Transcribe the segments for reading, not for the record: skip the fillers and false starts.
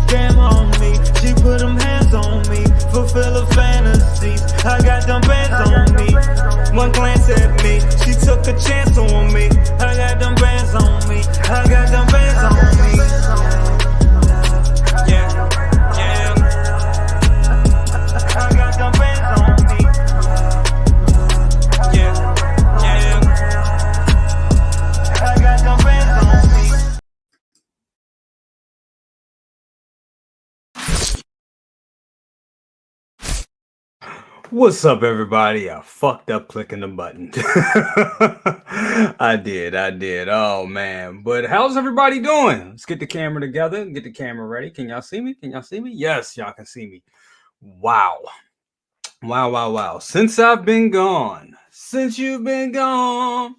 Damn on me, she put them hands on me, fulfill her fantasies. I got them bands on me. One glance at me, she took a chance on me. I got them bands on me. I got them bands on me. Yeah, yeah. I got them bands on me. Yeah, yeah. I got them bands on me. What's up, everybody? I fucked up clicking the button. I did. Oh, man. But how's everybody doing? Let's get the camera together. Get the camera ready. Can y'all see me? Can y'all see me? Yes, y'all can see me. Wow. Since I've been gone, since you've been gone,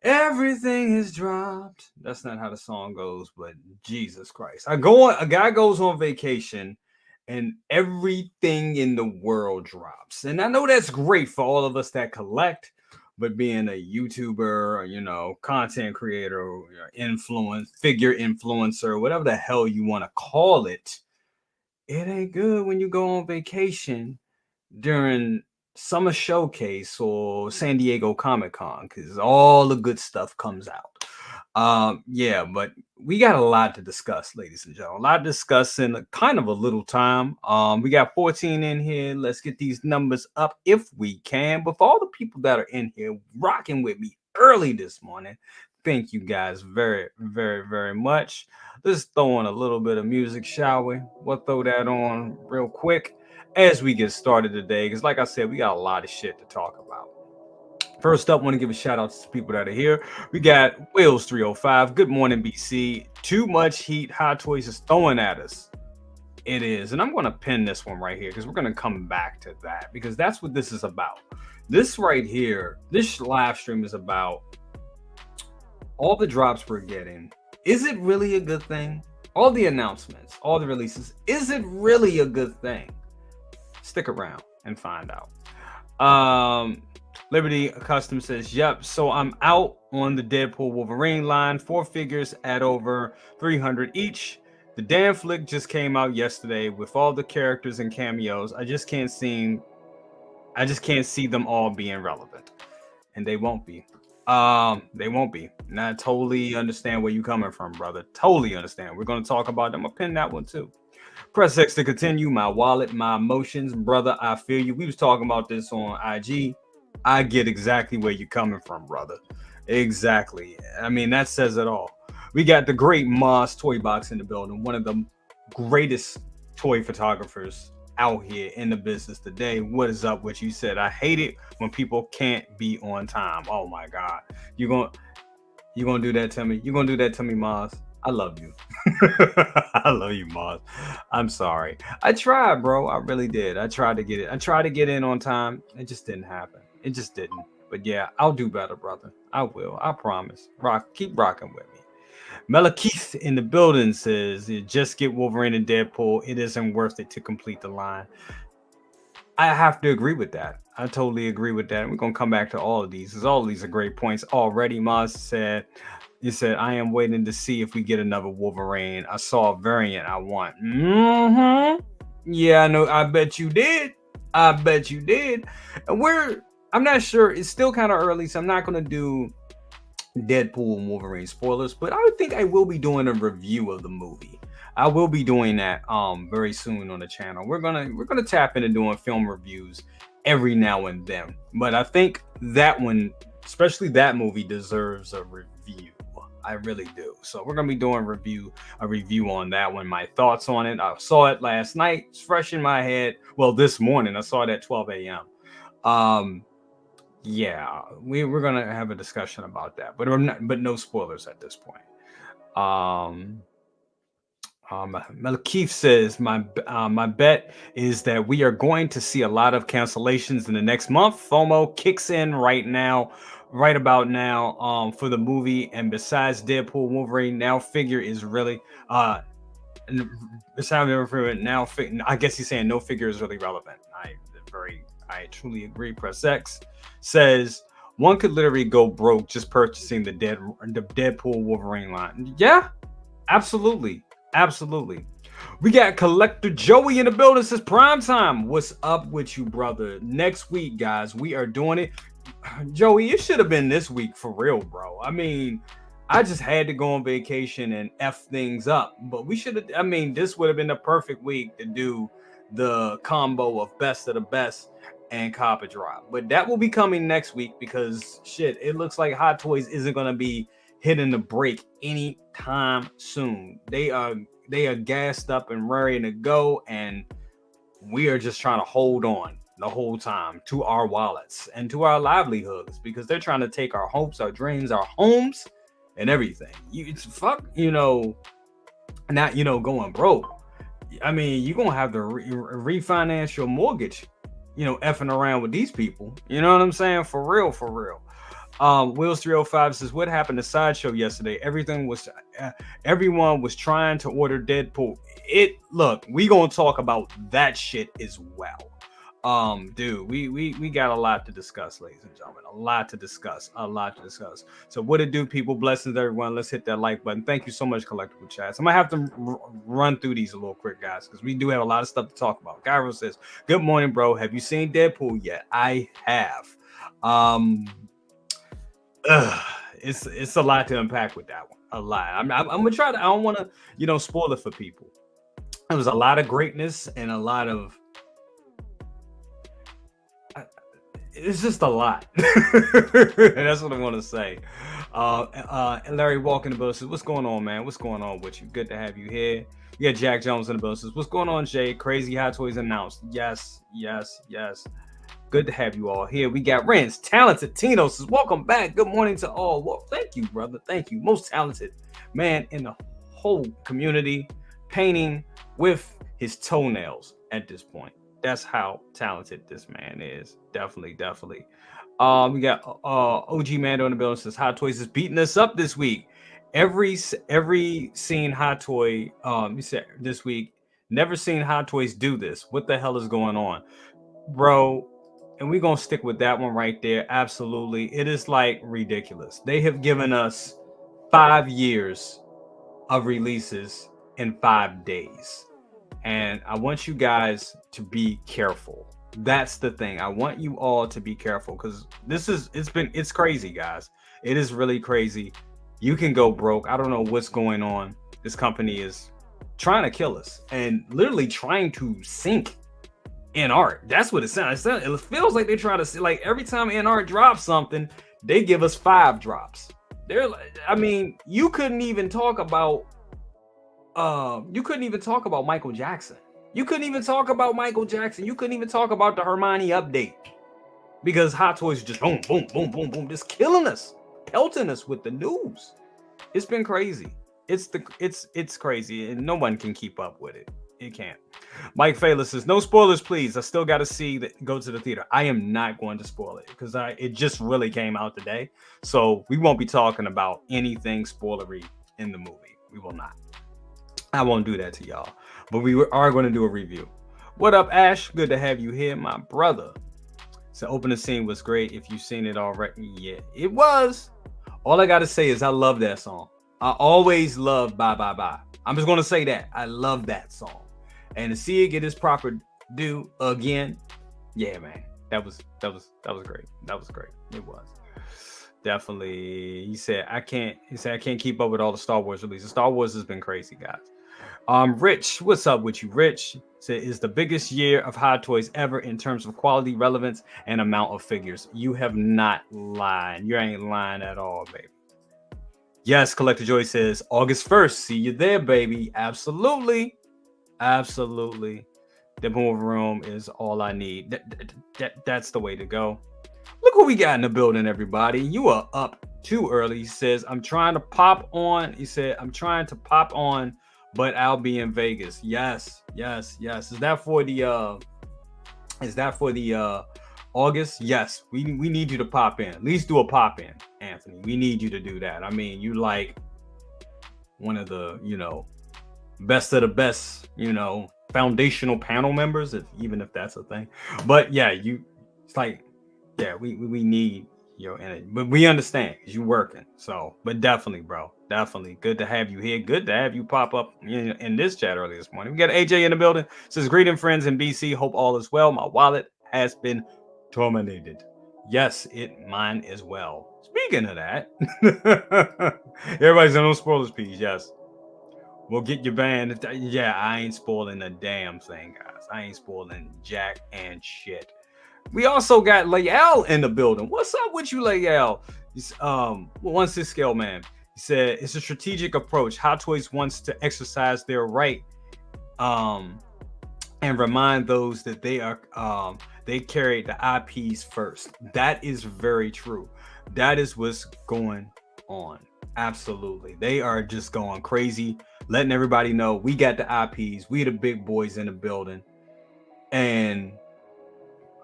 everything is dropped. That's not how the song goes, but Jesus Christ. A guy goes on vacation and everything in the world drops. And I know that's great for all of us that collect, but being a YouTuber or, content creator or influencer, whatever the hell you want to call it, it ain't good when you go on vacation during Summer Showcase or San Diego Comic-Con, because all the good stuff comes out. Yeah, but we got a lot to discuss, ladies and gentlemen. A lot to discuss in kind of a little time. We got 14 in here. Let's get these numbers up if we can. But for all the people that are in here rocking with me early this morning, thank you guys very, very, very much. Let's throw on a little bit of music, shall we? We'll throw that on real quick as we get started today, because like I said, we got a lot of shit to talk about. First up, want to give a shout out to the people that are here. We got Wales 305. Good morning, BC. Too much heat. Hot choices throwing at us. It is. And I'm going to pin this one right here because we're going to come back to that because that's what this is about. This right here, this live stream is about all the drops we're getting. Is it really a good thing? All the announcements, all the releases. Is it really a good thing? Stick around and find out. Liberty Custom says, yep, so I'm out on the Deadpool Wolverine line, 4 figures at over 300 each. The damn flick just came out yesterday with all the characters and cameos. I just can't see them all being relevant. And they won't be. They won't be. And I totally understand where you're coming from, brother. Totally understand. We're going to talk about them. I'll pin that one too. Press X to continue. My wallet, my emotions, brother. I feel you. We was talking about this on IG. I get exactly where you're coming from, brother. Exactly. I mean, that says it all. We got the great Moss Toy Box in the building. One of the greatest toy photographers out here in the business today. What is up with you? Said, I hate it when people can't be on time. Oh my God. You're gonna do that to me? You're gonna do that to me, Moss? I love you. I love you, Moss. I'm sorry. I tried, bro. I really did. I tried to get it. I tried to get in on time. It just didn't happen. It just didn't. But yeah, I'll do better, brother. I will. I promise. Keep rocking with me. Melakith in the building says, just get Wolverine and Deadpool. It isn't worth it to complete the line. I have to agree with that. I totally agree with that. We're going to come back to all of these, because all of these are great points already. Moz said, I am waiting to see if we get another Wolverine. I saw a variant I want. Yeah, I know. I bet you did. And I'm not sure. It's still kind of early, so I'm not going to do Deadpool and Wolverine spoilers, but I think I will be doing a review of the movie. I will be doing that very soon on the channel. We're gonna tap into doing film reviews every now and then. But I think that one, especially that movie, deserves a review. I really do. So we're gonna be doing a review on that one. My thoughts on it. I saw it last night. It's fresh in my head. Well, this morning I saw it at 12 a.m. Yeah, we're gonna have a discussion about that, but no spoilers at this point. Malakif says my bet is that we are going to see a lot of cancellations in the next month. FOMO kicks in right about now for the movie, and besides Deadpool, Wolverine, now figure is really I guess he's saying no figure is really relevant. I truly agree. Press X says one could literally go broke just purchasing the Deadpool Wolverine line. Yeah, absolutely, absolutely. We got Collector Joey in the building. Says prime time. What's up with you, brother? Next week, guys, we are doing it. Joey, it should have been this week for real, bro. I mean, I just had to go on vacation and F things up. But we should have, I mean, this would have been the perfect week to do the combo of best of the best and Copper Drop. But that will be coming next week because shit, it looks like Hot Toys isn't gonna be hitting the break anytime soon. They are gassed up and ready to go, and we are just trying to hold on the whole time to our wallets and to our livelihoods because they're trying to take our hopes, our dreams, our homes, and everything. It's fuck, not going broke. I mean, you're gonna have to refinance your mortgage, effing around with these people. You know what I'm saying? For real, for real. Wills 305 says, what happened to Sideshow yesterday? Everyone was trying to order Deadpool. Look, we gonna talk about that shit as well. Dude, we got a lot to discuss, ladies and gentlemen. A lot to discuss. So what it do, people? Blessings, everyone. Let's hit that like button. Thank you so much, Collectible Chats. I'm gonna have to run through these a little quick, guys, because we do have a lot of stuff to talk about. Gyro says, good morning, bro. Have you seen Deadpool yet? I have. It's a lot to unpack with that one. A lot. I'm gonna try to. I don't want to, spoil it for people. There was a lot of greatness and a lot of. It's just a lot. That's what I want to say. Larry Walker in the building says, what's going on, man? What's going on with you? Good to have you here. We got Jack Jones in the building says, what's going on, Jay? Crazy Hot Toys announced. Yes. Good to have you all here. We got Renz, Talented Tino says, welcome back. Good morning to all. Well, thank you, brother. Thank you. Most talented man in the whole community, painting with his toenails at this point. That's how talented this man is. Definitely. We got OG Mando in the building says Hot Toys is beating us up this week. Every seen Hot Toy you said this week. Never seen Hot Toys do this. What the hell is going on, bro? And we're gonna stick with that one right there. Absolutely, it is like ridiculous. They have given us 5 years of releases in 5 days. And I want you guys to be careful. That's the thing. I want you all to be careful because it's crazy, guys. It is really crazy. You can go broke. I don't know what's going on. This company is trying to kill us and literally trying to sink in art. That's what it sounds. It feels like they're trying to, like, every time in art drops something, they give us 5 drops. You couldn't even talk about Michael Jackson. You couldn't even talk about Michael Jackson. You couldn't even talk about the Hermione update because Hot Toys just boom, just killing us, pelting us with the news. It's been crazy. It's crazy, and no one can keep up with it. It can't. Mike Fayla says, no spoilers, please. I still got to go to the theater. I am not going to spoil it because it just really came out today. So we won't be talking about anything spoilery in the movie. We will not. I won't do that to y'all, but we are going to do a review. What up, Ash? Good to have you here, my brother. So opening scene was great. If you've seen it already, yeah, it was. All I got to say is I love that song. I always love Bye Bye Bye. I'm just going to say that. I love that song. And to see it get its proper due again, yeah, man, that was great. That was great. It was. Definitely. He said I can't keep up with all the Star Wars releases. Star Wars has been crazy, guys. Rich, what's up with you? Rich said it's the biggest year of Hot Toys ever in terms of quality, relevance, and amount of figures. You have not lied. You ain't lying at all, baby. Yes, Collector Joy says August 1st. See you there, baby. Absolutely. The move room is all I need. That's the way to go. Look what we got in the building, everybody. You are up too early. He says, I'm trying to pop on. He said, I'm trying to pop on, but I'll be in Vegas. Yes. Is that for the August? Yes. We need you to pop in. At least do a pop in, Anthony. We need you to do that. I mean, you like one of the, best of the best, foundational panel members, even if that's a thing. But yeah, it's like, yeah, we need your energy. But we understand because you working. So, but definitely, bro, definitely good to have you here. Good to have you pop up in this chat early this morning. We got AJ in the building. Says greeting friends in BC. Hope all is well. My wallet has been terminated. Yes, mine as well. Speaking of that, everybody's on those spoilers, please. Yes. We'll get you banned. Yeah, I ain't spoiling a damn thing, guys. I ain't spoiling jack and shit. We also got Layal in the building. What's up with you, Layal? He's 1/6 scale man. He said it's a strategic approach. Hot Toys wants to exercise their right and remind those that they carry the IPs first. That is very true. That is what's going on. Absolutely. They are just going crazy, letting everybody know we got the IPs. We the big boys in the building. And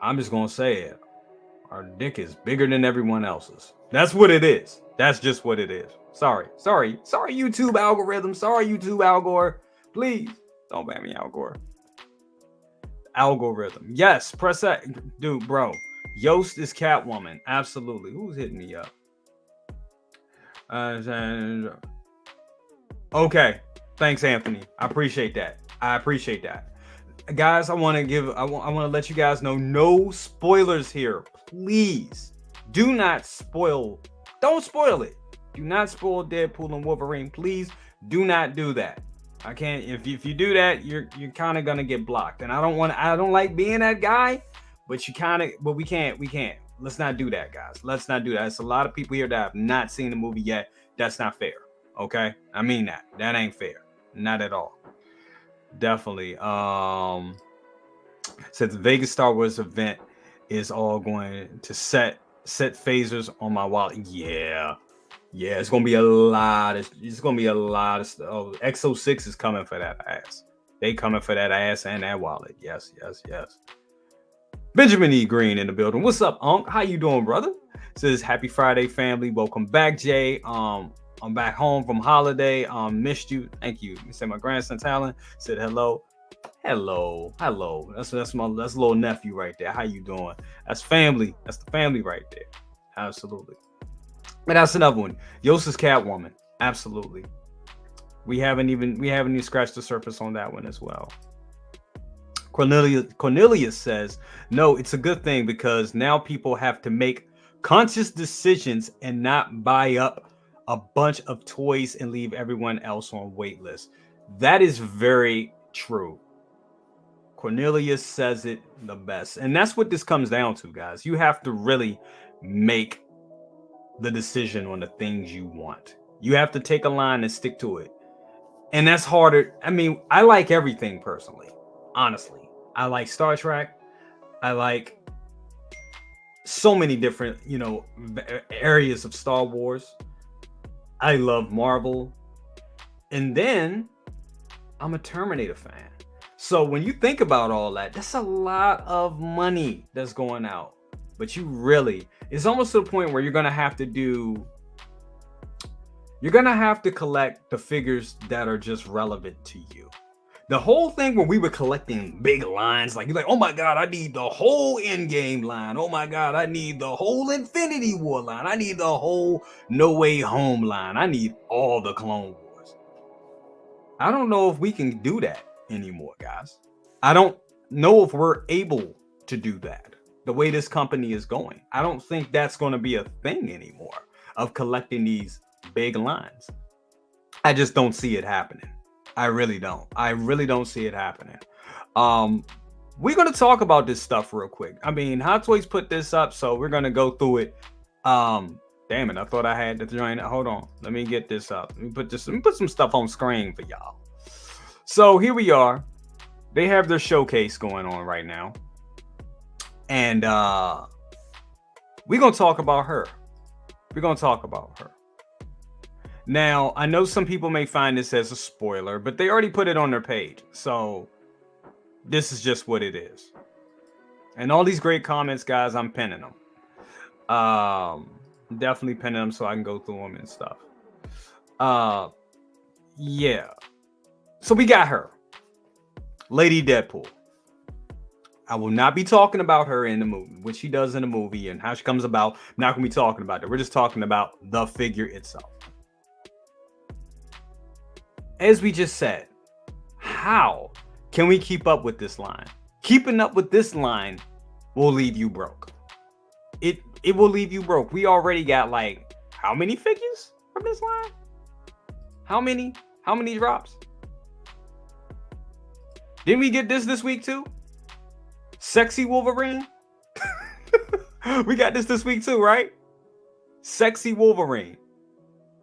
I'm just going to say it. Our dick is bigger than everyone else's. That's what it is. That's just what it is. Sorry, YouTube algorithm. Sorry, YouTube Algor. Please don't ban me, Algor. Algorithm. Yes, press that. Dude, bro. Yost is Catwoman. Absolutely. Who's hitting me up? Okay. Thanks, Anthony. I appreciate that. Guys, I want to let you guys know, no spoilers here. Please do not spoil. Don't spoil it. Do not spoil Deadpool and Wolverine. Please do not do that. I can't. If you do that, you're kind of gonna get blocked. And I don't like being that guy, but we can't. Let's not do that, guys. Let's not do that. There's a lot of people here that have not seen the movie yet. That's not fair. Okay? I mean that. That ain't fair. Not at all. Definitely. Said the Vegas Star Wars event is all going to set phasers on my wallet. Yeah, it's gonna be a lot. It's gonna be a lot of stuff. Oh, XO6 is coming for that ass. They coming for that ass and that wallet. Yes. Benjamin E. Green in the building. What's up, Unc? How you doing, brother? Says happy Friday, family. Welcome back, Jay. I'm back home from holiday. Missed you. Thank you. You said my grandson Talon said hello. That's little nephew right there. How you doing? That's family. That's the family right there. Absolutely. But that's another one. Yosa's Catwoman. Absolutely. We haven't even scratched the surface on that one as well. Cornelius says, no, it's a good thing because now people have to make conscious decisions and not buy up a bunch of toys and leave everyone else on wait list. That is very true. Cornelius says it the best. And that's what this comes down to, guys. You have to really make the decision on the things you want. You have to take a line and stick to it. And that's harder. I mean, I like everything personally. Honestly. I like Star Trek. I like so many different, areas of Star Wars. I love Marvel. And then I'm a Terminator fan. So when you think about all that, that's a lot of money that's going out. But it's almost to the point where you're going to have to collect the figures that are just relevant to you. The whole thing where we were collecting big lines, like you're like, oh my God, I need the whole Endgame line. Oh my God, I need the whole Infinity War line. I need the whole No Way Home line. I need all the Clone Wars. I don't know if we can do that anymore, guys. I don't know if we're able to do that the way this company is going. I don't think that's going to be a thing anymore of collecting these big lines. I just don't see it happening. I really don't see it happening. We're going to talk about this stuff real quick. I mean, Hot Toys put this up, so we're going to go through it. Damn it, I thought I had to join it. Hold on. Let me get this up. Let me put some stuff on screen for y'all. So here we are. They have their showcase going on right now. And we're going to talk about her. Now, I know some people may find this as a spoiler, but they already put it on their page. So this is just what it is. And all these great comments, guys, I'm pinning them. Definitely pinning them so I can go through them and stuff. Yeah. So we got her. Lady Deadpool. I will not be talking about her in the movie, what she does in the movie and how she comes about. I'm not going to be talking about that. We're just talking about the figure itself. As we just said, how can we keep up with this line? Keeping up with this line will leave you broke. It will leave you broke. We already got like how many figures from this line? How many? How many drops? Didn't we get this week too? Sexy Wolverine? We got this week too, right? Sexy Wolverine.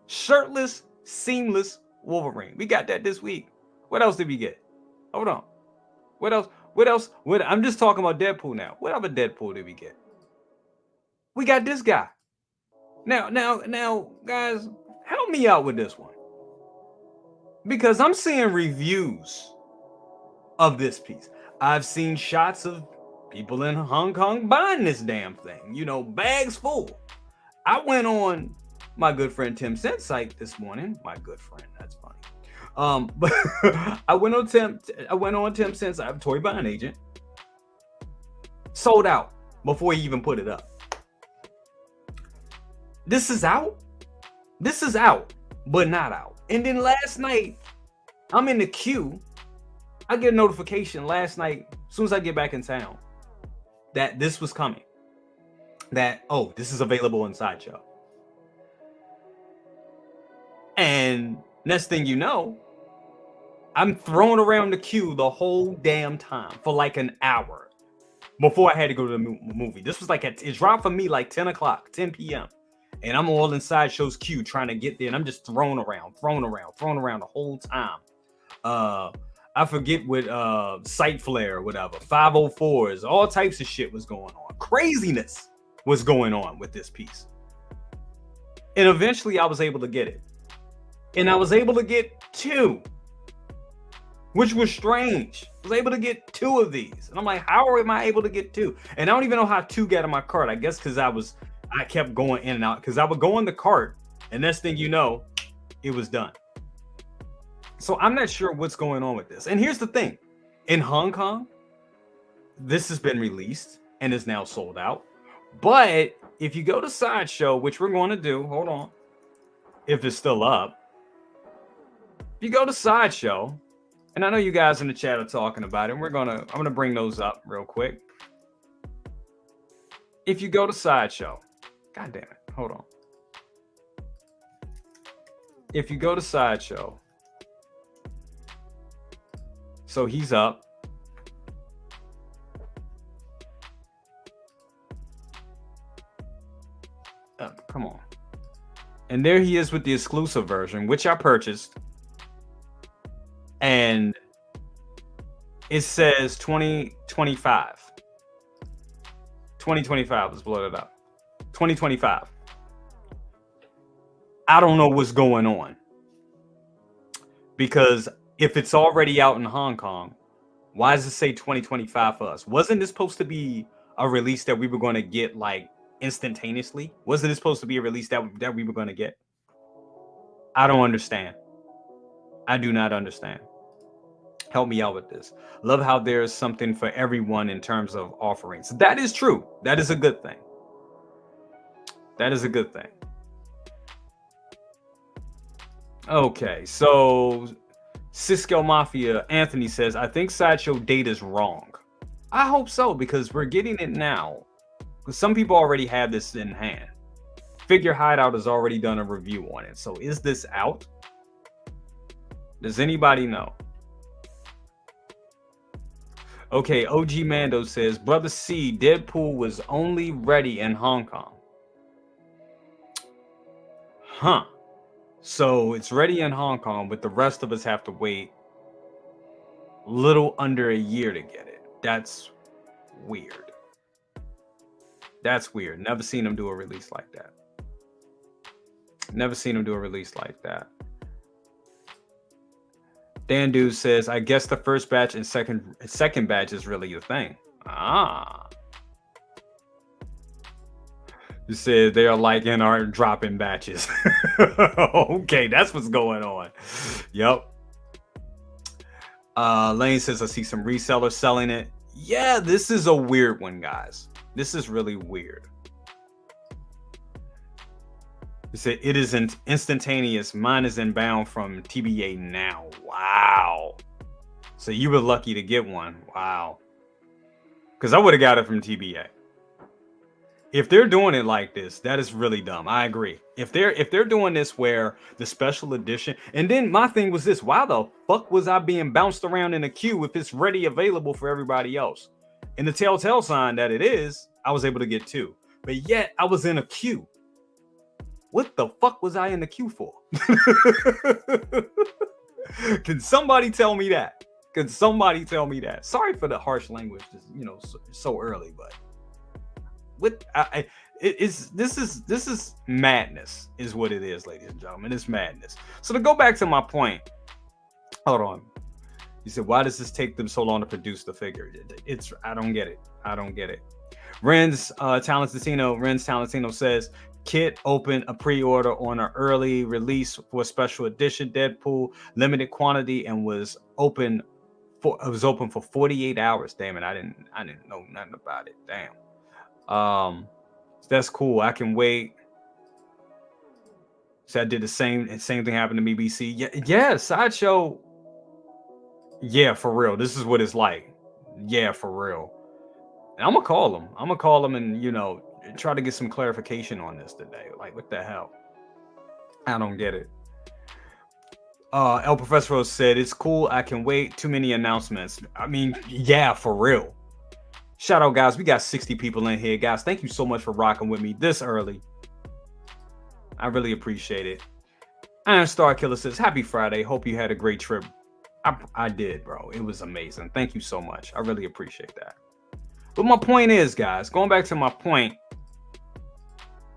Shirtless, seamless Wolverine. We got that this week. What else did we get? Hold on. What else? I'm just talking about Deadpool now. What other Deadpool did we get? We got this guy. Now, guys, help me out with this one. Because I'm seeing reviews of this piece. I've seen shots of people in Hong Kong buying this damn thing. You know, bags full. I went on my good friend Tim Sent's site this morning. My good friend, that's funny. But I went on Tim Sent's. I have a toy buying agent. Sold out before he even put it up. This is out, but not out. And then last night, I'm in the queue. I get a notification last night, as soon as I get back in town, that this was coming. That, oh, this is available in Sideshow. And next thing you know, I'm thrown around the queue the whole damn time for like an hour before I had to go to the movie. This was like, it dropped for me like 10 p.m. And I'm all in Sideshow's queue trying to get there. And I'm just thrown around the whole time. I forget what Sight Flare or whatever, 504s, all types of shit was going on. Craziness was going on with this piece. And eventually I was able to get it. And I was able to get 2, which was strange. I was able to get 2 of these. And I'm like, how am I able to get 2? And I don't even know how 2 got in my cart. I guess because I kept going in and out, because I would go in the cart and next thing you know, it was done. So I'm not sure what's going on with this. And here's the thing. In Hong Kong, this has been released and is now sold out. But if you go to Sideshow, which we're going to do, hold on, if it's still up. If you go to Sideshow, and I know you guys in the chat are talking about it, and I'm going to bring those up real quick. If you go to Sideshow, God damn it, hold on. If you go to Sideshow, so he's up. Come on. And there he is with the exclusive version, which I purchased. And it says 2025. 2025, let's blow it up. 2025. I don't know what's going on. Because if it's already out in Hong Kong, why does it say 2025 for us? Wasn't this supposed to be a release that we were going to get like instantaneously? Wasn't it supposed to be a release that we were going to get? I don't understand. I do not understand. Help me out with this. Love how there's something for everyone in terms of offerings. That is true. That is a good thing. That is a good thing. Okay, so Cisco Mafia Anthony says, I think Sideshow date is wrong. I hope so, because we're getting it now. Because some people already have this in hand. Figure Hideout has already done a review on it. So is this out? Does anybody know? Okay, OG Mando says, Brother C, Deadpool was only ready in Hong Kong. Huh. So it's ready in Hong Kong, but the rest of us have to wait a little under a year to get it. That's weird. That's weird. Never seen them do a release like that. Never seen them do a release like that. Dan Dude says, I guess the first batch and second batch is really a thing. Ah. You said they are like and are dropping batches. Okay, that's what's going on. Yep. Lane says, I see some resellers selling it. Yeah, this is a weird one, guys. This is really weird. It is instantaneous. Mine is inbound from TBA now. Wow. So you were lucky to get one. Wow. Because I would have got it from TBA. If they're doing it like this, that is really dumb. I agree. If they're doing this where the special edition, and then my thing was this: why the fuck was I being bounced around in a queue if it's ready available for everybody else? And the telltale sign that it is, I was able to get 2, but yet I was in a queue. What the fuck was I in the queue for? Can somebody tell me that? Can somebody tell me that? Sorry for the harsh language, so early, but this is madness, is what it is, ladies and gentlemen. It's madness. So to go back to my point, hold on. You said, why does this take them so long to produce the figure? I don't get it. Ren's Talentino says, Kit opened a pre-order on an early release for a special edition Deadpool, limited quantity, and was open for 48 hours. Damn it, I didn't know nothing about it. Damn. That's cool. I can wait. So I did the same thing happened to BBC. Yeah, Sideshow. Yeah, for real. This is what it's like. Yeah, for real. And I'm gonna call them and try to get some clarification on this today. Like, what the hell? I don't get it. El Professor said, it's cool. I can wait. Too many announcements. I mean, yeah, for real. Shout out, guys. We got 60 people in here, guys. Thank you so much for rocking with me this early. I really appreciate it. Iron Star Killer says, happy Friday. Hope you had a great trip. I did, bro. It was amazing. Thank you so much. I really appreciate that. But my point is, guys, going back to my point,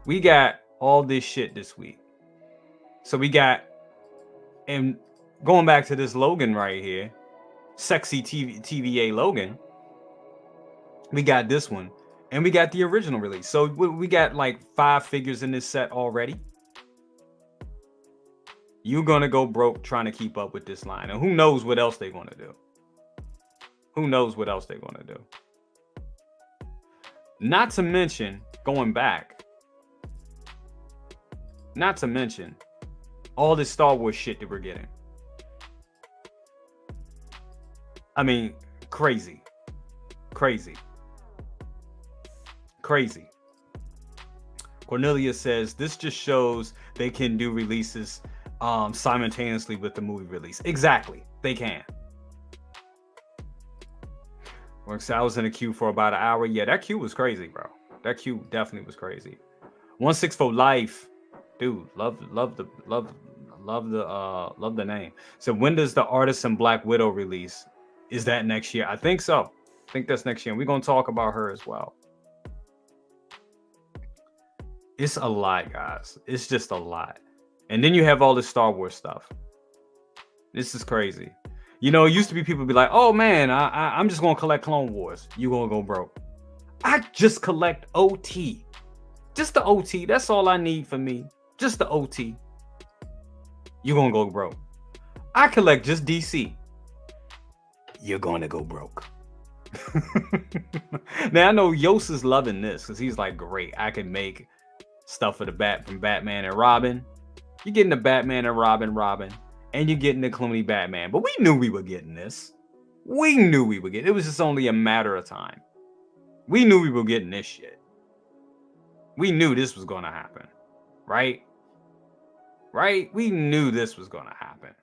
we got all this shit this week. So we got, and going back to this Logan right here, sexy TVA Logan, we got this one, and we got the original release. So we got like 5 figures in this set already. You're going to go broke trying to keep up with this line. And who knows what else they're going to do. Who knows what else they're going to do. Not to mention, going back, not to mention all this Star Wars shit that we're getting. I mean, crazy. Cornelia says, this just shows they can do releases simultaneously with the movie release. Exactly, they can. I was in a queue for about an hour. Yeah, that queue was crazy, bro. That queue definitely was crazy. 164 Life, dude. Love the name. So when does the Artisan Black Widow release? Is that next year? I think so. I think that's next year. We're gonna talk about her as well. It's a lot, guys. It's just a lot. And then you have all this Star Wars stuff. This is crazy. It used to be people be like, oh man, I'm just gonna collect Clone Wars. You gonna go broke. I just collect OT. Just the OT. That's all I need for me. Just the OT. You're gonna go broke. I collect just DC. You're gonna go broke. Now I know Yos is loving this because he's like, great, I can make stuff for from Batman and Robin. You're getting the Batman and Robin, and you're getting the Clooney Batman. But we knew we were getting this. It was just only a matter of time. We knew we were getting this shit. We knew this was gonna happen, right? We knew this was gonna happen.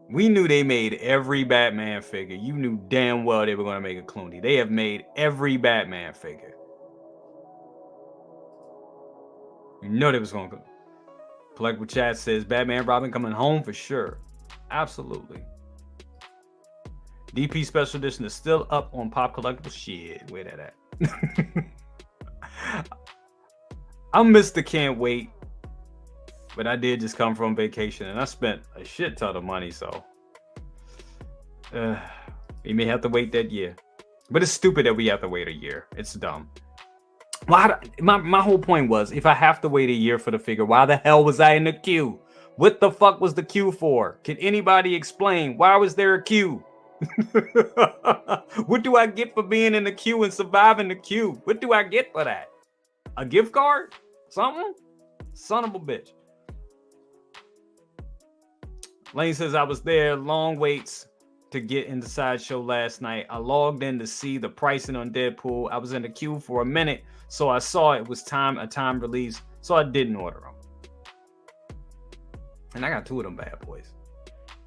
We knew they made every Batman figure. You knew damn well they were gonna make a Clooney. They have made every Batman figure. You know they was gonna go. Collectible Chat says Batman Robin coming home for sure. Absolutely. DP Special Edition is still up on Pop Collectible. Shit, where that at? I'm Mr. Can't Wait. But I did just come from vacation and I spent a shit ton of money, so we may have to wait that year. But it's stupid that we have to wait a year. It's dumb. My whole point was, if I have to wait a year for the figure, why the hell was I in the queue? What the fuck was the queue for? Can anybody explain? Why was there a queue? What do I get for being in the queue and surviving the queue? What do I get for that? A gift card? Something? Son of a bitch. Lane says, I was there, long waits to get into Sideshow last night. I logged in to see the pricing on Deadpool. I was in the queue for a minute, so I saw it was a time release, so I didn't order them. And I got 2 of them bad boys.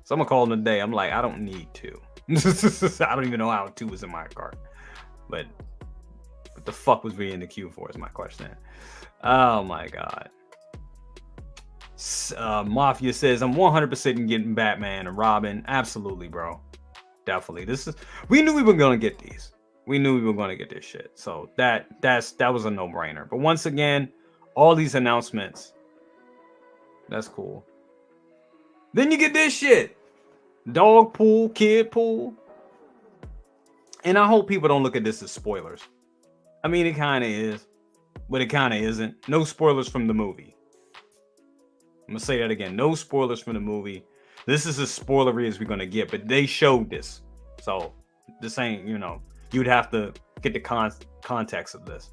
So I'm gonna call them today. I'm like, I don't need 2. I don't even know how 2 is in my cart. But what the fuck was we in the queue for is my question. Oh my god. Mafia says, I'm 100% getting Batman and Robin. Absolutely, bro. Definitely. We knew we were gonna get these. We knew we were gonna get this shit. So that was a no-brainer. But once again, all these announcements, that's cool. Then you get this shit. Dog pool, kid pool. And I hope people don't look at this as spoilers. I mean, it kind of is, but it kind of isn't. No spoilers from the movie. I'm going to say that again. No spoilers from the movie. This is as spoilery as we're going to get, but they showed this. So this ain't, you'd have to get the context of this.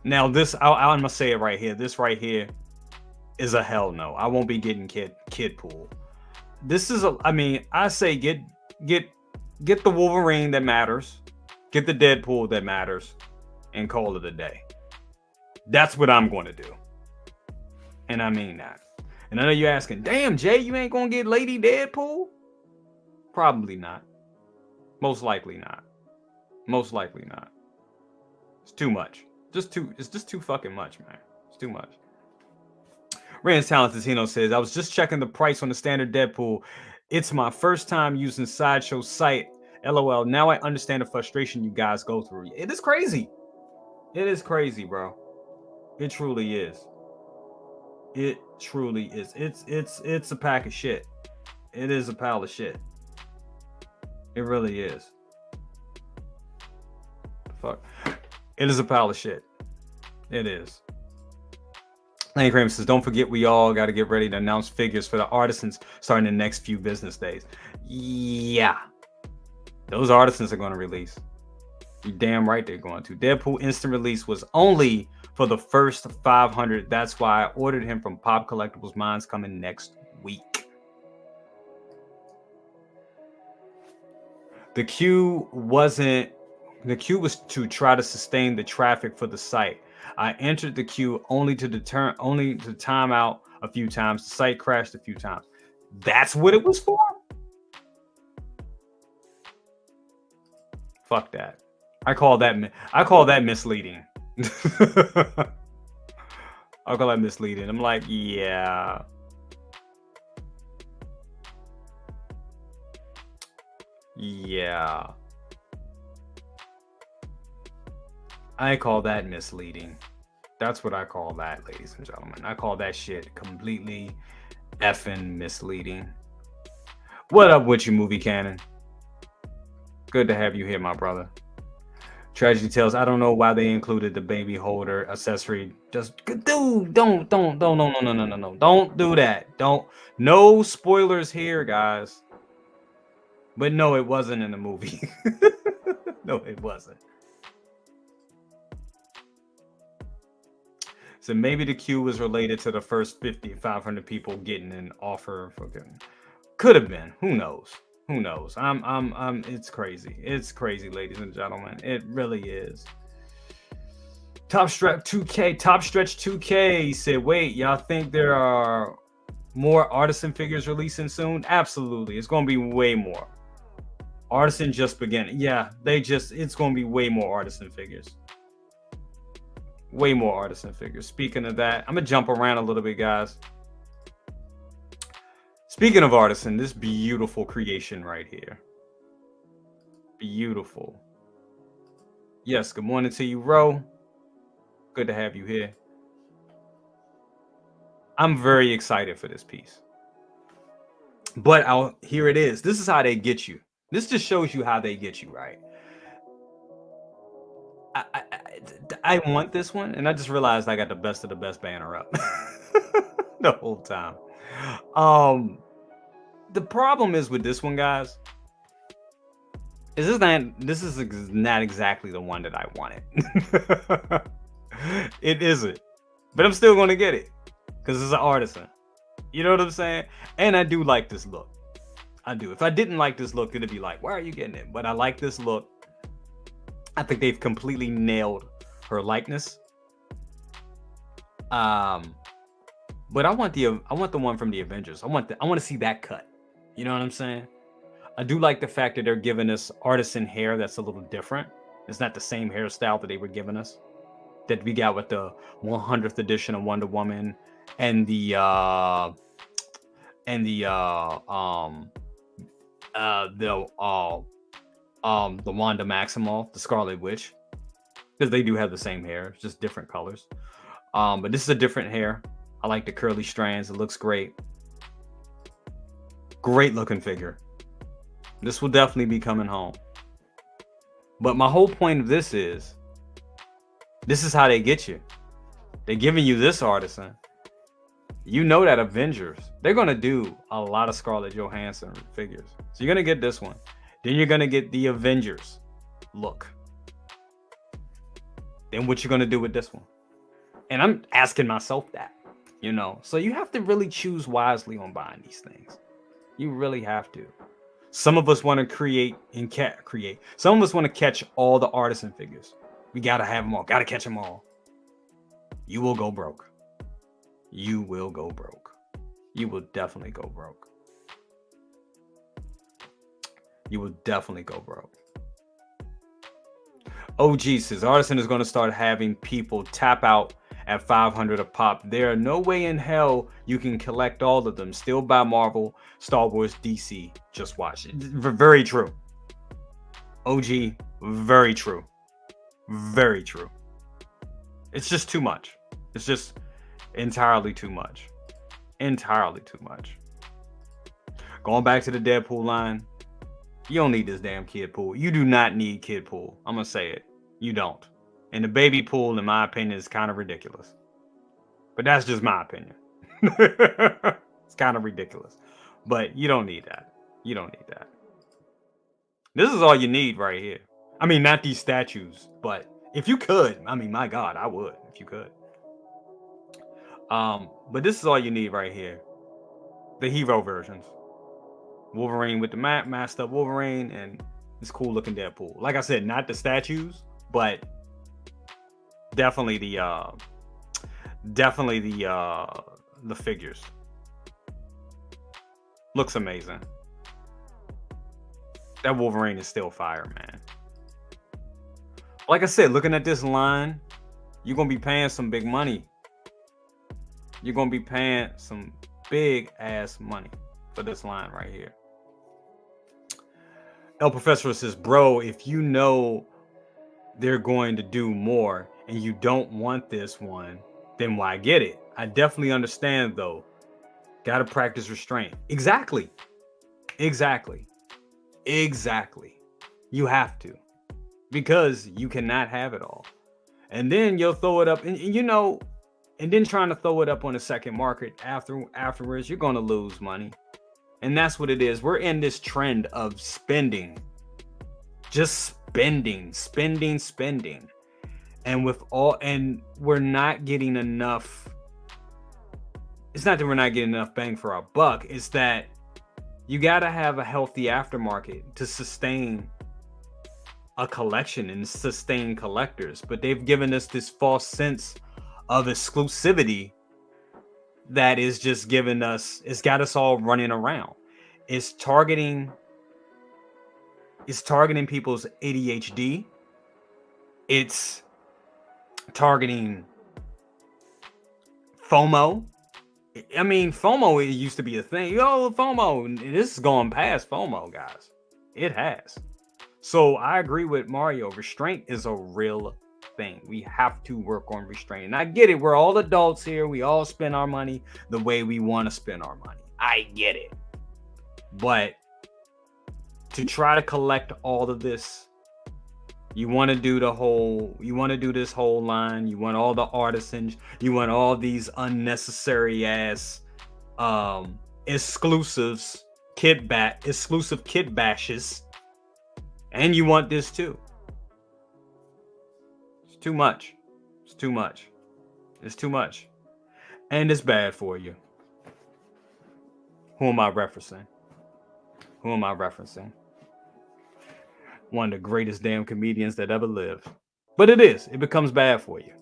Now, this, I'm going to say it right here. This right here is a hell no. I won't be getting kid pool. This is I say get the Wolverine that matters, get the Deadpool that matters, and call it a day. That's what I'm going to do. And I mean that. And I know you're asking, damn, Jay, you ain't going to get Lady Deadpool? Probably not. Most likely not. Most likely not. It's too much. It's just too fucking much, man. It's too much. Rand's Talentino says, I was just checking the price on the standard Deadpool. It's my first time using Sideshow site. LOL. Now I understand the frustration you guys go through. It is crazy. It is crazy, bro. It truly is. It truly is. It's a pack of shit. It is a pile of shit. It really is. Fuck. It is a pile of shit. It is. Lane Kramer says, don't forget we all got to get ready to announce figures for the Artisans starting the next few business days. Yeah. Those Artisans are going to release. You're damn right they're going to. Deadpool instant release was only for the first 500. That's why I ordered him from Pop Collectibles. Mine's coming next week. The queue was to try to sustain the traffic for the site. I entered the queue only to time out a few times. The site crashed a few times. That's what it was for? Fuck that. I call that misleading. I call that misleading. I'm like, yeah. Yeah. I call that misleading. That's what I call that, ladies and gentlemen. I call that shit completely effing misleading. What up with you, Movie Cannon? Good to have you here, my brother. Tragedy Tales, I don't know why they included the baby holder accessory. Just, dude, don't do that. No spoilers here, guys. But no, it wasn't in the movie. No, it wasn't. So maybe the queue was related to the first 500 people getting an offer. Could have been. Who knows? Who knows? It's crazy. It's crazy, ladies and gentlemen. It really is. Top Stretch 2K said, wait, y'all think there are more Artisan figures releasing soon? Absolutely. It's going to be way more. Artisan just beginning. Yeah, it's going to be way more Artisan figures. Way more Artisan figures. Speaking of that, I'm going to jump around a little bit, guys. Speaking of Artisan, this beautiful creation right here. Beautiful. Yes, good morning to you, Ro. Good to have you here. I'm very excited for this piece. But here it is. This is how they get you. This just shows you how they get you, right? I want this one, and I just realized I got the best of the best banner up the whole time. The problem is with this one, guys, This is not exactly the one that I wanted. It isn't. But I'm still gonna get it. Because it's an Artisan. You know what I'm saying? And I do like this look. I do. If I didn't like this look, it'd be like, why are you getting it? But I like this look. I think they've completely nailed her likeness. But I want the one from the Avengers. I want to see that cut. You know what I'm saying? I do like the fact that they're giving us Artisan hair that's a little different. It's not the same hairstyle that they were giving us that we got with the 100th edition of Wonder Woman and the Wanda Maximoff, the Scarlet Witch, because they do have the same hair, just different colors. But this is a different hair. I like the curly strands. It looks great. Great looking figure. This will definitely be coming home. But my whole point of this is how they get you. They're giving you this Artisan. You know that Avengers, they're going to do a lot of Scarlett Johansson figures. So you're going to get this one. Then you're going to get the Avengers look. Then what you're going to do with this one? And I'm asking myself that, you know. So you have to really choose wisely on buying these things. You really have to. Some of us want to create. Some of us want to catch all the Artisan figures. We got to have them all. Got to catch them all. You will go broke. You will go broke. You will definitely go broke. You will definitely go broke. OG says Artisan is going to start having people tap out at 500 a pop. There are no way in hell you can collect all of them. Still buy Marvel, Star Wars, DC. Just watch it. Very true. OG, very true. Very true. It's just too much. It's just entirely too much. Entirely too much. Going back to the Deadpool line, you don't need this damn kid pool. You do not need kid pool. I'm going to say it. You don't. And the baby pool, in my opinion, is kind of ridiculous. But that's just my opinion. It's kind of ridiculous. But you don't need that. You don't need that. This is all you need right here. I mean, not these statues, but if you could, I mean, my God, I would if you could. But this is all you need right here. The hero versions. Wolverine with the masked up Wolverine and this cool looking Deadpool. Like I said, not the statues, but definitely the figures. Looks amazing. That Wolverine is still fire, man. Like I said, looking at this line, you're gonna be paying some big money. You're gonna be paying some big ass money for this line right here. El Professor says, bro, if you know they're going to do more and you don't want this one, then why get it? I definitely understand though. Gotta practice restraint. Exactly. Exactly. Exactly. You have to. Because you cannot have it all. And then you'll throw it up and you know, and then trying to throw it up on the second market afterwards, you're gonna lose money. And that's what it is. We're in this trend of spending. Just spending. And we're not getting enough. It's not that we're not getting enough bang for our buck. It's that you got to have a healthy aftermarket to sustain a collection and sustain collectors. But they've given us this false sense of exclusivity that is just giving us, it's got us all running around. It's targeting people's ADHD. It's targeting FOMO. I mean, FOMO, it used to be a thing. Yo, FOMO, this is going past FOMO, guys. It has. So I agree with Mario. Restraint is a real thing. We have to work on restraint. And I get it. We're all adults here. We all spend our money the way we want to spend our money. I get it. But to try to collect all of this, you want to do this whole line. You want all the artisans. You want all these unnecessary ass exclusive kit bashes. And you want this too. It's too much. It's too much. It's too much. And it's bad for you. Who am I referencing? Who am I referencing? One of the greatest damn comedians that ever lived. But it is. It becomes bad for you.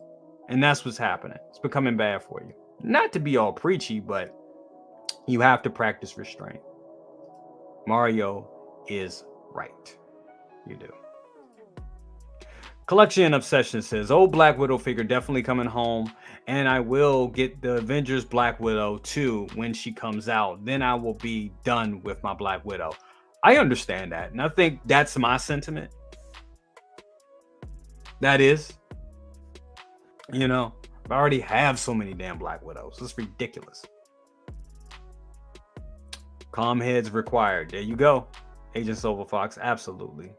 And that's what's happening. It's becoming bad for you. Not to be all preachy, but you have to practice restraint. Mario is right. You do. Collection Obsession says, old Black Widow figure definitely coming home, and I will get the Avengers Black Widow too when she comes out. Then I will be done with my Black Widow. I understand that, and I think that's my sentiment. That is, you know, I already have so many damn Black Widows. It's ridiculous. Calm heads required. There you go. Agent Silver Fox, absolutely.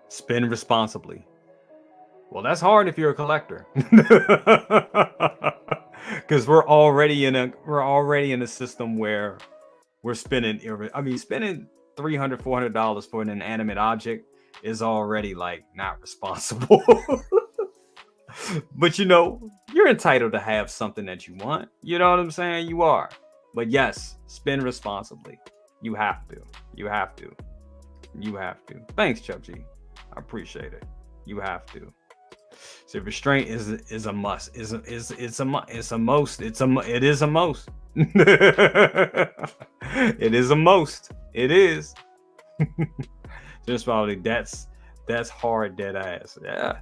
Spend responsibly. Well, that's hard if you're a collector. Because we're already in a system where we're spending $300, $400 for an inanimate object is already like not responsible. But you know, you're entitled to have something that you want. You know what I'm saying? You are. But yes, spend responsibly. You have to. You have to. You have to. Thanks, Chuck G. I appreciate it. You have to. So restraint is a must. It is a most. It is a most. It is a most. It is. Just probably that's hard dead ass. Yeah.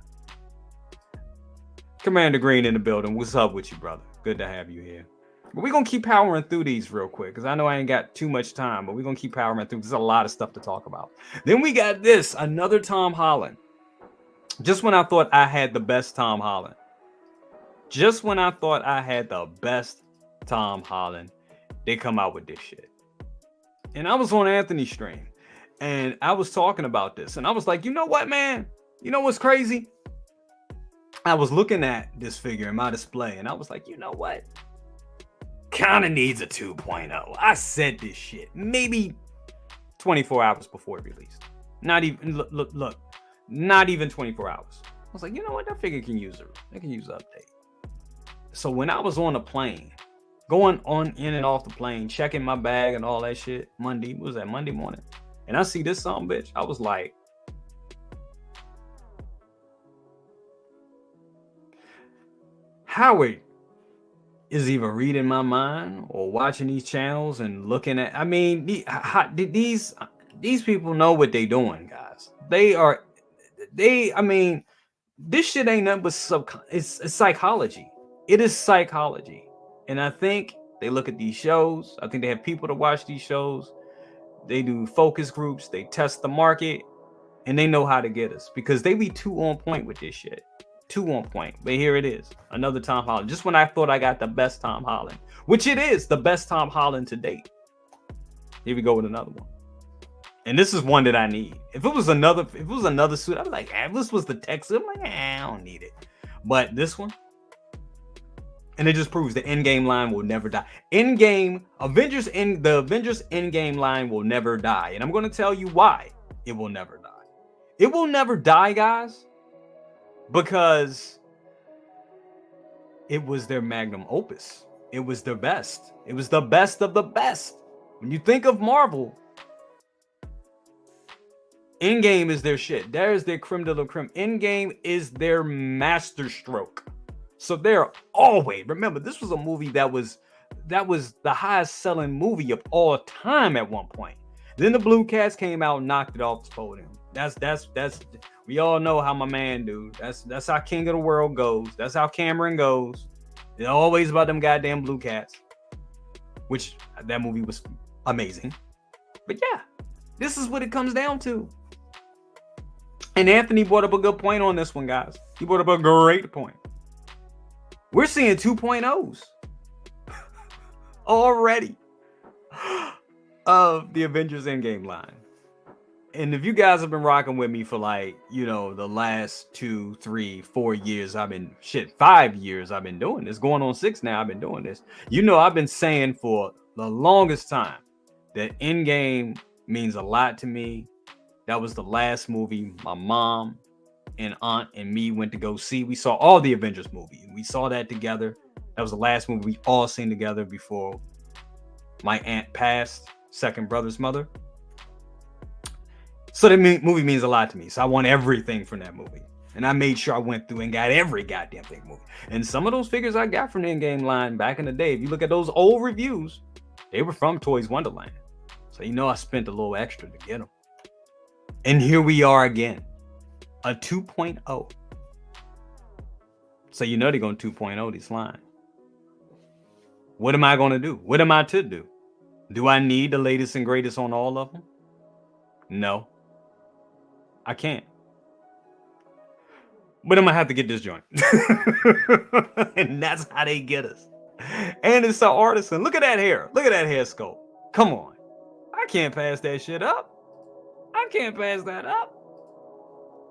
Commander Green in the building. What's up with you, brother? Good to have you here. But we're gonna keep powering through these real quick because I know I ain't got too much time, but we're gonna keep powering through. There's a lot of stuff to talk about. Then we got this, another Tom Holland. Just when I thought I had the best Tom Holland. Just when I thought I had the best Tom Holland, they come out with this shit. And I was on Anthony's stream and I was talking about this and I was like, you know what, man? You know what's crazy? I was looking at this figure in my display and I was like, you know what? Kind of needs a 2.0. I said this shit maybe 24 hours before it released. Not even, look, not even 24 hours. I was like, you know what? That figure can use an update. So when I was on a plane, going on in and off the plane, checking my bag and all that shit, Monday morning, and I see this son bitch, I was like, Howard is either reading my mind or watching these channels and looking at. I mean, these people know what they doing, guys. I mean, this shit ain't nothing but it's psychology. It is psychology, and I think they look at these shows. I think they have people to watch these shows. They do focus groups. They test the market, and they know how to get us because they be too on point with this shit. Too on point. But here it is, another Tom Holland. Just when I thought I got the best Tom Holland, which it is the best Tom Holland to date. Here we go with another one. And this is one that I need. If it was another suit, I'd be like, if this was the tech suit, I'm like, I don't need it. But this one, and it just proves the endgame line will never die. The Avengers endgame line will never die. And I'm going to tell you why it will never die. It will never die, guys, because it was their magnum opus. It was their best. It was the best of the best. When you think of Marvel, Endgame is their shit. There's their creme de la creme. Endgame is their masterstroke. So they're always, remember, this was a movie that was the highest selling movie of all time at one point. Then the Blue Cats came out and knocked it off the podium. That's we all know how my man do. That's how King of the World goes. That's how Cameron goes. It's always about them goddamn Blue Cats. Which that movie was amazing. But yeah, this is what it comes down to. And Anthony brought up a good point on this one, guys. He brought up a great point. We're seeing 2.0s already of the Avengers Endgame line. And if you guys have been rocking with me for like, you know, the last 2, 3, 4 years, 5 years I've been doing this. Going on 6 now, I've been doing this. You know, I've been saying for the longest time that Endgame means a lot to me. That was the last movie my mom and aunt and me went to go see. We saw all the Avengers movies. We saw that together. That was the last movie we all seen together before my aunt passed, second brother's mother. So that movie means a lot to me. So I want everything from that movie. And I made sure I went through and got every goddamn thing movie. And some of those figures I got from the Endgame line back in the day, if you look at those old reviews, they were from Toys Wonderland. So you know I spent a little extra to get them. And here we are again. A 2.0. So you know they're going to 2.0 this line. What am I going to do? What am I to do? Do I need the latest and greatest on all of them? No. I can't. But I'm going to have to get this joint. And that's how they get us. And it's an Artisan. Look at that hair. Look at that hair sculpt. Come on. I can't pass that shit up. I can't pass that up.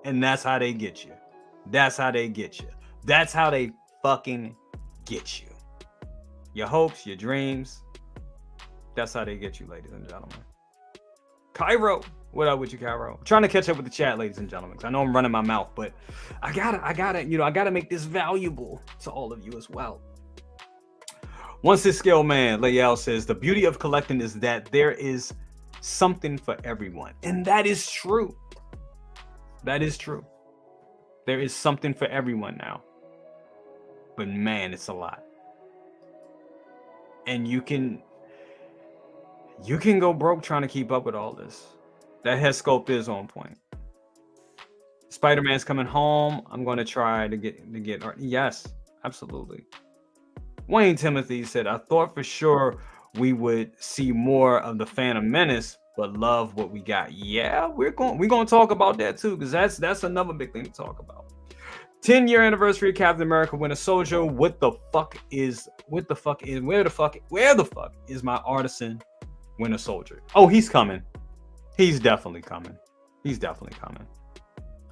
And that's how they get you. That's how they get you. That's how they fucking get you. Your hopes, your dreams. That's how they get you, ladies and gentlemen. Cairo. What up with you, Cairo? I'm trying to catch up with the chat, ladies and gentlemen. I know I'm running my mouth, but I gotta make this valuable to all of you as well. Once this scale man, Layal says, the beauty of collecting is that there is something for everyone. And that is true. That is true. There is something for everyone now. But man, it's a lot. And you can go broke trying to keep up with all this. That head sculpt is on point. Spider-Man's coming home. I'm going to try to get. Yes, absolutely. Wayne Timothy said, I thought for sure we would see more of the Phantom Menace, but love what we got. Yeah, we're going to talk about that too, because that's another big thing to talk about. 10-year anniversary of Captain America Winter Soldier. Where the fuck is my Artisan Winter Soldier? Oh, he's coming. He's definitely coming.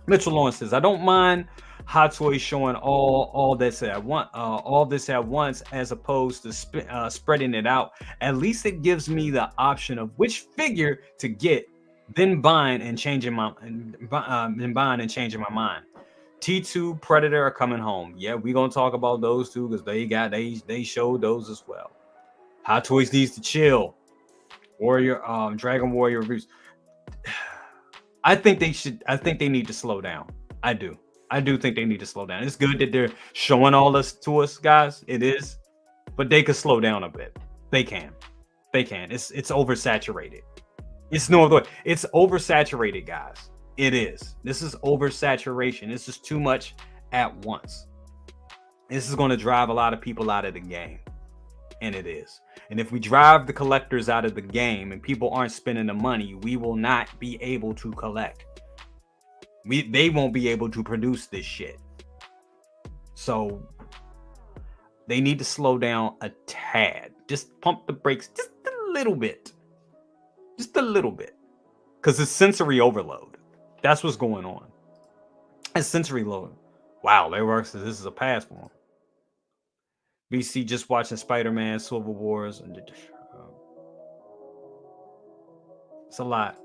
Mitchell Lawrence says, I don't mind Hot Toys showing all this at once, as opposed to spreading it out. At least it gives me the option of which figure to get, then buying and changing my mind. T2 Predator are coming home. Yeah, we're gonna talk about those two because they showed those as well. Hot Toys needs to chill. Dragon Warrior reviews. I think they need to slow down. I do think they need to slow down. It's good that they're showing all this to us, guys. It is, but they could slow down a bit. They can. It's oversaturated. It's no other way. It's oversaturated, guys. It is. This is oversaturation. This is too much at once. This is going to drive a lot of people out of the game. And it is. And if we drive the collectors out of the game and people aren't spending the money, we will not be able to collect. They won't be able to produce this shit. So they need to slow down a tad. Just pump the brakes just a little bit. Just a little bit. Because it's sensory overload. That's what's going on. It's sensory load. Wow, they works. This is a pass for them. BC just watching Spider-Man, Civil Wars. It's a lot.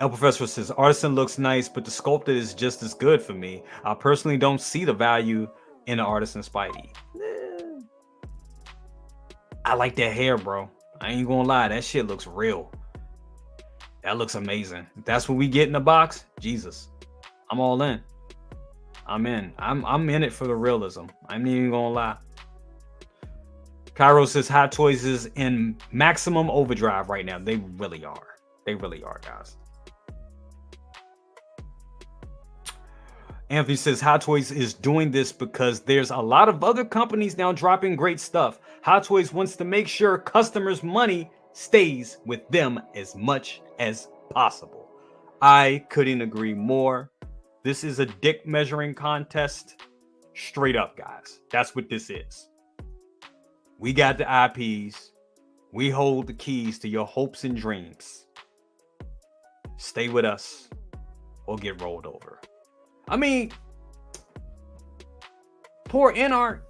El Professor says, Artisan looks nice, but the sculpted is just as good for me. I personally don't see the value in the Artisan Spidey. I like that hair, bro. I ain't gonna lie. That shit looks real. That looks amazing. If that's what we get in the box, Jesus. I'm all in. I'm in. I'm in it for the realism. I ain't even gonna lie. Cairo says Hot Toys is in maximum overdrive right now. They really are. They really are, guys. Anthony says Hot Toys is doing this because there's a lot of other companies now dropping great stuff. Hot Toys wants to make sure customers' money stays with them as much as possible. I couldn't agree more. This is a dick measuring contest. Straight up, guys. That's what this is. We got the IPs. We hold the keys to your hopes and dreams. Stay with us or get rolled over. I mean, poor NR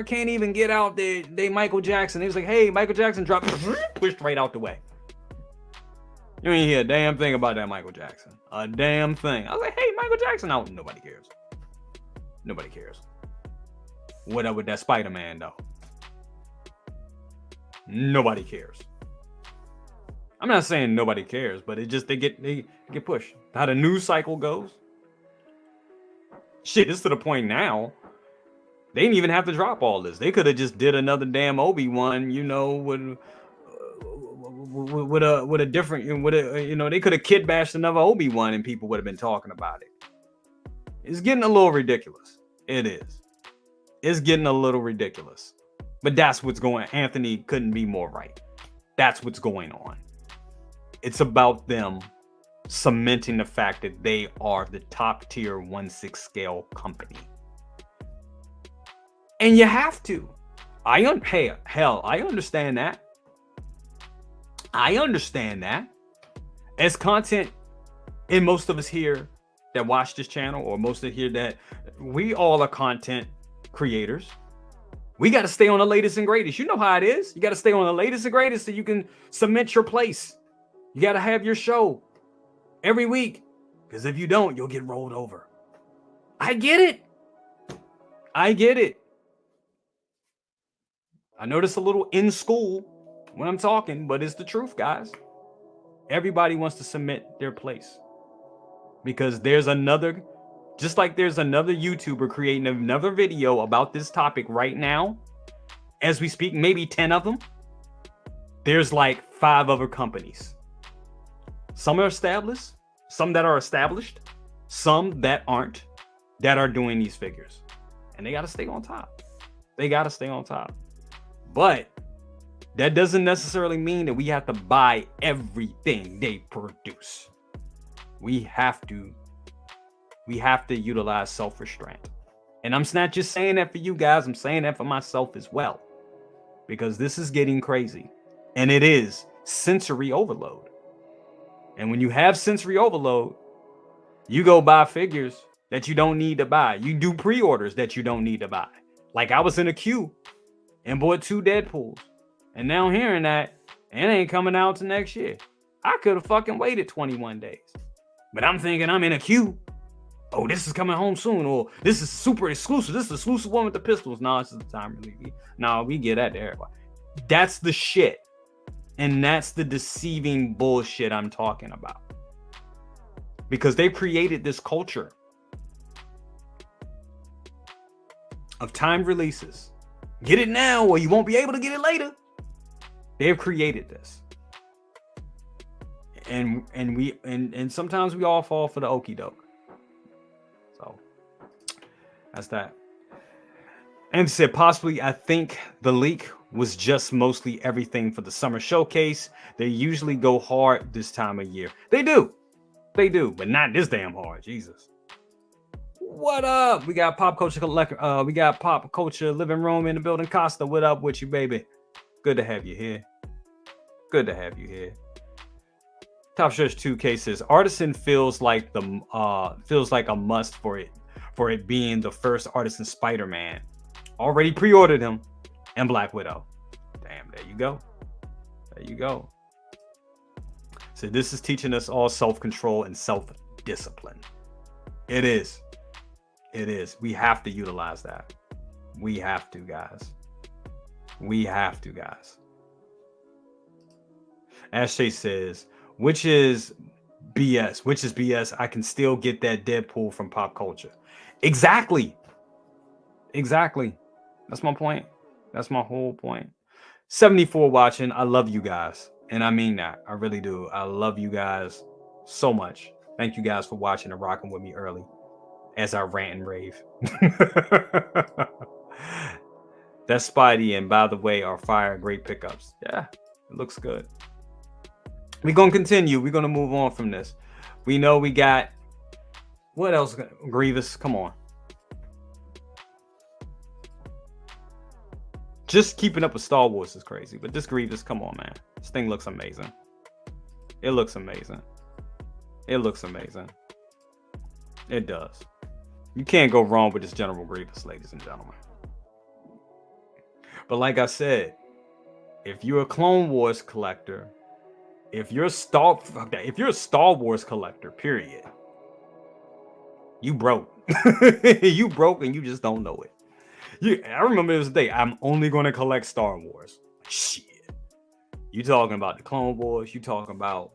can't even get out there. They Michael Jackson. He was like, hey, Michael Jackson dropped, pushed right out the way. You ain't hear a damn thing about that Michael Jackson. A damn thing. I was like, hey, Michael Jackson. No, nobody cares. Nobody cares. What up with that Spider-Man though? Nobody cares. I'm not saying nobody cares, but it just they get pushed. How the news cycle goes. Shit, it's to the point now. They didn't even have to drop all this. They could have just did another damn Obi-Wan, you know, with a different, you know, they could have kid bashed another Obi-Wan and people would have been talking about it. It's getting a little ridiculous. It is. It's getting a little ridiculous. But that's what's going on. Anthony couldn't be more right. That's what's going on. It's about them cementing the fact that they are the top tier 1/6 scale company. And you have to. I understand that. I understand that. As content, and most of us here that watch this channel, or most of here that we all are content creators. We got to stay on the latest and greatest. You know how it is. You got to stay on the latest and greatest so you can cement your place. You got to have your show every week, because if you don't, you'll get rolled over. I get it. I get it. I know this a little in school when I'm talking, but it's the truth, guys. Everybody wants to cement their place because there's another, just like there's another YouTuber creating another video about this topic right now, as we speak, maybe 10 of them. There's like 5 other companies. Some are established, some that are established, some that aren't, that are doing these figures. And they got to stay on top. They got to stay on top. But that doesn't necessarily mean that we have to buy everything they produce. We have to utilize self-restraint. And I'm not just saying that for you guys, I'm saying that for myself as well. Because this is getting crazy. And it is sensory overload. And when you have sensory overload, you go buy figures that you don't need to buy. You do pre-orders that you don't need to buy. Like I was in a queue and bought 2 Deadpools. And now hearing that, it ain't coming out to next year. I could have fucking waited 21 days. But I'm thinking I'm in a queue. Oh, this is coming home soon. Or this is super exclusive. This is the exclusive one with the pistols. No, this is the time release. No, we get that to everybody. That's the shit. And that's the deceiving bullshit I'm talking about. Because they created this culture of timed releases. Get it now or you won't be able to get it later. They've created this. And sometimes we all fall for the okie doke. So that's that. And said possibly, I think the leak was just mostly everything for the summer showcase. They usually go hard this time of year. They do, but not this damn hard. Jesus. What up? We got pop culture. We got pop culture living room in the building. Costa, what up with you, baby? Good to have you here. Good to have you here. Top Stretch 2 cases. Artisan feels like a must for it being the first Artisan Spider-Man. Already pre-ordered him, and Black Widow. Damn, there you go. There you go. So this is teaching us all self-control and self-discipline. It is. It is. We have to utilize that. We have to, guys. We have to, guys. Ashley says, which is BS? Which is BS? I can still get that Deadpool from pop culture. Exactly. Exactly. That's my point. That's my whole point. 74 watching. I love you guys. And I mean that. I really do. I love you guys so much. Thank you guys for watching and rocking with me early as I rant and rave. That's Spidey. And by the way, our fire great pickups. Yeah, it looks good. We're going to continue. We're going to move on from this. We know we got, what else? Grievous. Come on. Just keeping up with Star Wars is crazy, but this Grievous, come on, man. This thing looks amazing. It looks amazing. It looks amazing. It does. You can't go wrong with this General Grievous, ladies and gentlemen. But like I said, if you're a Clone Wars collector, If you're a Star Wars collector, period, you broke. You broke and you just don't know it. I remember this day. I'm only going to collect Star Wars. Shit. You talking about the Clone Wars? You talking about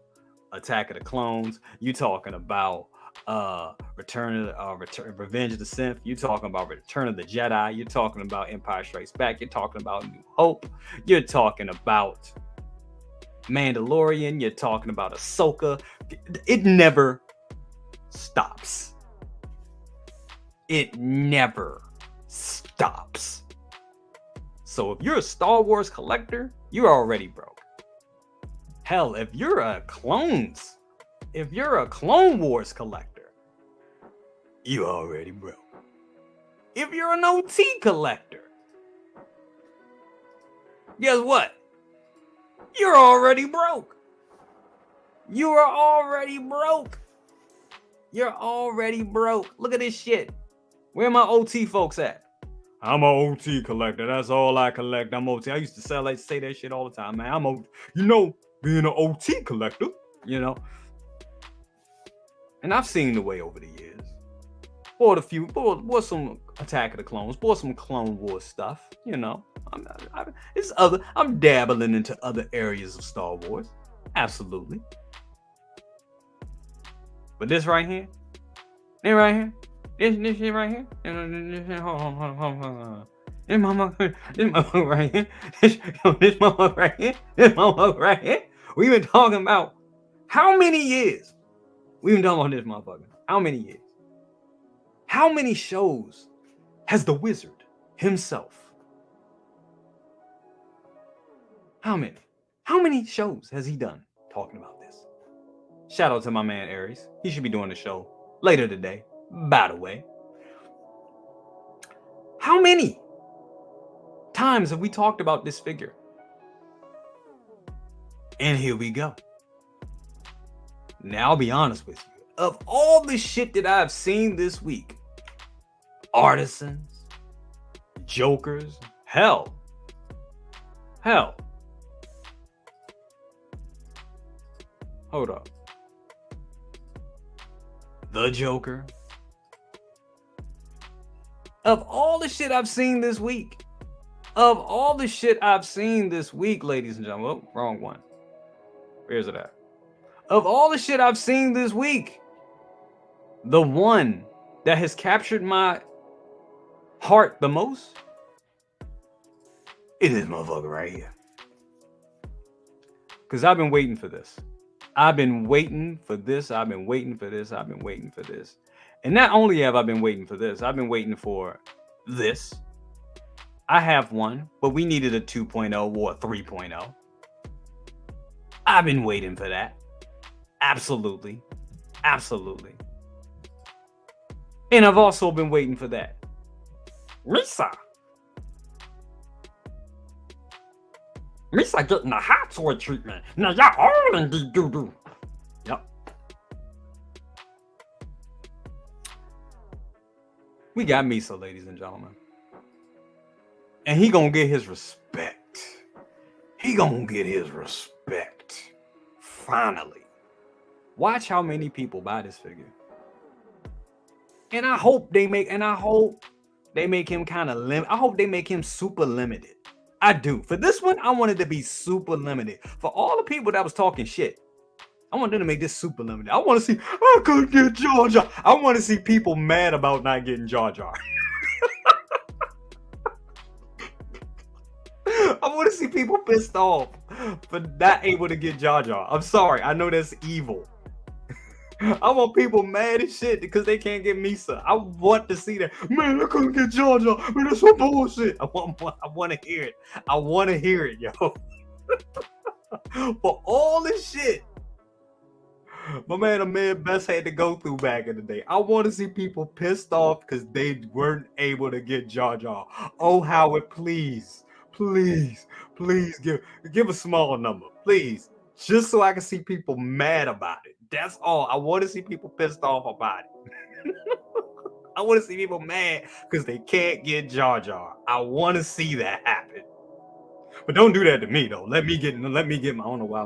Attack of the Clones? You talking about Revenge of the Sith? You talking about Return of the Jedi? You're talking about Empire Strikes Back? You're talking about New Hope? You're talking about Mandalorian? You're talking about Ahsoka? It never stops. It never stops. So if you're a Star Wars collector, you're already broke. Hell, if you're a Clone Wars collector, you already broke. If you're an OT collector, guess what? You're already broke. You are already broke. You're already broke. Look at this shit. Where my OT folks at? I'm an OT collector. That's all I collect. I'm OT. I used to say that shit all the time, man. Being an OT collector, And I've seen the way over the years. Bought some Attack of the Clones, bought some Clone Wars stuff, I'm dabbling into other areas of Star Wars. Absolutely. But this right here, this shit right here, hold on. This motherfucker right here. We've been talking about how many years? We've been talking about this motherfucker. How many years? How many shows has the wizard himself? How many? How many shows has he done talking about this? Shout out to my man Aries. He should be doing the show later today, by the way. How many times have we talked about this figure? And here we go. Now, I'll be honest with you. Of all the shit that I've seen this week, Artisans, Jokers, hell. Hold up. The Joker. Of all the shit I've seen this week, ladies and gentlemen, wrong one. Where's it at? Of all the shit I've seen this week, the one that has captured my heart the most, it is motherfucker right here. Because I've been waiting for this. And not only have I been waiting for this, I've been waiting for this. I have one, but we needed a 2.0 or a 3.0. I've been waiting for that. Absolutely. And I've also been waiting for that. Misa getting a hot toy treatment. Now y'all all in the doo-doo. Yep. We got Misa, ladies and gentlemen. And he gonna get his respect. Finally. Watch how many people buy this figure. And I hope they make him kind of limited. I hope they make him super limited. I do. For this one, I wanted to be super limited. For all the people that was talking shit, I want them to make this super limited. I want to see, I couldn't get Jar Jar. I want to see people mad about not getting Jar Jar. I want to see people pissed off for not able to get Jar Jar. I'm sorry. I know that's evil. I want people mad as shit because they can't get Misa. I want to see that. Man, I couldn't get Jar Jar. Man, that's some bullshit. I want to hear it. I want to hear it, yo. For all this shit, my man Ahmed Best had to go through back in the day. I want to see people pissed off because they weren't able to get Jar Jar. Oh, Howard, please give a small number, please. Just so I can see people mad about it. That's all. I want to see people pissed off about it. I want to see people mad because they can't get Jar Jar. I want to see that happen. But don't do that to me though. Let me get my own. I don't know why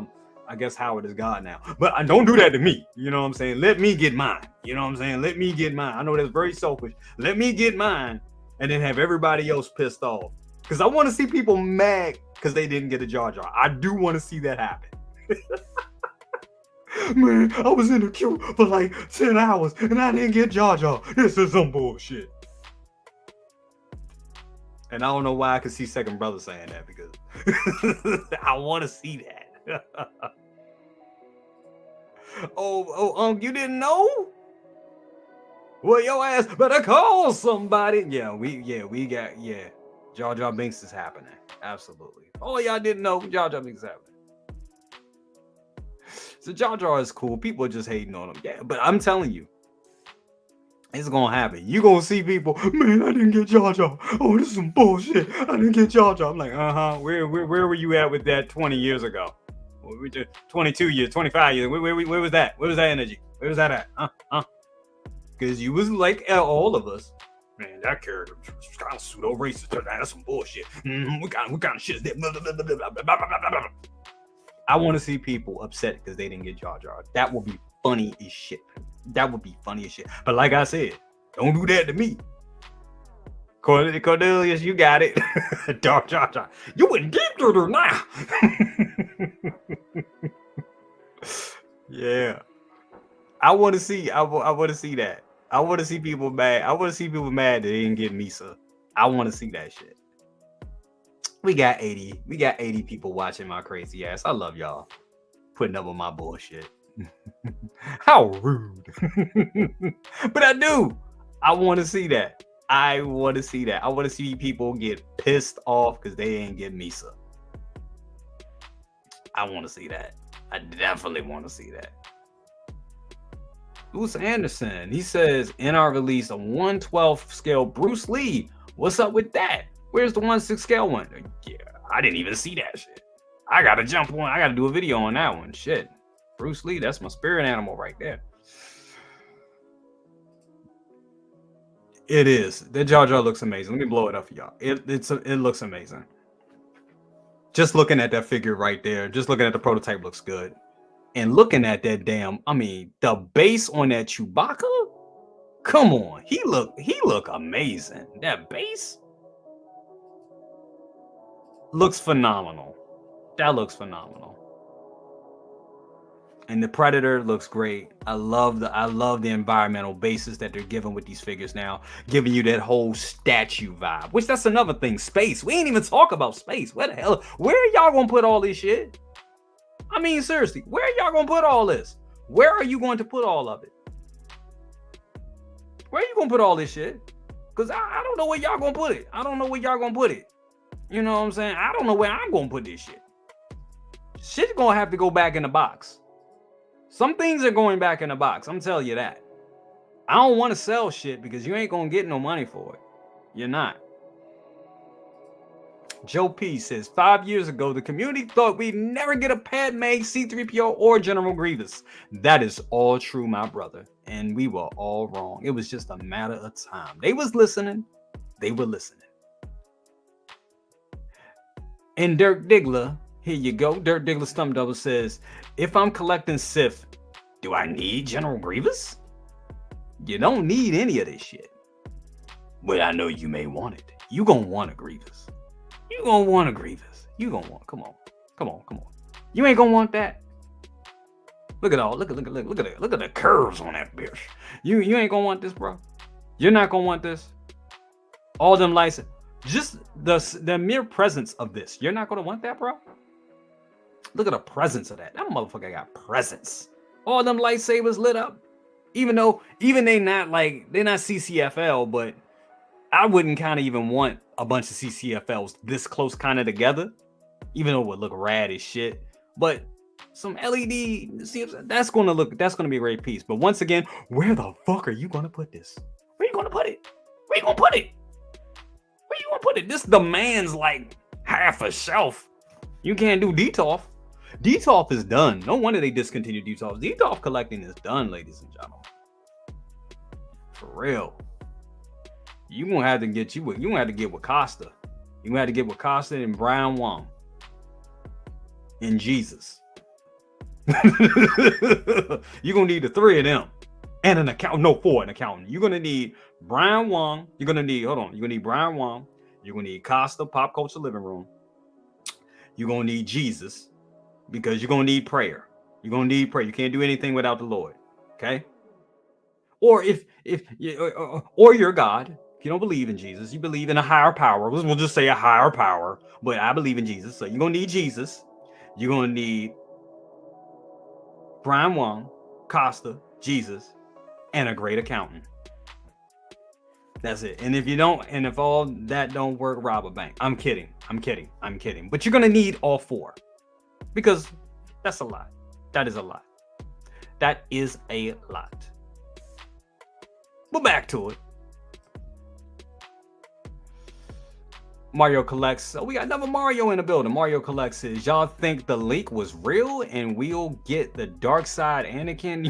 I guess Howard is God now. But don't do that to me. You know what I'm saying? Let me get mine. You know what I'm saying? Let me get mine. I know that's very selfish. Let me get mine and then have everybody else pissed off. Because I want to see people mad because they didn't get a Jar Jar. I do want to see that happen. Man, I was in the queue for like 10 hours and I didn't get Jar Jar. This is some bullshit. And I don't know why I could see Second Brother saying that because I want to see that. You didn't know? Well, your ass better call somebody. We got Jar Binks is happening. Absolutely. Oh, y'all didn't know Jar Binks is happening. So Jar Jar is cool. People are just hating on him. Yeah, but I'm telling you, it's gonna happen. You gonna see people, man, I didn't get Jar Jar. Oh, this is some bullshit. I didn't get Jar Jar. I'm like, where were you at with that 20 years ago? 22 years, 25 years. Where was that? Where was that energy? Where was that at? Because you was like all of us. Man, that character was kind of pseudo racist. That's some bullshit. What kind of shit is that? I want to see people upset because they didn't get Jar Jar. That would be funny as shit. That would be funny as shit. But like I said, don't do that to me. Cornelius, you got it. Jar Jar. You went deep through now. Yeah. I want to see that. I want to see people mad. I want to see people mad that they didn't get Misa. I want to see that shit. We got 80 people watching my crazy ass. I love y'all. Putting up with my bullshit. How rude. But I do. I want to see that. I want to see people get pissed off because they ain't get Misa. I want to see that. I definitely want to see that. Bruce Anderson, he says, in our release, a 1/12 scale Bruce Lee. What's up with that? Where's the 1/6 scale one? Yeah, I didn't even see that shit. I gotta jump on. I gotta do a video on that one. Shit. Bruce Lee, that's my spirit animal right there. It is. That Jar Jar looks amazing. Let me blow it up for y'all. It looks amazing. Just looking at that figure right there, just looking at the prototype looks good. And looking at that the base on that Chewbacca, come on. He look amazing. That base looks phenomenal. That looks phenomenal. And the Predator looks great. I love the environmental basis that they're giving with these figures now, giving you that whole statue vibe. Which that's another thing. Space. We ain't even talk about space. Where are y'all gonna put all this shit? I mean, seriously, where are y'all gonna put all this? Where are you going to put all of it? Where are you gonna put all this shit? Because I don't know where y'all gonna put it. I don't know where y'all gonna put it. You know what I'm saying? I don't know where I'm gonna put this shit. Shit's gonna have to go back in the box. Some things are going back in the box. I'm telling you that. I don't want to sell shit because you ain't gonna get no money for it. You're not. Joe P says, 5 years ago, the community thought we'd never get a Padme, C-3PO, or General Grievous. That is all true, my brother. And we were all wrong. It was just a matter of time. They was listening. They were listening. And Dirk Diggler, here you go. Dirk Diggler Stump Double says, if I'm collecting Sith, do I need General Grievous? You don't need any of this shit. But I know you may want it. You gonna want a Grievous. You gonna want a Grievous. You gonna want. Come on. You ain't gonna want that. Look at the curves on that bitch. You ain't gonna want this, bro. You're not gonna want this. All them lights, just the mere presence of this. You're not gonna want that, bro. Look at the presence of that. That motherfucker got presence. All them lightsabers lit up. Even they not CCFL, but I wouldn't kind of even want a bunch of CCFLs this close kind of together, even though it would look rad as shit. But some LED, that's gonna be a great piece. But once again, where the fuck are you gonna put this? Where you gonna put it? This demands like half a shelf. You can't do DTOF. DTOF is done. No wonder they discontinued DTOF. DTOF collecting is done, ladies and gentlemen. For real. You gonna have to get with Costa. You gonna have to get with Costa and Brian Wong. And Jesus. You're gonna need the three of them and an accountant. No, four, an accountant. You're gonna need Brian Wong. You're gonna need, hold on, you're gonna need Brian Wong. You're gonna need Costa, Pop Culture Living Room. You're gonna need Jesus, because you're gonna need prayer. You're gonna need prayer. You can't do anything without the Lord. Okay? Or if or you're God. If you don't believe in Jesus, you believe in a higher power. We'll just say a higher power, but I believe in Jesus. So you're gonna need Jesus. You're gonna need Brian Wong, Costa, Jesus, and a great accountant. That's it. And if you don't, and if all that don't work, rob a bank. I'm kidding. But you're gonna need all four, because that's a lot. That is a lot. That is a lot. But back to it. Mario Collects. Oh, we got another Mario in the building. Mario Collects says, y'all think the leak was real and we'll get the dark side Anakin?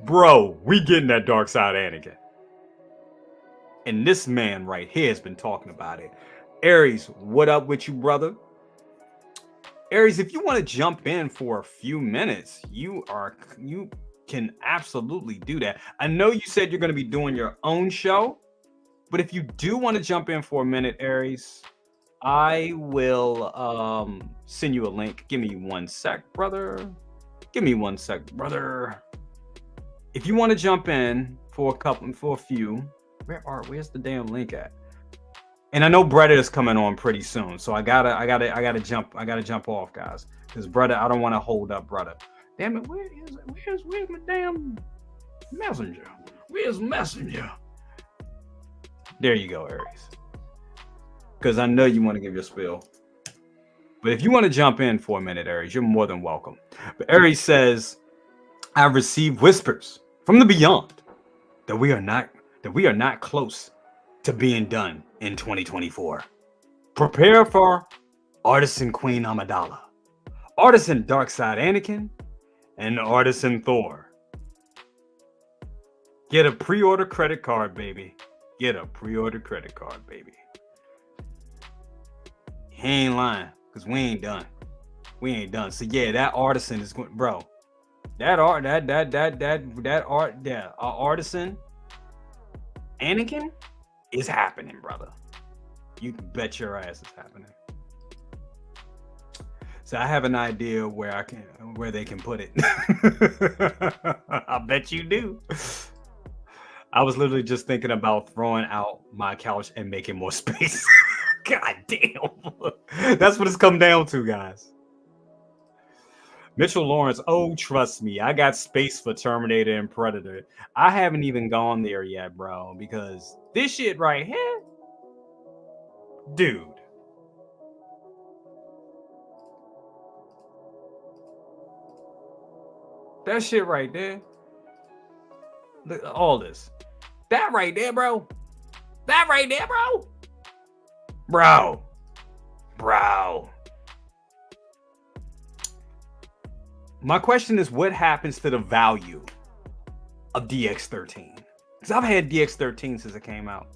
Bro, we getting that dark side Anakin. And this man right here has been talking about it. Aries, what up with you, brother? Aries, if you want to jump in for a few minutes, you can absolutely do that. I know you said you're going to be doing your own show, but if you do want to jump in for a minute, Aries, I will send you a link. Give me 1 sec, brother. Give me 1 sec, brother. If you want to jump in for a few, where's the damn link at? And I know Bretta is coming on pretty soon, so I gotta jump off, guys, because Bretta, I don't want to hold up Bretta. Damn it, where's my damn messenger? Where's messenger? There you go, Aries. Because I know you want to give your spiel. But if you want to jump in for a minute, Aries, you're more than welcome. But Aries says, I've received whispers from the beyond that we are not close to being done in 2024. Prepare for Artisan Queen Amidala, Artisan Darkside Anakin, and Artisan Thor. Get a pre-order credit card, baby. Get a pre-order credit card, baby. He ain't lying, because we ain't done. We ain't done. So yeah, that Artisan is going, bro. Artisan Anakin is happening, brother. You can bet your ass it's happening. So I have an idea where they can put it. I bet you do. I was literally just thinking about throwing out my couch and making more space. God damn. That's what it's come down to, guys. Mitchell Lawrence, oh, trust me, I got space for Terminator and Predator. I haven't even gone there yet, bro, because this shit right here, dude. That shit right there. Look, all this. That right there, bro. That right there, bro. Bro. My question is, what happens to the value of DX13? Because I've had DX13 since it came out.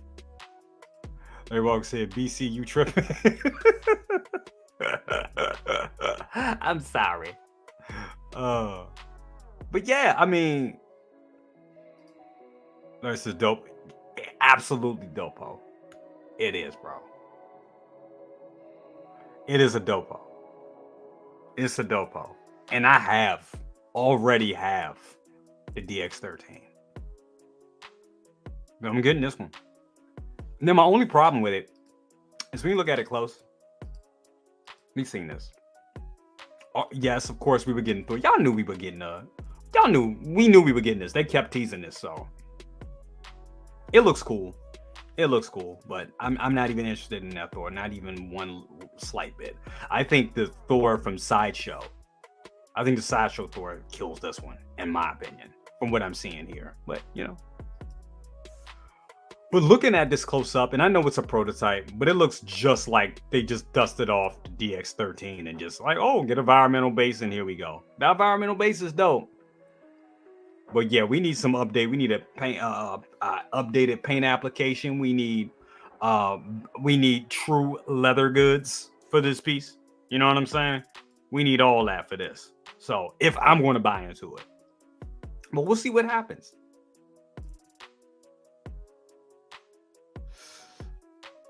Everyone said, BC, you tripping? I'm sorry. But yeah, I mean, this is dope. Absolutely dope-o. It is, bro. It is a dope-o. It's a dope-o. And I already have the DX13. But I'm getting this one. And then my only problem with it is when you look at it close. We've seen this. Yes, of course we were getting through. Y'all knew we were getting we knew we were getting this. They kept teasing this, so it looks cool. It looks cool, but I'm not even interested in that Thor, not even one slight bit. I think the Thor from Sideshow, I think the Sideshow Thor kills this one, in my opinion, from what I'm seeing here. But, you know. But looking at this close up, and I know it's a prototype, but it looks just like they just dusted off the DX13 and just like, oh, get environmental base, and here we go. The environmental base is dope. But yeah, we need some update. We need a paint, updated paint application. We need true leather goods for this piece. You know what I'm saying? We need all that for this. So if I'm going to buy into it, but we'll see what happens.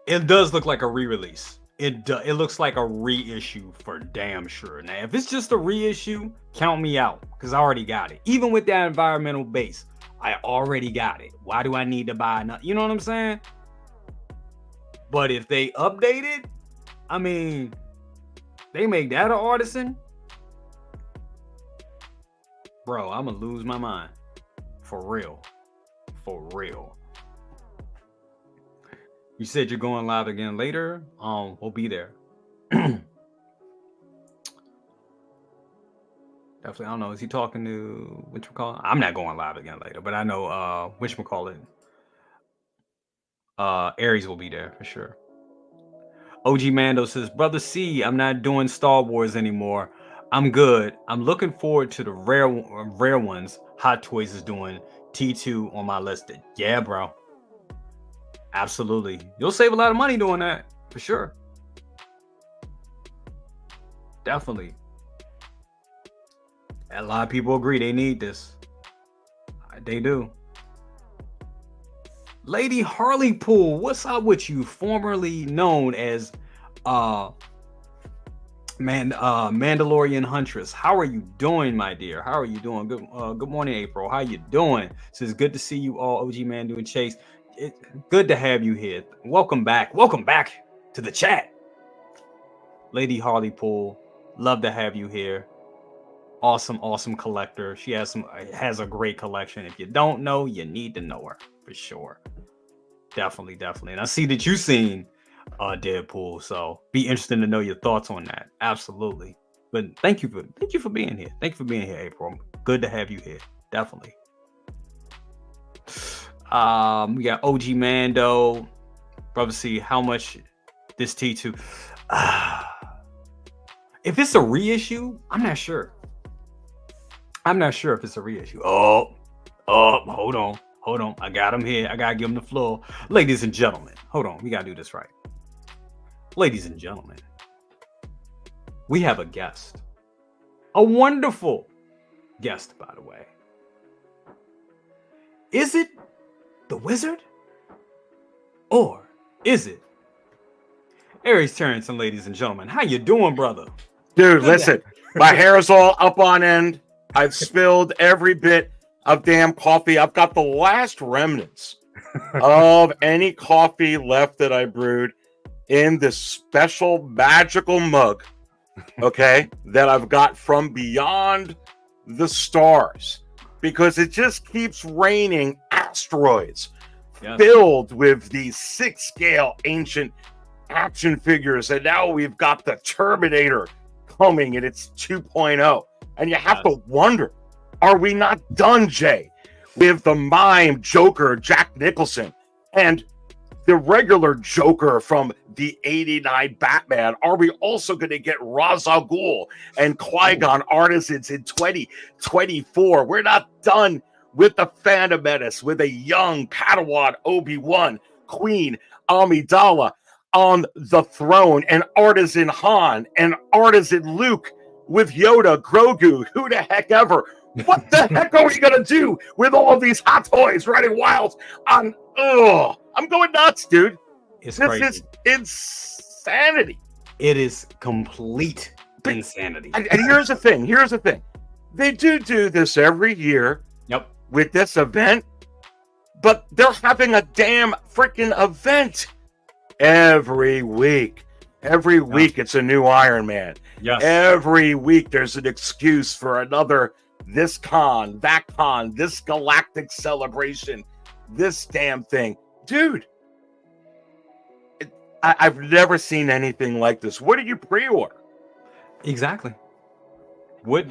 It does look like a re-release. It looks like a reissue for damn sure. Now, if it's just a reissue, count me out because I already got it. Even with that environmental base, I already got it. Why do I need to buy another? You know what I'm saying? But if they update it, I mean, they make that an Artisan, bro, I'm gonna lose my mind. For real. For real. You said you're going live again later. We'll be there. Definitely, I don't know. Is he talking to whatchamacallit? I'm not going live again later, but I know whatchamacallit. Aries will be there for sure. OG Mando says, Brother C, I'm not doing Star Wars anymore. I'm good. I'm looking forward to the rare ones Hot Toys is doing. T2 on my list. Yeah, bro. Absolutely. You'll save a lot of money doing that for sure. Definitely. A lot of people agree they need this. They do. Lady Harleypool, what's up with you? Formerly known as Mandalorian Huntress. How are you doing, my dear? How are you doing? Good morning, April. How you doing? Says good to see you all, OG Mando and Chase. Good to have you here. Welcome back. Welcome back to the chat. Lady Harleypool, love to have you here. Awesome collector. She has a great collection. If you don't know, you need to know her for sure. Definitely. And I see that you've seen Deadpool, so be interested to know your thoughts on that. Absolutely. But thank you for being here. Thank you for being here, April. Good to have you here. Definitely. We got OG Mando. Brother C, how much this T2? If it's a reissue, I'm not sure. I'm not sure if it's a reissue. Oh, hold on. I got him here. I gotta give him the floor. Ladies and gentlemen, hold on. We gotta do this right. Ladies and gentlemen, we have a guest. A wonderful guest, by the way. Is it the wizard? Or is it Aries Terrence? Ladies and gentlemen, how you doing, brother? Dude, listen, my hair is all up on end. I've spilled every bit of damn coffee. I've got the last remnants of any coffee left that I brewed in this special magical mug, okay, that I've got from beyond the stars, because it just keeps raining asteroids filled with these 6-scale ancient action figures. And now we've got the Terminator coming and it's 2.0. And you have to wonder, are we not done, Jay, with the mime Joker, Jack Nicholson, and the regular Joker from the 89 Batman? Are we also going to get Ra's al Ghul and Qui-Gon Artisans in 2024? We're not done with the Phantom Menace with a young Padawan Obi-Wan, Queen Amidala on the throne, and Artisan Han and Artisan Luke with Yoda, Grogu, who the heck ever. What the heck are we going to do with all of these hot toys running wild on... I'm going nuts, dude. This crazy. Is insanity. It is complete insanity. And here's the thing. They do this every year. Yep. With this event, but they're having a damn freaking event every week. Every week it's a new Iron Man. Yes. Every week there's an excuse for another this con, that con, this galactic celebration, this damn thing. Dude, I've never seen anything like this. What do you pre-order? Exactly.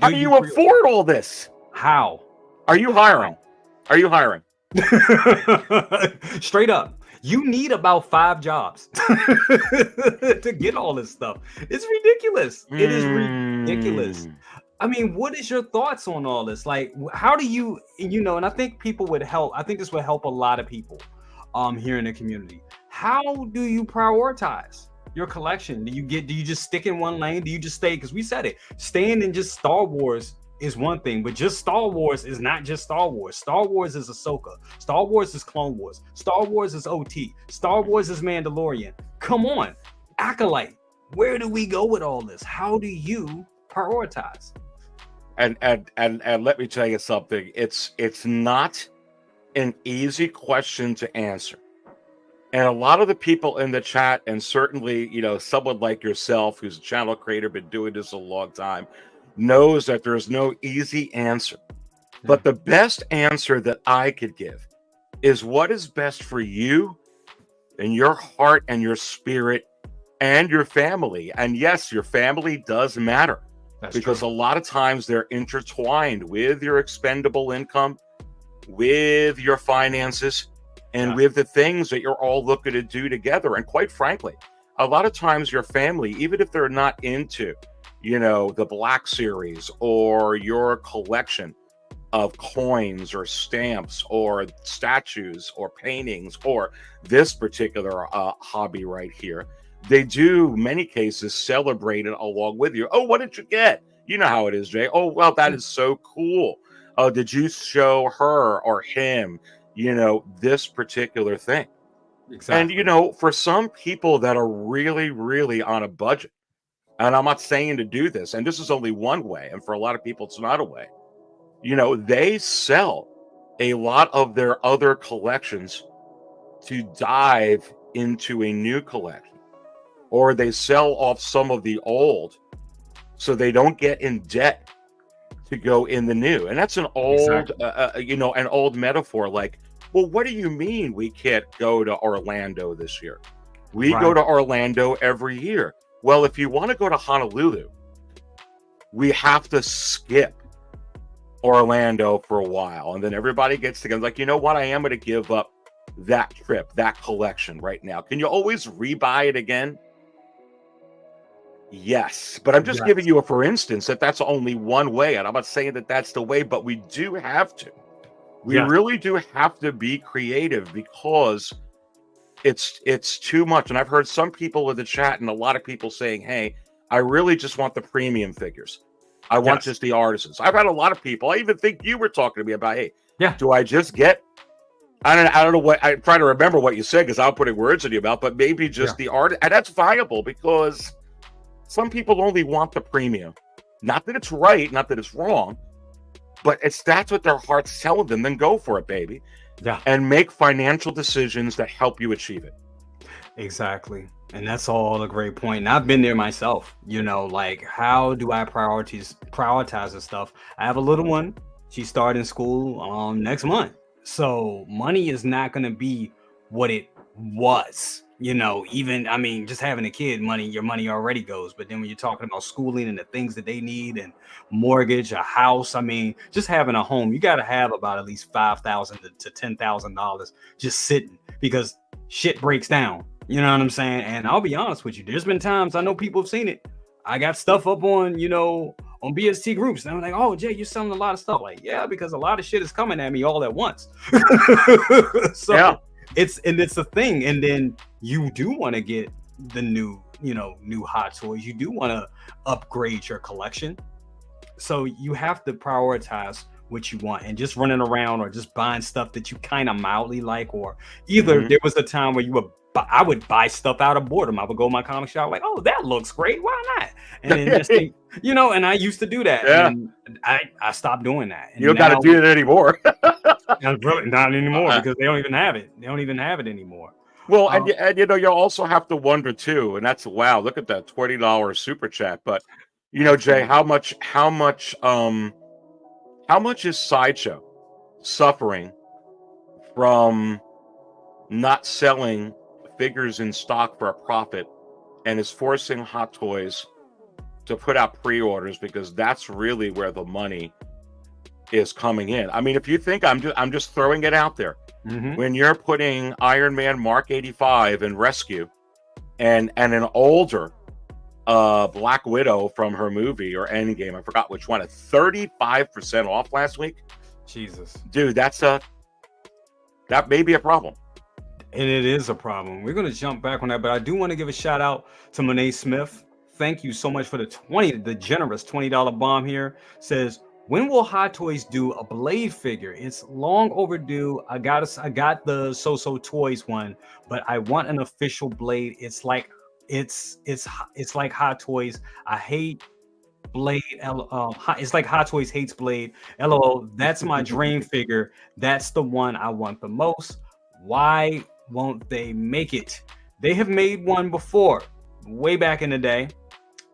How do you afford all this? How? Are you hiring? Straight up. You need about 5 jobs to get all this stuff. It's ridiculous. It is ridiculous. I mean, what is your thoughts on all this? Like, how do you, and I think people would help. I think this would help a lot of people here in the community. How do you prioritize? your collection? Do you just stick in one lane? Do you just stay? Because we said it, staying in just Star Wars is one thing, but just Star Wars is not just Star Wars. Star Wars is Ahsoka. Star Wars is Clone Wars. Star Wars is OT. Star Wars is Mandalorian. Come on, Acolyte. Where do we go with all this? How do you prioritize? And let me tell you something. It's not an easy question to answer. And a lot of the people in the chat, and certainly, someone like yourself, who's a channel creator, been doing this a long time, knows that there's no easy answer. But the best answer that I could give is what is best for you and your heart and your spirit and your family. And yes, your family does matter. That's because true. A lot of times they're intertwined with your expendable income, with your finances, and with the things that you're all looking to do together. And quite frankly, a lot of times your family, even if they're not into, the Black Series or your collection of coins or stamps or statues or paintings or this particular hobby right here, they do, many cases, celebrate it along with you. Oh, what did you get? You know how it is, Jay. Oh, well, that is so cool. Oh, did you show her or him, this particular thing? Exactly. And, for some people that are really, really on a budget, and I'm not saying to do this, and this is only one way, and for a lot of people, it's not a way, they sell a lot of their other collections to dive into a new collection. Or they sell off some of the old so they don't get in debt to go in the new. And that's an old, an old metaphor. Like, well, what do you mean we can't go to Orlando this year? We go to Orlando every year. Well, if you want to go to Honolulu, we have to skip Orlando for a while. And then everybody gets together like, you know what? I am going to give up that trip, that collection right now. Can you always rebuy it again? Yes, but I'm just giving you a for instance that that's only one way, and I'm not saying that that's the way, but we do have to. We really do have to be creative because it's too much. And I've heard some people in the chat and a lot of people saying, "Hey, I really just want the premium figures. I want just the artisans." I've had a lot of people. I even think you were talking to me about, "Hey, do I just get?" I don't know what I'm trying to remember what you said because I'm putting words in your mouth, but maybe just the art, and that's viable because some people only want the premium. Not that it's right, not that it's wrong, but that's what their heart's telling them. Then go for it, baby. Yeah. And make financial decisions that help you achieve it. Exactly. And that's all a great point. And I've been there myself, like how do I prioritize this stuff? I have a little one. She's starting school next month. So money is not going to be what it was. Just having a kid, your money already goes. But then when you're talking about schooling and the things that they need and mortgage, a house, just having a home, you got to have about at least $5,000 to $10,000 just sitting because shit breaks down. You know what I'm saying? And I'll be honest with you, there's been times I know people have seen it. I got stuff up on, on BST groups. And I'm like, oh, Jay, you're selling a lot of stuff. Like, yeah, because a lot of shit is coming at me all at once. It's a thing. And then you do want to get the new hot toys. You do want to upgrade your collection. So you have to prioritize what you want, and just running around or just buying stuff that you kind of mildly like, or either there was a time where I would buy stuff out of boredom. I would go to my comic shop like, oh, that looks great. Why not? And then just think, and I used to do that. Yeah. And I stopped doing that. And you don't got to do it anymore. Really, not anymore because they don't even have it. They don't even have it anymore. Well, and you also have to wonder too, and that's wow, look at that $20 super chat. But Jay, how much is Sideshow suffering from not selling figures in stock for a profit and is forcing Hot Toys to put out pre-orders because that's really where the money is coming in? I mean, if you think I'm just throwing it out there, when you're putting Iron Man Mark 85 in Rescue and an older Black Widow from her movie or Endgame, I forgot which one, at 35% off last week. Jesus, dude, that may be a problem. And it is a problem. We're gonna jump back on that, but I do want to give a shout out to Monet Smith. Thank you so much for the generous $20 bomb here. Says, when will Hot Toys do a Blade figure? It's long overdue. I got the So Toys one, but I want an official Blade. It's like Hot Toys. I hate Blade. It's like Hot Toys hates Blade. LOL. That's my dream figure. That's the one I want the most. Why won't they make it? They have made one before, way back in the day,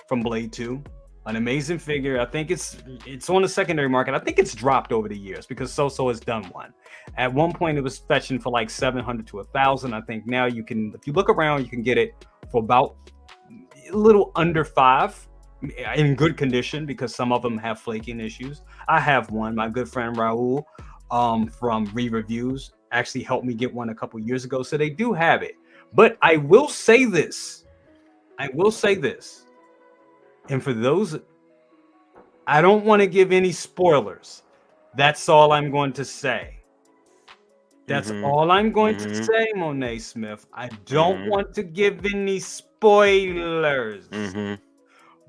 from Blade 2. An amazing figure. I think it's on the secondary market. I think it's dropped over the years because So has done one. At one point, it was fetching for like 700 to 1,000. I think now you can, if you look around, you can get it for about a little under 5 in good condition because some of them have flaking issues. I have one. My good friend Raul from Re-Reviews actually helped me get one a couple years ago. So they do have it. But I will say this. And for those, I don't want to give any spoilers. That's all I'm going to say. That's all I'm going to say, Monet Smith. I don't want to give any spoilers.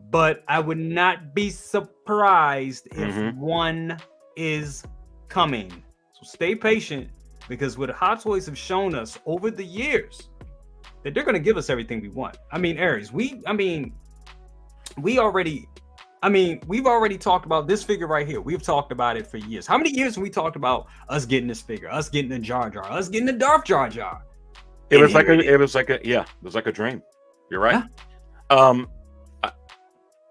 But I would not be surprised if one is coming. So stay patient, because what Hot Toys have shown us over the years, that they're going to give us everything we want. I mean, Aries, we've already talked about this figure right here. We've talked about it for years. How many years have we talked about us getting this figure, us getting the Jar Jar, us getting the Darth Jar Jar? It was like a dream. You're right.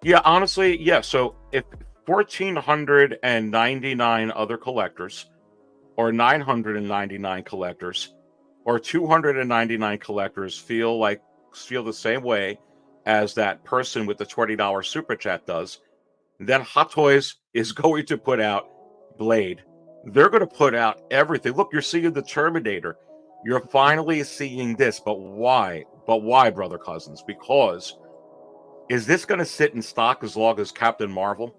Yeah, honestly, yeah. So if 1,499 other collectors, or 999 collectors, or 299 collectors feel the same way as that person with the $20 super chat does, then Hot Toys is going to put out Blade. They're going to put out everything. Look, you're seeing the Terminator. You're finally seeing this, but why? But why, brother cousins? Because is this going to sit in stock as long as Captain Marvel?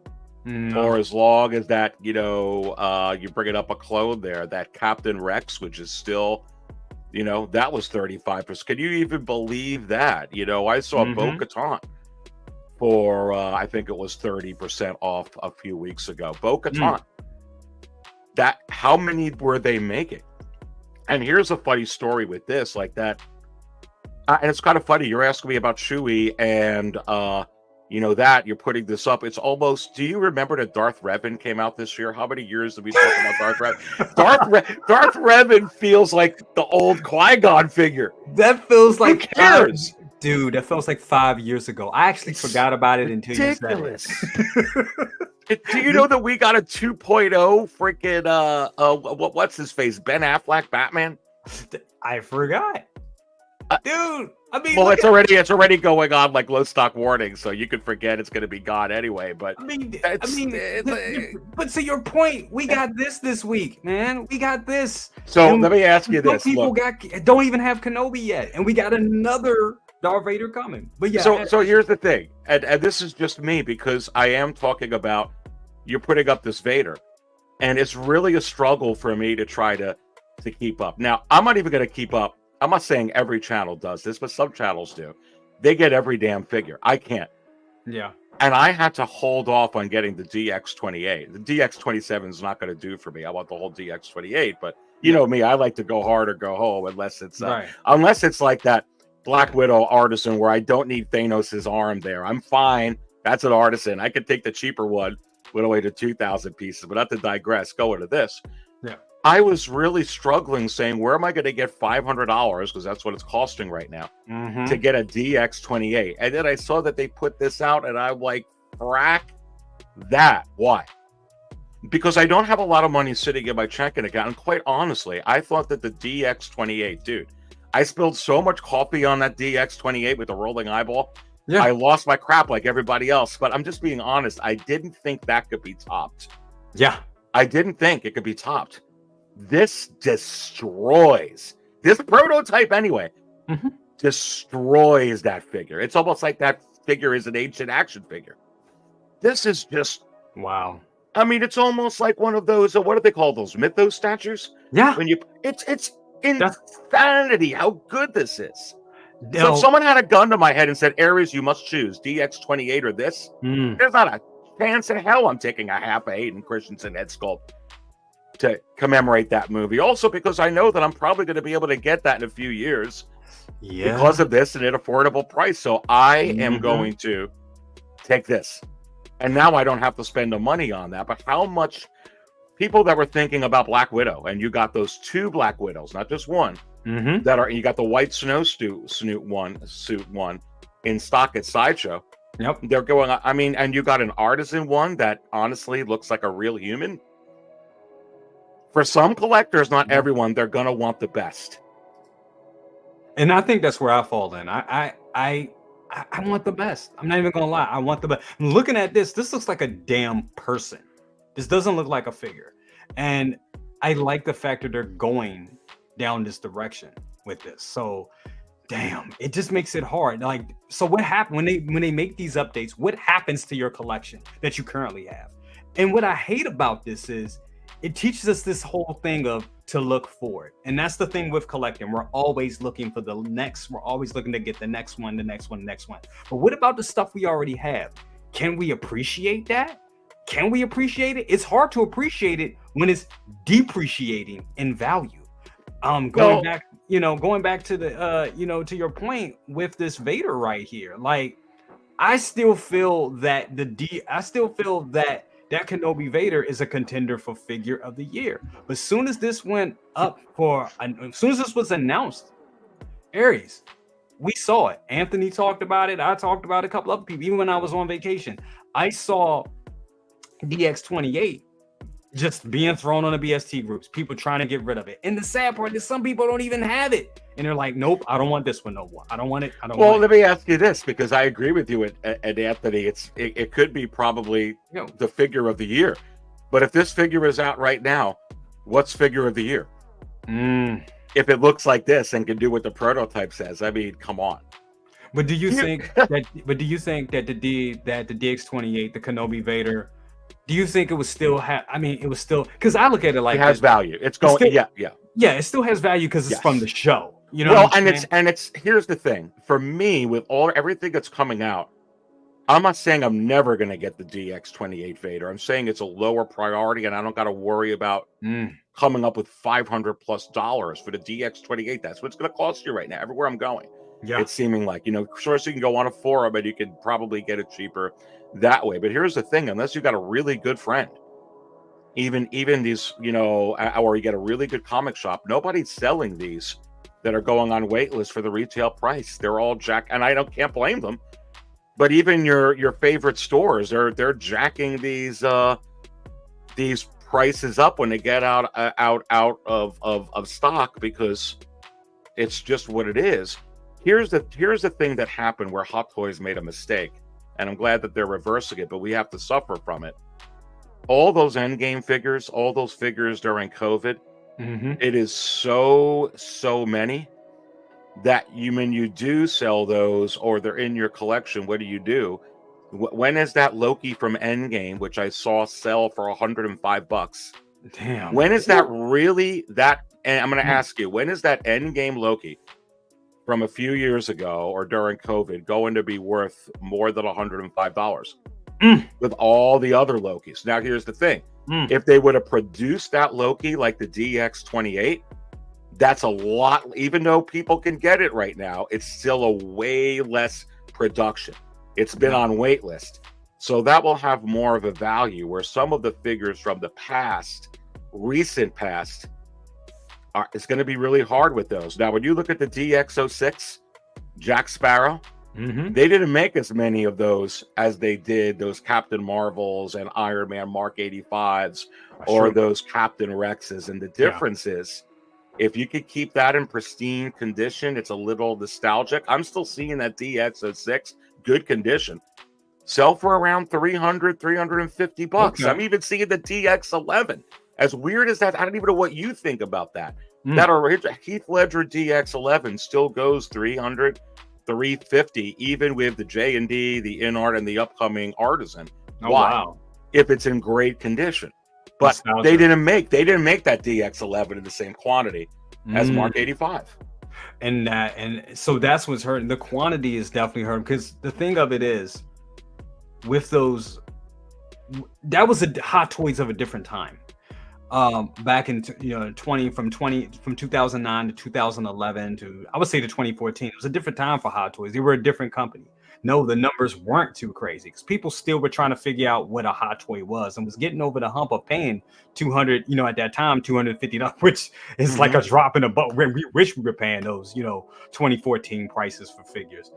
No. Or as long as that, you bring it up a clone there, that Captain Rex, which is still, that was 35%. Can you even believe that? I saw Bo-Katan for, I think it was 30% off a few weeks ago. Bo-Katan. How many were they making? And here's a funny story with this, like that. And it's kind of funny. You're asking me about Chewie and, that you're putting this up. It's almost, do you remember that Darth Revan came out this year? How many years did we talk about Darth Revan? Darth Revan feels like the old Qui-Gon figure. That feels like, who cares? Dude, that feels like 5 years ago. I actually forgot about it until you said it. Do you know that we got a 2.0 freaking, what's his face? Ben Affleck Batman? I forgot. Dude, well, it's already going on like low stock warning, so you could forget it's going to be gone anyway. But but to your point, we got this week, man. We got this. So let me ask you this: people don't even have Kenobi yet, and we got another Darth Vader coming. But yeah. So here's the thing, and this is just me because I am talking about you're putting up this Vader, and it's really a struggle for me to try to keep up. Now, I'm not even going to keep up. I'm not saying every channel does this, but some channels do. They get every damn figure. I can't. Yeah. And I had to hold off on getting the DX28. The DX27 is not going to do for me. I want the whole DX28, but you know me, I like to go hard or go home unless it's like that Black Widow Artisan where I don't need Thanos' arm there. I'm fine. That's an Artisan. I could take the cheaper one, put away to 2,000 pieces, but not to digress. Go into this. Yeah. I was really struggling saying, where am I going to get $500? Because that's what it's costing right now to get a DX28. And then I saw that they put this out and I'm like, frack that. Why? Because I don't have a lot of money sitting in my checking account. And quite honestly, I thought that the DX28, dude, I spilled so much coffee on that DX28 with the rolling eyeball. Yeah. I lost my crap like everybody else. But I'm just being honest. I didn't think that could be topped. Yeah. I didn't think it could be topped. This destroys this prototype anyway. Destroys that figure. It's almost like that figure is an ancient action figure. This is just wow. I mean, it's almost like one of those. What do they call those? Mythos statues? Yeah. When it's That's insanity how good this is. So no. if someone had a gun to my head and said, Aries, you must choose DX28 or this, there's not a chance in hell I'm taking a half a Hayden Christensen head sculpt to commemorate that movie. Also, because I know that I'm probably going to be able to get that in a few years because of this at an affordable price. So I am going to take this. And now I don't have to spend the money on that. But how much people that were thinking about Black Widow, and you got those 2 Black Widows, not just one, that are, you got the white suit one in stock at Sideshow. Yep. They're going, I mean, and you got an Artisan one that honestly looks like a real human. For some collectors, not everyone, they're going to want the best. And I think that's where I fall in. I want the best. I'm not even gonna lie. I want the best. Looking at this looks like a damn person. This doesn't look like a figure. And I like the fact that they're going down this direction with this. So damn, it just makes it hard. Like, so what happened when they make these updates? What happens to your collection that you currently have? And what I hate about this is it teaches us this whole thing of to look forward. And that's the thing with collecting. We're always looking for the next. We're always looking to get the next one, the next one, the next one. But what about the stuff we already have? Can we appreciate that? Can we appreciate it? It's hard to appreciate it when it's depreciating in value. Going back to the to your point with this Vader right here. Like, I still feel that that Kenobi Vader is a contender for figure of the year. But as soon as this went up as soon as this was announced, Aries, we saw it. Anthony talked about it. I talked about it, a couple other people. Even when I was on vacation, I saw DX28 just being thrown on the BST groups, people trying to get rid of it. And the sad part is some people don't even have it. And they're like, nope, I don't want this one no more. I don't want it. Let me ask you this, because I agree with you at Anthony. It could be probably the figure of the year. But if this figure is out right now, what's figure of the year? If it looks like this and can do what the prototype says, I mean, come on. But do you think that the DX28, the Kenobi Vader, do you think it was still it was still, because I look at it like it has value. It's going, it still has value because it's from the show. You know, well, it's here's the thing for me with everything that's coming out. I'm not saying I'm never going to get the DX28 Vader. I'm saying it's a lower priority, and I don't got to worry about coming up with $500+ for the DX28. That's what it's going to cost you right now. Everywhere I'm going, it's seeming like, sure, so you can go on a forum, but you could probably get it cheaper that way. But here's the thing: unless you got a really good friend, even these, or you get a really good comic shop, nobody's selling these that are going on wait list for the retail price. They're all and I can't blame them. But even your favorite stores, they're jacking these prices up when they get out of stock, because it's just what it is. Here's the thing that happened where Hot Toys made a mistake, and I'm glad that they're reversing it, but we have to suffer from it. All those endgame figures, all those figures during COVID, it is so many that when you do sell those or they're in your collection, what do? When is that Loki from Endgame, which I saw sell for $105? Damn. When is that really that? And I'm going to ask you, when is that Endgame Loki from a few years ago or during COVID going to be worth more than $105 with all the other Lokis? Now, here's the thing. If they would have produced that Loki like the DX28, that's a lot. Even though people can get it right now, it's still a way less production. It's been on wait list. So that will have more of a value, where some of the figures from the recent past, it's going to be really hard with those. Now, when you look at the DX06, Jack Sparrow, they didn't make as many of those as they did those Captain Marvels and Iron Man Mark 85s or those Captain Rexes. And the difference is, if you could keep that in pristine condition, it's a little nostalgic. I'm still seeing that DX06 good condition sell for around $350. Okay. I'm even seeing the DX11. As weird as that, I don't even know what you think about that. That original Heath Ledger DX11 still goes $300, $350, even with the J&D, the InArt, and the upcoming Artisan. Wow! If it's in great condition. But they didn't make that DX11 in the same quantity as Mm. Mark 85. And so that's what's hurting. The quantity is definitely hurting because the thing of it is, with those, that was a Hot Toys of a different time. Back in 2009 to 2011 to, I would say, to 2014, it was a different time for Hot Toys. They were a different company. No, the numbers weren't too crazy because people still were trying to figure out what a Hot Toy was and was getting over the hump of paying 200, at that time, $250, which is like a drop in a bucket. We wish we were paying those, 2014 prices for figures.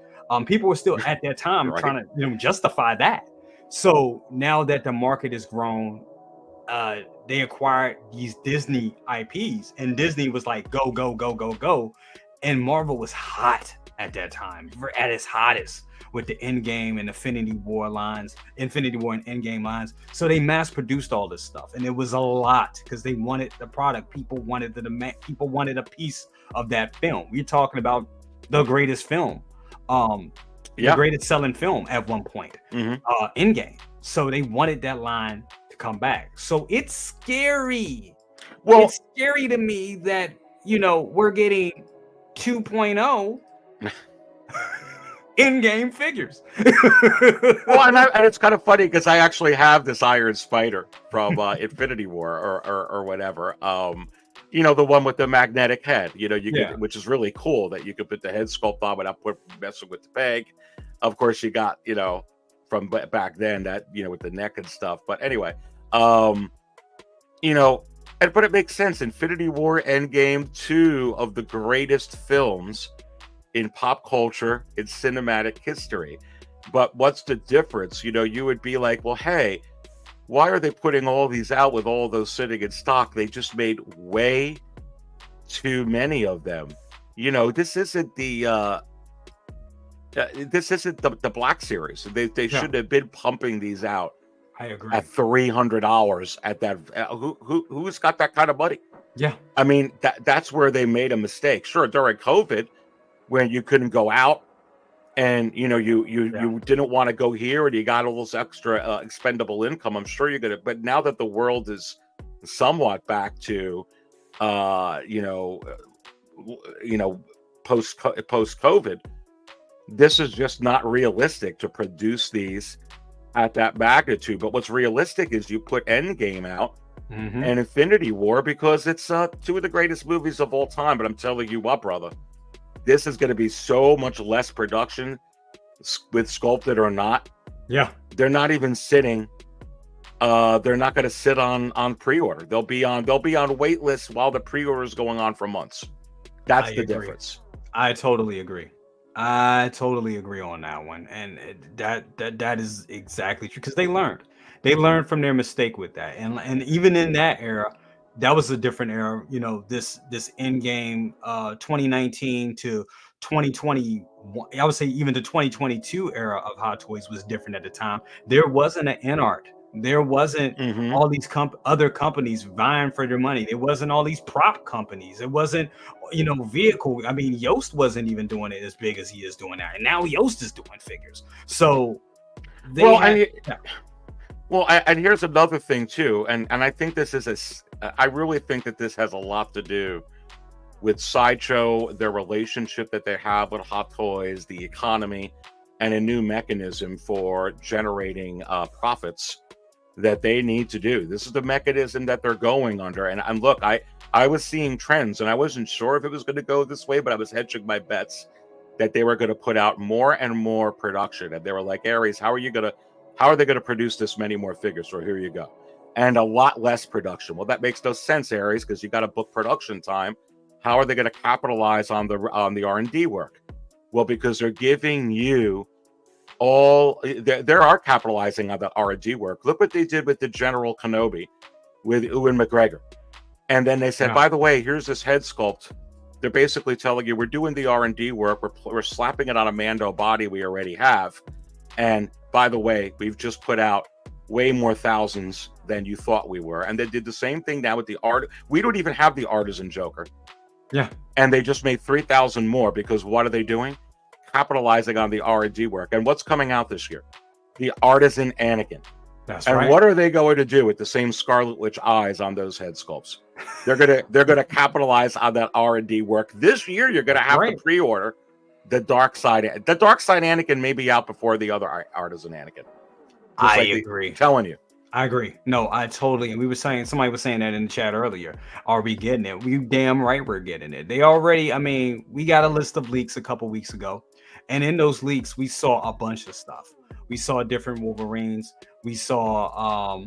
People were still at that time Right. trying to, justify that. So now that the market has grown, they acquired these Disney IPs, and Disney was like, go, go, go, go, go. And Marvel was hot at that time, at its hottest, with the Endgame and Infinity War and Endgame lines. So they mass produced all this stuff, and it was a lot because they wanted the product. People wanted people wanted a piece of that film. We're talking about the greatest film, the greatest selling film at one point, Endgame. So they wanted that line to come back. So it's scary. Well, it's scary to me that we're getting 2.0 in-game figures. Well, and it's kind of funny because I actually have this Iron Spider from Infinity War or whatever. The one with the magnetic head. Could, which is really cool that you could put the head sculpt on without messing with the peg. Of course, you got from back then that with the neck and stuff. But anyway, but it makes sense. Infinity War, Endgame, two of the greatest films in pop culture, in cinematic history. But what's the difference? You would be like, well, hey, why are they putting all these out with all those sitting in stock? They just made way too many of them. This isn't the Black Series. They should have been pumping these out. I agree. At $300 at that. Who's got that kind of money? Yeah. I mean, that's where they made a mistake. Sure, during COVID, when you couldn't go out and you didn't want to go here and you got all this extra expendable income, I'm sure you're gonna. But now that the world is somewhat back to post COVID, this is just not realistic to produce these at that magnitude. But what's realistic is you put Endgame out and Infinity War, because it's two of the greatest movies of all time. But I'm telling you what, brother, this is going to be so much less production with sculpted or not. Yeah, they're not even sitting. They're not going to sit on pre-order. They'll be on wait lists while the pre-order is going on for months. That's the difference. I totally agree. I totally agree on that one, and that is exactly true because they learned from their mistake with that, and even in that era, that was a different era. This Endgame 2019 to 2020, I would say even the 2022 era of Hot Toys was different at the time. There wasn't an in-art. There wasn't all these other companies vying for their money. There wasn't all these prop companies. It wasn't, vehicle. I mean, Yoast wasn't even doing it as big as he is doing now. And now Yoast is doing figures. So, and here's another thing too. And I think I really think that this has a lot to do with Sideshow, their relationship that they have with Hot Toys, the economy, and a new mechanism for generating profits that they need to do. This is the mechanism that they're going under. And look, I was seeing trends, and I wasn't sure if it was going to go this way, but I was hedging my bets that they were going to put out more and more production. And they were like, Aries, how are they going to produce this many more figures? So here you go. And a lot less production. Well, that makes no sense, Aries, because you got to book production time. How are they going to capitalize on the R&D work? Well, because they're giving you they are capitalizing on the R&D work. Look what they did with the General Kenobi with Ewan McGregor. And then they said, by the way, here's this head sculpt. They're basically telling you, we're doing the R&D work. We're slapping it on a Mando body we already have. And by the way, we've just put out way more thousands than you thought we were. And they did the same thing now with the art. We don't even have the Artisan Joker. Yeah. And they just made 3,000 more because what are they doing? Capitalizing on the R&D work. And what's coming out this year? The Artisan Anakin. That's And right. what are they going to do with the same Scarlet Witch eyes on those head sculpts? They're gonna capitalize on that R&D work. This year, you're gonna That's have to right. pre-order the Dark Side. The Dark Side Anakin may be out before the other Artisan Anakin. Just I like agree. telling you. I agree. No, I totally. We were saying somebody was saying that in the chat earlier. Are we getting it? We damn right we're getting it. They already. I mean, we got a list of leaks a couple weeks ago, and in those leaks we saw a bunch of stuff. We saw different Wolverines. We saw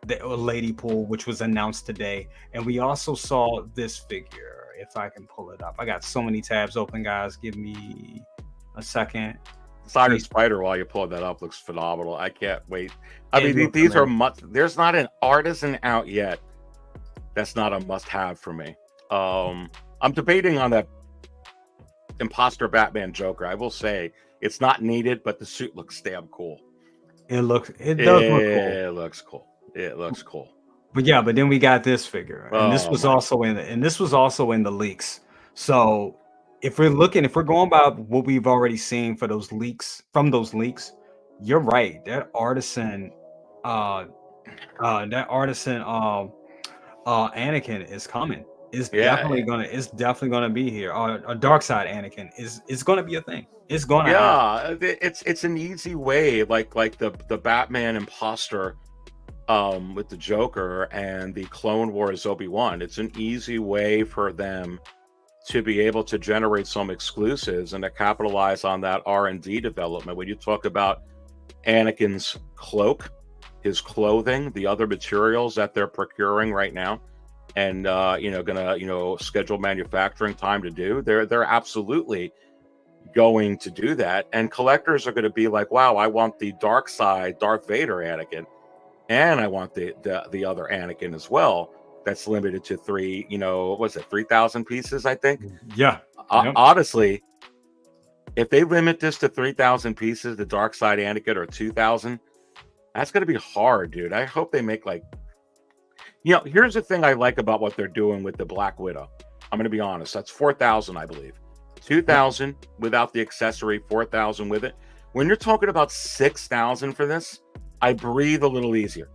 the Lady Pool, which was announced today, and we also saw this figure. If I can pull it up, I got so many tabs open, guys. Give me a second. Siren Spider, while you pull that up, looks phenomenal. I can't wait. I It mean, looks these are amazing. there's not an Artisan out yet that's not a must-have for me. I'm debating on that imposter Batman Joker. I will say it's not needed, but the suit looks damn cool. It does look cool. It looks cool. It looks cool. But yeah, but then we got this figure, and this Oh was my! also in the leaks. So if we're going by what we've already seen for those leaks, you're right. Uh, that artisan, Anakin is coming. Yeah, It's definitely gonna be here. A dark side Anakin is gonna be a thing. It's gonna happen. yeah. It's an easy way, like the Batman imposter with the Joker and the Clone Wars Obi-Wan. It's an easy way for them to be able to generate some exclusives and to capitalize on that R&D development. When you talk about Anakin's cloak, his clothing, the other materials that they're procuring right now, and gonna schedule manufacturing time to do, they're absolutely going to do that. And collectors are going to be like, wow, I want the dark side Darth Vader Anakin, and I want the other Anakin as well. That's limited to three, what was it, 3,000 pieces, I think. Yeah. Yep. Honestly, if they limit this to 3,000 pieces, the dark side Anakin, or 2,000, that's going to be hard, dude. I hope they make here's the thing I like about what they're doing with the Black Widow. I'm going to be honest. That's 4,000, I believe. 2,000 without the accessory, 4,000 with it. When you're talking about 6,000 for this, I breathe a little easier.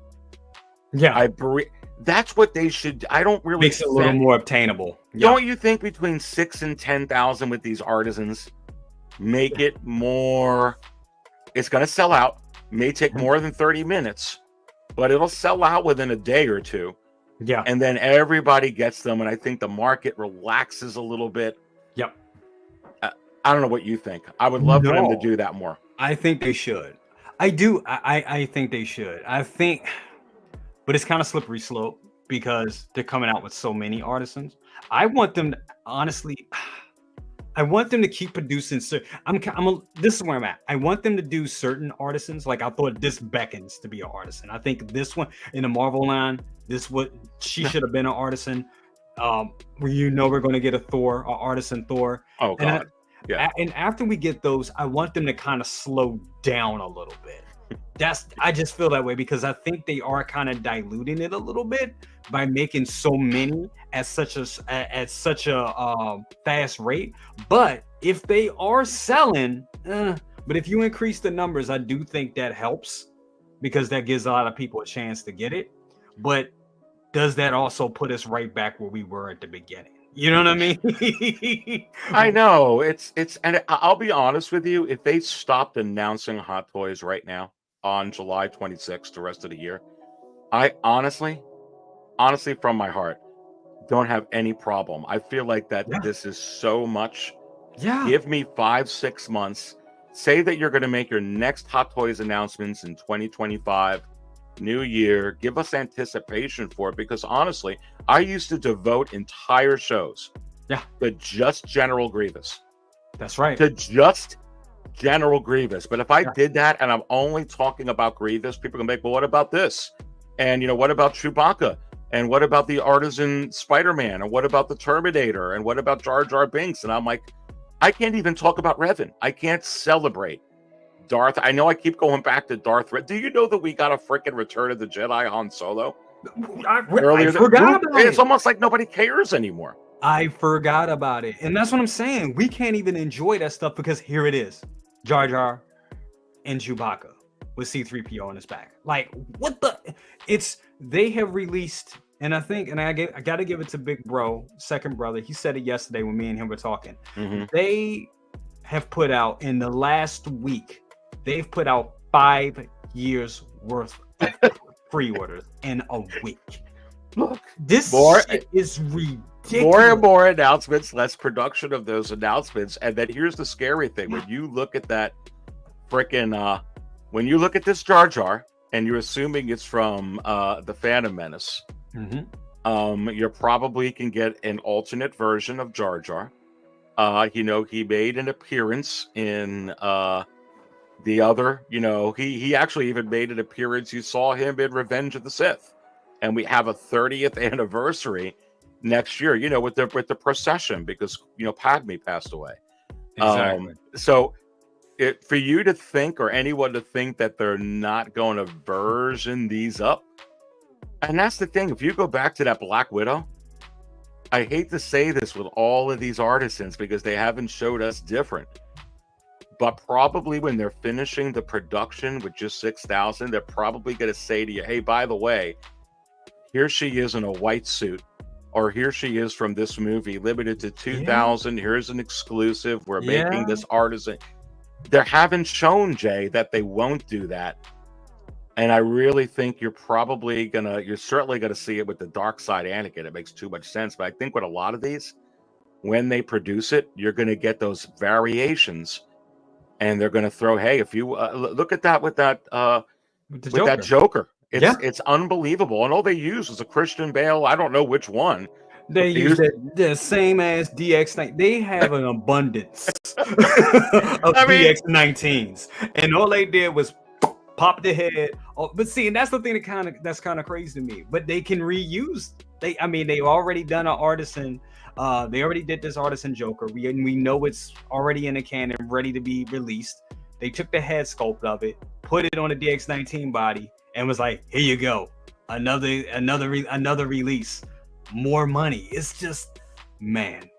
Yeah. I breathe. That's what they should. I don't really Makes it a little more obtainable. Yeah. Don't you think between 6,000 and 10,000 with these artisans make it more? It's going to sell out. May take more than 30 minutes, but it'll sell out within a day or two. Yeah. And then everybody gets them, and I think the market relaxes a little bit. Yep. I don't know what you think. I would love for them to do that more. I think they should. I do. I think they should. But it's kind of slippery slope because they're coming out with so many artisans. I want them to, honestly. I want them to keep producing. This is where I'm at. I want them to do certain artisans. Like I thought this beckons to be an artisan. I think this one in the Marvel line, she should have been an artisan. We're going to get an artisan Thor. Oh God. And after we get those, I want them to kind of slow down a little bit. I just feel that way because I think they are kind of diluting it a little bit by making so many at such a fast rate. But if they are selling, but if you increase the numbers, I do think that helps because that gives a lot of people a chance to get it. But does that also put us right back where we were at the beginning? You know what I mean? I know and I'll be honest with you. If they stopped announcing Hot Toys right now on July 26th, the rest of the year, I honestly, from my heart, don't have any problem. I feel like this is so much. Yeah. Give me 5-6 months. Say that you're going to make your next Hot Toys announcements in 2025. New year, give us anticipation for it, because honestly, I used to devote entire shows to just General Grievous. That's right. To just General Grievous. But if I did that and I'm only talking about Grievous, people can make, well, what about this? And what about Chewbacca? And what about the Artisan Spider-Man? And what about the Terminator? And what about Jar Binks? And I'm like, I can't even talk about Revan. I can't celebrate Darth. I know I keep going back to Darth. Do you know that we got a freaking Return of the Jedi Han Solo? I forgot about it. It's almost like nobody cares anymore. I forgot about it. And that's what I'm saying. We can't even enjoy that stuff because here it is. Jar Jar and Chewbacca. with C-3PO on his back. Like, what the? They have released, and I think, and I got to give it to Big Bro, second brother. He said it yesterday when me and him were talking. They have put out in the last week, they've put out 5 years worth of pre-orders in a week. Look, this shit is ridiculous. More and more announcements, less production of those announcements. And then here's the scary thing. When you look at that freaking, when you look at this Jar Jar and you're assuming it's from the Phantom Menace, you probably can get an alternate version of Jar Jar. You know, he made an appearance in the other, you know, he actually even made an appearance. You saw him in Revenge of the Sith. And we have a 30th anniversary next year, you know, with the procession, because, you know, Padme passed away. Exactly. So for you to think, or anyone to think, that they're not going to version these up, and that's the thing. If you go back to that Black Widow, I hate to say this with all of these artisans because they haven't showed us different, but probably when they're finishing the production with just 6,000, they're probably going to say to you, hey, by the way, here she is in a white suit, or here she is from this movie, limited to 2,000. Here's an exclusive. We're making this artisan. They haven't shown, Jay, that they won't do that. And I really think you're certainly gonna see it with the Dark Side Anakin. It makes too much sense. But I think with a lot of these, when they produce it, you're gonna get those variations, and they're gonna throw, hey, if you look at that with that Joker. It's unbelievable. And all they use is a Christian Bale. I don't know which one. They use the same as DX19. They have an abundance of DX19s, and all they did was pop the head. Oh, but see, and that's the thing that's kind of crazy to me. But they can reuse. They've already done an Artisan. They already did this Artisan Joker. We know it's already in the canon, ready to be released. They took the head sculpt of it, put it on the DX19 body, and was like, here you go, another release, more money. It's just, man.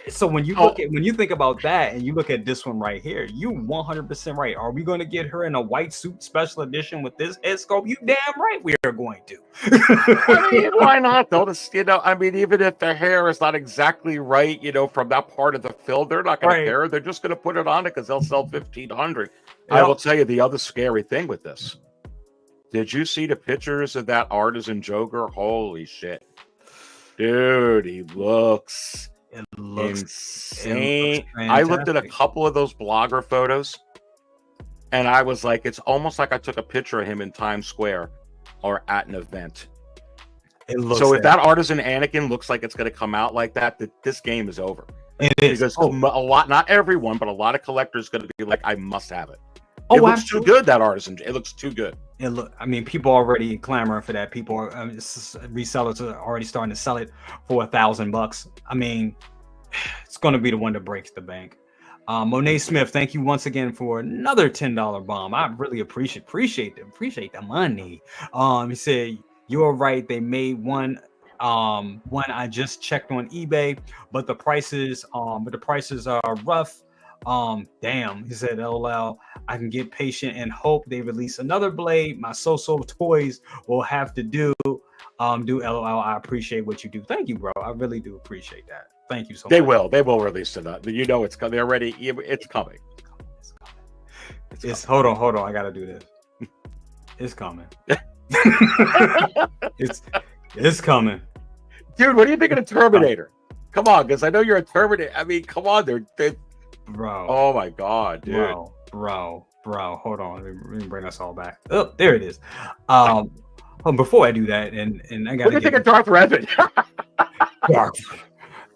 So when you think about that and you look at this one right here, you 100% right. Are we going to get her in a white suit special edition with this head sculpt? You damn right we are going to. I mean, why not though? Even if their hair is not exactly right, you know, from that part of the film, they're not going to care. They're just going to put it on it because they'll sell 1,500. I will tell you the other scary thing with this. Did you see the pictures of that Artisan Joker? Holy shit. Dude, he looks insane. I looked at a couple of those blogger photos and I was like, it's almost like I took a picture of him in Times Square or at an event. If that Artisan Anakin looks like it's going to come out like that, this game is over. It is. Because a lot, not everyone, but a lot of collectors going to be like, I must have it. It looks too good, that Artisan. It looks too good. People already clamoring for that. Resellers are already starting to sell it for $1,000. I mean, it's going to be the one that breaks the bank. Monet Smith, thank you once again for another $10 bomb. I really appreciate the money. He said, you're right. They made one I just checked on eBay, but the prices are rough. Damn, he said, LOL, I can get patient and hope they release another blade. My so-so toys will have to do LOL. I appreciate what you do. Thank you, bro. I really do appreciate that. Thank you so much. They will release it. You know, it's coming. They're ready. It's coming. Hold on. I gotta do this. It's coming. it's coming. Dude, what do you think of the Terminator? Come on, because I know you're a Terminator. I mean, come on, they're bro. Oh my god, dude. Bro. Hold on. Let me bring us all back. Oh, there it is. Before I do that, and I gotta. What do you think of Darth Revan?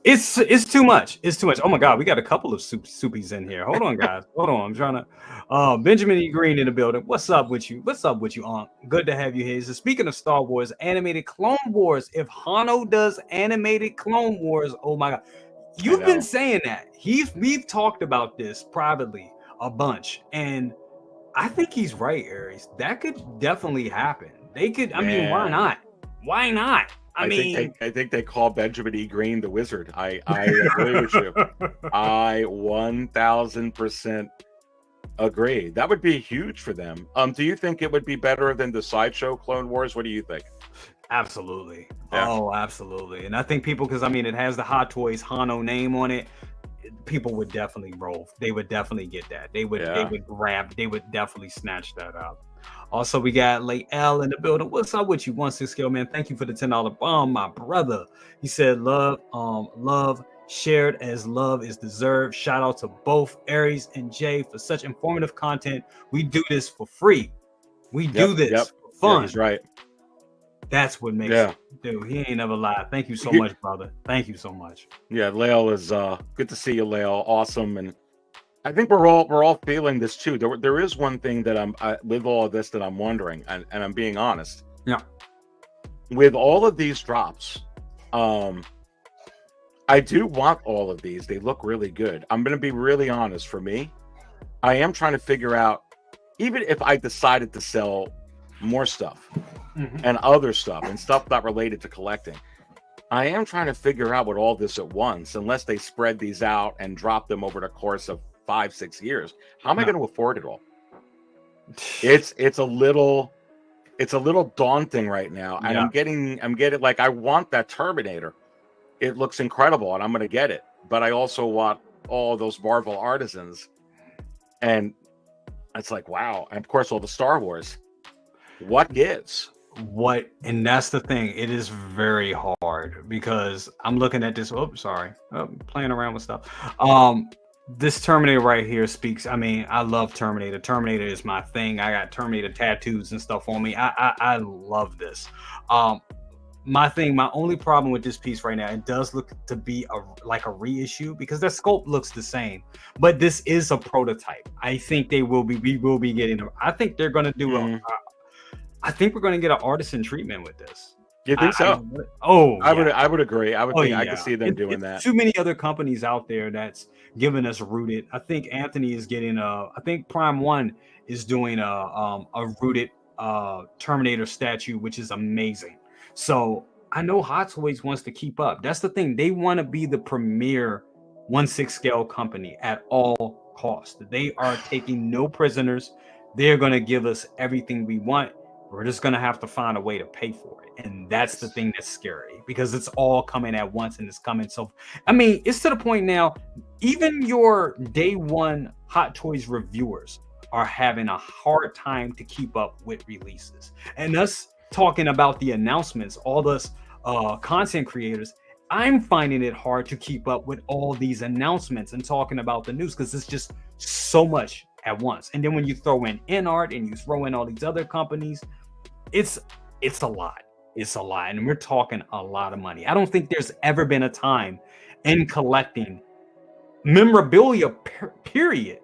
It's too much. It's too much. Oh my god, we got a couple of soupies in here. Hold on, guys. Hold on. I'm trying to. Benjamin E. Green in the building. What's up with you? Aunt? Good to have you here. So speaking of Star Wars, animated Clone Wars. If Hano does animated Clone Wars, oh my god. You've been saying that. We've talked about this privately a bunch, and I think he's right, Aries. That could definitely happen. They could. I mean, why not? Why not? I think they call Benjamin E. Green the Wizard. I agree with you. I 1,000% Agree. That would be huge for them. Do you think it would be better than the Sideshow Clone Wars? What do you think? Absolutely. Yeah. Oh, absolutely. And I think people, because I mean, it has the Hot Toys Hano name on it. People would definitely roll. They would definitely get that. They would. They Yeah. would grab. They would definitely snatch that up. Also, we got Late L in the building. What's up with you, 1-6 scale man? Thank you for the $10 bomb, my brother. He said, love shared as love is deserved. Shout out to both Aries and Jay for such informative content. We do this for free. We do this for fun. Yeah, he's right. That's what makes it. Dude, he ain't never lied. Thank you so much, brother. Thank you so much. Yeah, Lael is good to see you, Lael. Awesome. And I think we're all feeling this too. There is one thing that with all of this that I'm wondering, and I'm being honest. Yeah. With all of these drops, I do want all of these. They look really good. I'm going to be really honest. For me, I am trying to figure out, even if I decided to sell more stuff and other stuff and stuff not related to collecting, I am trying to figure out with all this at once, unless they spread these out and drop them over the course of 5-6 years. How am I going to afford it all? It's a little daunting right now. And I'm getting like, I want that Terminator. It looks incredible and I'm going to get it. But I also want all those Marvel Artisans. And it's like, wow. And of course, all the Star Wars. What gives? And that's the thing. It is very hard because I'm looking at this. Oh, sorry. Playing around with stuff. This Terminator right here speaks. I mean, I love Terminator. Terminator is my thing. I got Terminator tattoos and stuff on me. I love this. My only problem with this piece right now, it does look to be like a reissue because their sculpt looks the same, but this is a prototype. I think we will be getting I think they're going to do I think we're going to get an Artisan treatment with this. You think so? I would agree. I could see them doing that. Too many other companies out there that's giving us rooted. I think Anthony is getting I think Prime One is doing a rooted Terminator statue, which is amazing. So I know Hot Toys wants to keep up. That's the thing. They want to be the premier 1/6 scale company at all costs. They are taking no prisoners. They're going to give us everything we want. We're just going to have to find a way to pay for it. And that's the thing that's scary because it's all coming at once and it's coming. So, I mean, it's to the point now, even your day one Hot Toys reviewers are having a hard time to keep up with releases. And us talking about the announcements, all those content creators, I'm finding it hard to keep up with all these announcements and talking about the news because it's just so much at once. And then when you throw in InArt and you throw in all these other companies, it's a lot. It's a lot. And we're talking a lot of money. I don't think there's ever been a time in collecting memorabilia period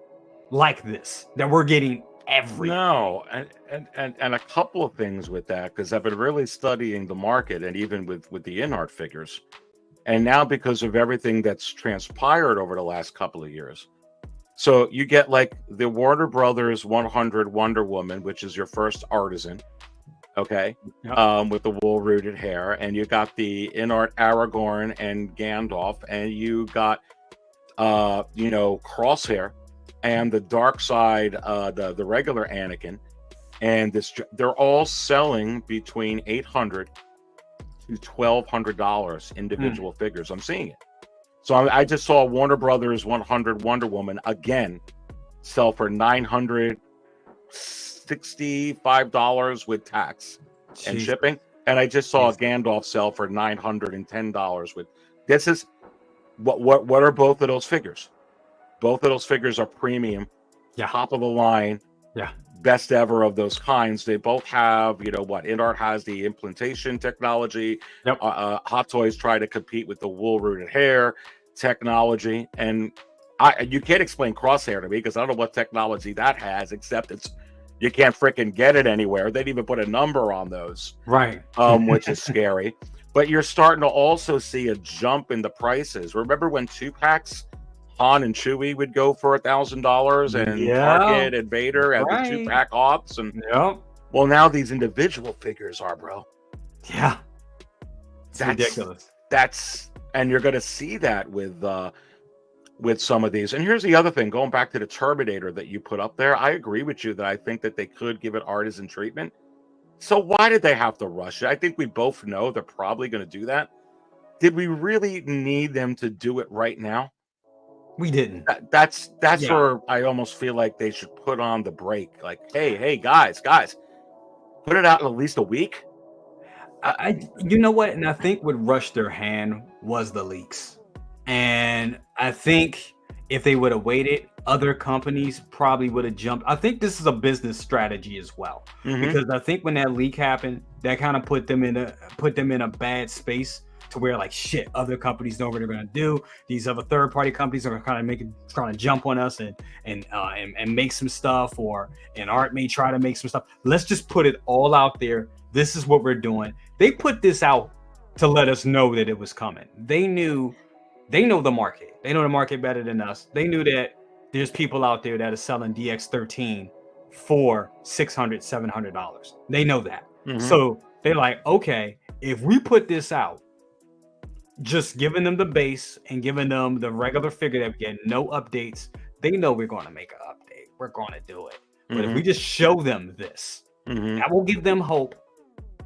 like this that we're getting every. No, and a couple of things with that, because I've been really studying the market and even with the InArt figures. And now because of everything that's transpired over the last couple of years. So you get like the Warner Brothers 100 Wonder Woman, which is your first Artisan. Okay. Yep. With the wool rooted hair, and you got the InArt Aragorn and Gandalf, and you got Crosshair and the dark side, the regular Anakin, and they're all selling between $800 to $1,200 individual figures. I'm seeing it. So I just saw Warner Brothers 100 Wonder Woman again sell for $965 with tax and shipping, and I just saw Gandalf sell for $910 with. This is what are both of those figures? Both of those figures are premium, top of the line, best ever of those kinds. They both have, InArt has the implantation technology. Yep. Hot Toys try to compete with the wool rooted hair technology, and you can't explain Crosshair to me because I don't know what technology that has, except you can't freaking get it anywhere. They didn't even put a number on those, right? Which is scary. But you're starting to also see a jump in the prices. Remember when 2-packs, Han and Chewie would go for $1,000, and Target and Vader had the 2-pack Hoths, and well, now these individual figures are, bro. Yeah, it's ridiculous. And you're going to see that with with some of these. And here's the other thing, going back to the Terminator that you put up there, I agree with you that I think that they could give it artisan treatment. So why did they have to rush it? I think we both know they're probably going to do that. Did we really need them to do it right now? We didn't. That's Yeah. where I almost feel like they should put on the brake. Like, hey, guys, put it out in at least a week. You know what? And I think what rushed their hand was the leaks. And I think if they would have waited, other companies probably would have jumped. I think this is a business strategy as well, because I think when that leak happened, that kind of put them in a bad space to where like shit, other companies know what they're gonna do. These other third party companies are kind of trying to jump on us and make some stuff, and Art may try to make some stuff. Let's just put it all out there. This is what we're doing. They put this out to let us know that it was coming. They know the market. They know the market better than us. They knew that there's people out there that are selling DX13 for $600, $700. They know that. So they're like, okay, if we put this out, just giving them the base and giving them the regular figure that we get, no updates, they know we're going to make an update. We're going to do it. But if we just show them this, that will give them hope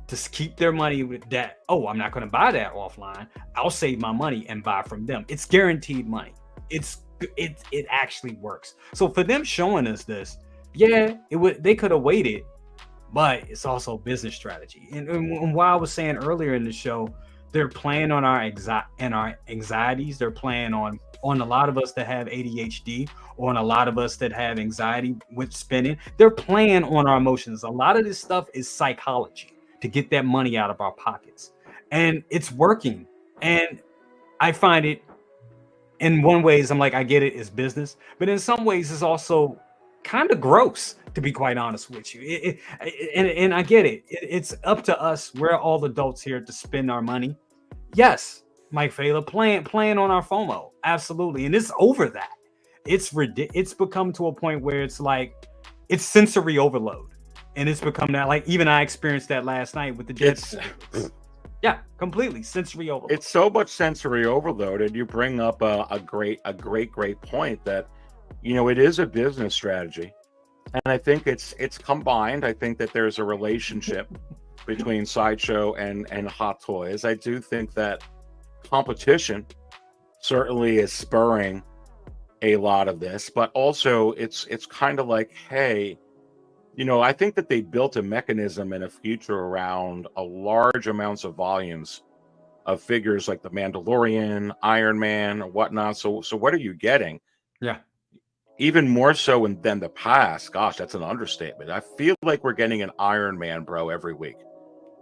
to keep their money with that. Oh, I'm not going to buy that offline. I'll save my money and buy from them. It's guaranteed money. It actually works. So for them showing us this, yeah, they could have waited, but it's also business strategy. And while I was saying earlier in the show, they're playing on our anxieties. They're playing on a lot of us that have ADHD, or on a lot of us that have anxiety with spending. They're playing on our emotions. A lot of this stuff is psychology to get that money out of our pockets, and it's working. And I find it, in one ways, I'm like, I get it, it's business, but in some ways, it's also kind of gross, to be quite honest with you. And I get it. It's up to us. We're all adults here to spend our money. Yes, Mike Fela playing on our FOMO, absolutely, and it's over that. It's become to a point where it's like it's sensory overload, and it's become that. Like even I experienced that last night with the Deadpool. Yeah, completely sensory overload. It's so much sensory overload, and you bring up a great point that, you know, it is a business strategy, and I think it's combined. I think that there's a relationship between Sideshow and Hot Toys. I do think that competition certainly is spurring a lot of this, but also it's kind of like, hey, you know, I think that they built a mechanism in a future around a large amounts of volumes of figures like the Mandalorian, Iron Man, or whatnot. So what are you getting? Yeah. Even more so than the past. Gosh, that's an understatement. I feel like we're getting an Iron Man, bro, every week.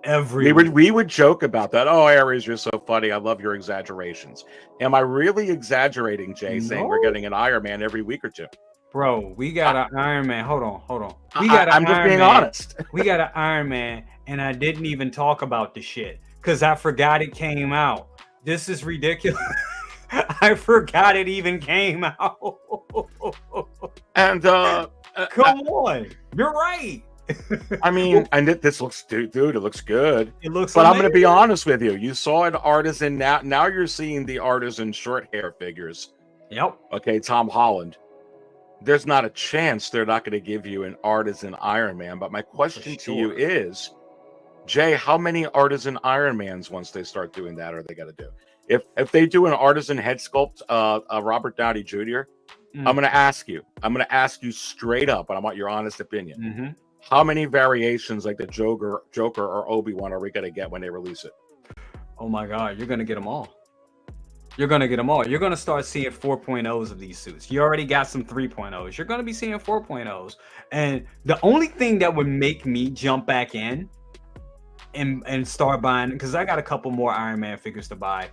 We would joke about that. Oh, Aries, you're so funny. I love your exaggerations. Am I really exaggerating, Jay, saying we're getting an Iron Man every week or two? Bro, we got an Iron Man. Hold on. I'm just being honest. We got an Iron Man, and I didn't even talk about the shit because I forgot it came out. This is ridiculous. I forgot it even came out. And come on, you're right. I mean, and this looks, dude, it looks good. It looks, but amazing. I'm going to be honest with you. You saw an Artisan. Now you're seeing the Artisan short hair figures. Yep. Okay, Tom Holland. There's not a chance they're not going to give you an Artisan Iron Man. But my question to you is, Jay, how many Artisan Iron Mans, once they start doing that, are they going to do? If they do an Artisan head sculpt, Robert Downey Jr., I'm going to ask you. I'm going to ask you straight up, and I want your honest opinion. How many variations like the Joker or Obi-Wan are we going to get when they release it? Oh my God, you're going to get them all. You're going to get them all. You're going to start seeing 4.0s of these suits. You already got some 3.0s. You're going to be seeing 4.0s. And the only thing that would make me jump back in and start buying, because I got a couple more Iron Man figures to buy.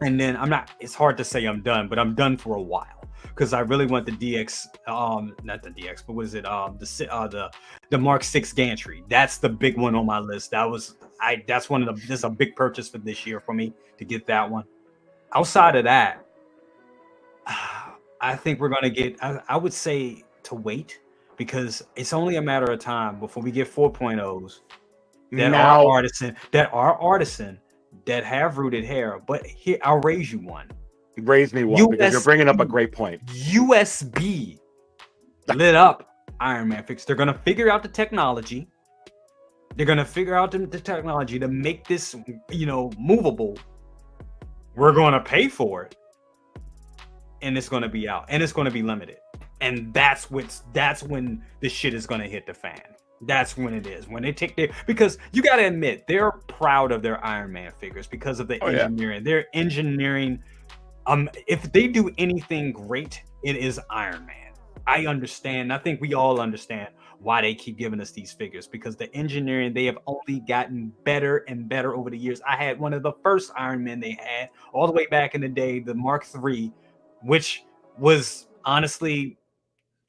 And then it's hard to say I'm done, but I'm done for a while. Because I really want the DX, not the DX, but what is it? The Mark 6 gantry. That's the big one on my list. That's a big purchase for this year for me to get that one. Outside of that, I think we're gonna get. I would say to wait, because it's only a matter of time before we get 4.0s that are artisan, that have rooted hair. But here, I'll raise you one. Raise me one, because you're bringing up a great point. USB lit up Iron Man figures. They're gonna figure out the technology. They're gonna figure out the technology to make this, movable. We're gonna pay for it, and it's gonna be out, and it's gonna be limited. And that's when the shit is gonna hit the fan. That's when it is. When they take because you gotta admit, they're proud of their Iron Man figures because of the engineering. Yeah. Their engineering. If they do anything great, it is Iron Man. I understand. I think we all understand why they keep giving us these figures, because the engineering, they have only gotten better and better over the years. I had one of the first Iron Man they had all the way back in the day, the Mark III, which was honestly,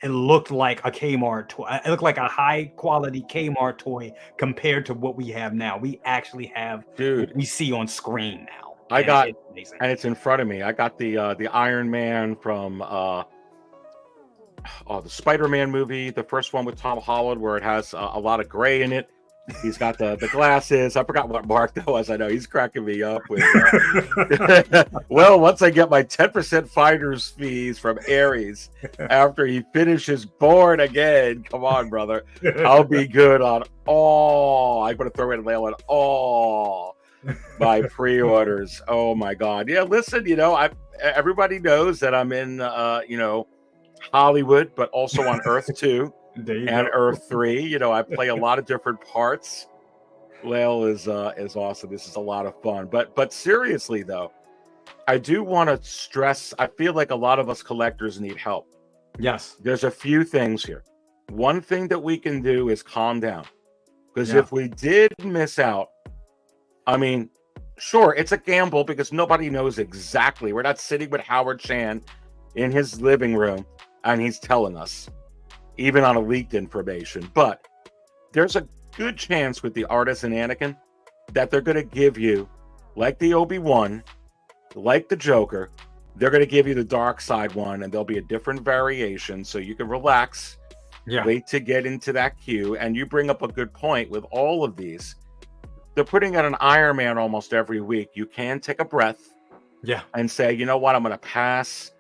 it looked like a Kmart toy. It looked like a high quality Kmart toy compared to what we have now. We actually have what we see on screen now. And it's in front of me. I got the Iron Man from the Spider-Man movie, the first one with Tom Holland, where it has a lot of gray in it. He's got the glasses. I forgot what mark that was. I know he's cracking me up with. Well, once I get my 10% finder's fees from Ares after he finishes Born Again, come on, brother, I'll be good on all. I'm going to throw in a nail on all my pre-orders. Oh my God! Yeah, listen, everybody knows that I'm in, Hollywood, but also on Earth 2 and Earth 3. I play a lot of different parts. Lael is awesome. This is a lot of fun. But seriously though, I do want to stress, I feel like a lot of us collectors need help. Yes. There's a few things here. One thing that we can do is calm down. Because if we did miss out, I mean, sure, it's a gamble because nobody knows exactly. We're not sitting with Howard Chan in his living room and he's telling us, even on a leaked information. But there's a good chance with the Artisan Anakin that they're going to give you, like the Obi-Wan, like the Joker, they're going to give you the dark side one, and there'll be a different variation so you can relax, wait to get into that queue. And you bring up a good point with all of these. They're putting out an Iron Man almost every week. You can take a breath and say, you know what, I'm going to pass.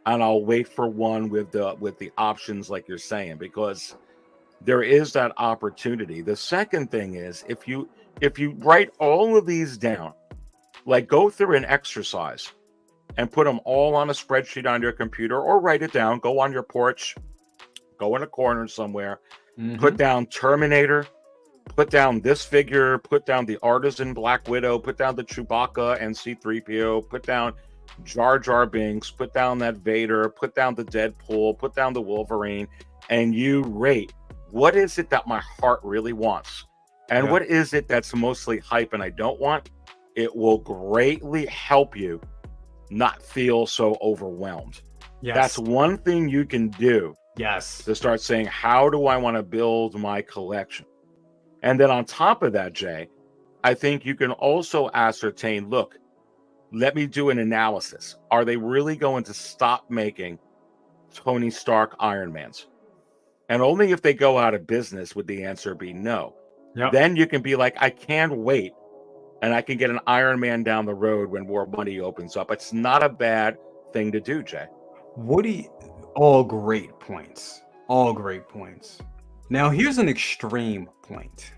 And I'll wait for one with the options like you're saying, because there is that opportunity. The second thing is, if you write all of these down, like go through an exercise and put them all on a spreadsheet on your computer, or write it down, go on your porch, go in a corner somewhere, put down Terminator, put down this figure, put down the Artisan Black Widow, put down the Chewbacca and C-3PO, put down Jar Binks, put down that Vader, put down the Deadpool, put down the Wolverine, and you rate, what is it that my heart really wants? And what is it that's mostly hype and I don't want? It will greatly help you not feel so overwhelmed. That's one thing you can do. To start saying, how do I want to build my collection? And then on top of that, Jay, I think you can also ascertain, look, let me do an analysis. Are they really going to stop making Tony Stark Iron Mans? And only if they go out of business would the answer be no. Then you can be like, I can't wait, and I can get an Iron Man down the road when more money opens up. It's not a bad thing to do, Jay. All great points. All great points. Now, here's an extreme point.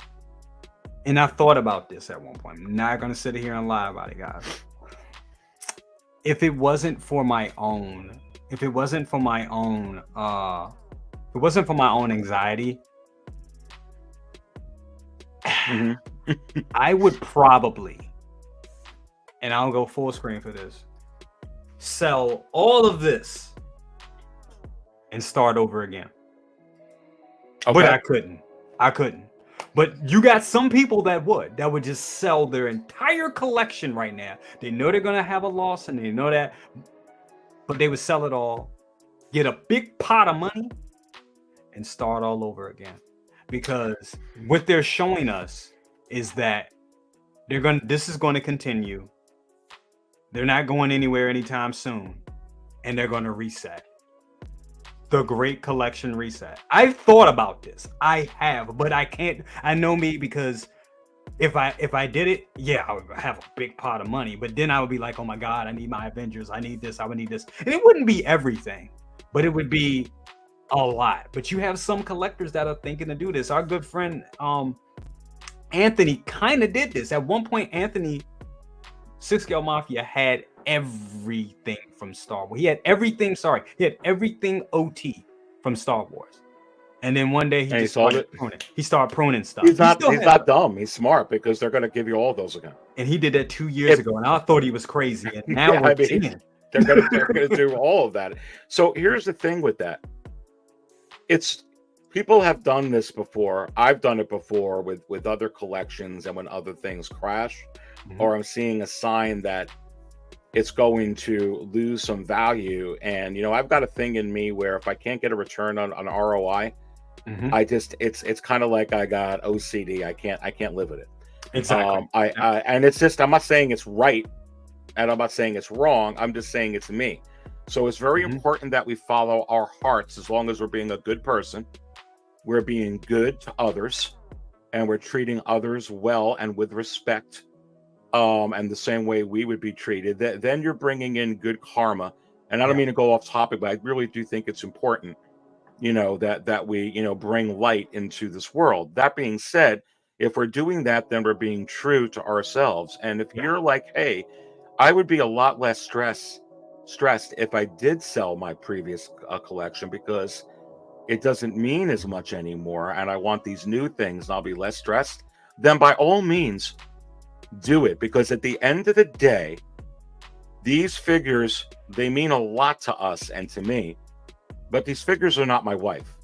And I thought about this at one point. I'm not going to sit here and lie about it, guys. If it wasn't for my own anxiety, I would probably, and I'll go full screen for this, sell all of this and start over again. But I couldn't. But you got some people that would just sell their entire collection right now. They know they're going to have a loss and they know that, but they would sell it all, get a big pot of money, and start all over again. Because what they're showing us is that this is going to continue. They're not going anywhere anytime soon, and they're going to reset. The Great Collection reset. I've thought about this. I have, but I can't. I know me, because if I did it, yeah, I would have a big pot of money. But then I would be like, oh my god, I need my Avengers. I need this. I would need this, and it wouldn't be everything, but it would be a lot. But you have some collectors that are thinking to do this. Our good friend Anthony kind of did this at one point. Anthony, Six Scale Mafia, had everything from Star Wars. He had everything. Sorry, he had everything OT from Star Wars. And then one day he just started pruning. He started pruning stuff. He's not dumb. He's smart because they're going to give you all those again. And he did that 2 years ago, and I thought he was crazy. And now they're going to do all of that. So here's the thing with that. It's people have done this before. I've done it before with other collections, and when other things crash, or I'm seeing a sign that it's going to lose some value. And I've got a thing in me where if I can't get a return on ROI, I just it's kind of like I got OCD. I can't live with it. Exactly. And it's just, I'm not saying it's right, and I'm not saying it's wrong. I'm just saying it's me. So it's very important that we follow our hearts. As long as we're being a good person, we're being good to others, and we're treating others well and with respect, and the same way we would be treated. Then you're bringing in good karma. And I don't mean to go off topic, but I really do think it's important, that we, bring light into this world. That being said, if we're doing that, then we're being true to ourselves. And if you're like, hey, I would be a lot less stressed if I did sell my previous collection because it doesn't mean as much anymore, and I want these new things and I'll be less stressed, then by all means do it. Because at the end of the day, these figures, they mean a lot to us and to me, but these figures are not my wife.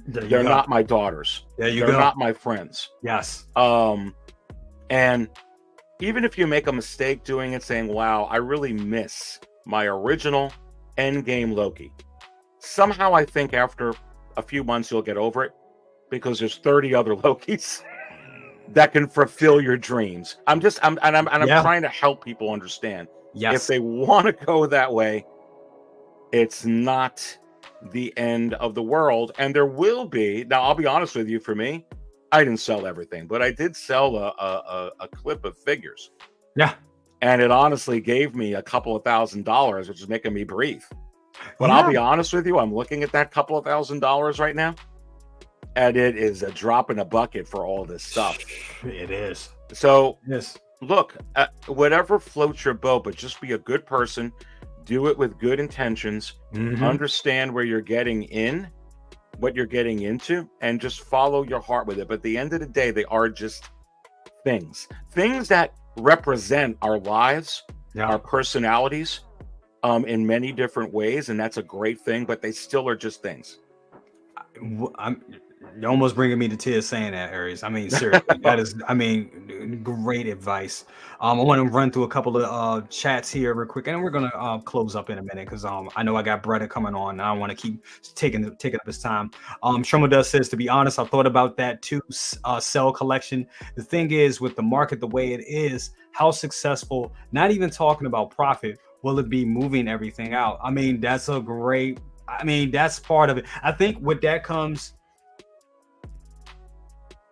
They're not my daughters. They're not my friends. Yes. And even if you make a mistake doing it, saying, wow, I really miss my original Endgame Loki, somehow I think after a few months you'll get over it, because there's 30 other Lokis that can fulfill your dreams. I'm trying to help people understand. Yes. If they want to go that way, it's not the end of the world. And there will be, now I'll be honest with you, for me, I didn't sell everything, but I did sell a clip of figures. Yeah. And it honestly gave me a couple of $1,000s, which is making me breathe. But I'll be honest with you, I'm looking at that couple of $1,000s right now, and it is a drop in a bucket for all this stuff. It is. So yes. Look, whatever floats your boat, but just be a good person. Do it with good intentions. Understand where you're getting in, what you're getting into, and just follow your heart with it. But at the end of the day, they are just things that represent our lives, our personalities, in many different ways, and that's a great thing. But they still are just things. You're almost bringing me to tears saying that, Aries. I mean, seriously, that is, great advice. I want to run through a couple of chats here real quick, and we're going to close up in a minute because I know I got Bretta coming on. And I want to keep taking up his time. Shromadust says, to be honest, I thought about that too, cell collection. The thing is, with the market the way it is, how successful, not even talking about profit, will it be moving everything out? I mean, that's a great, that's part of it. I think with that comes...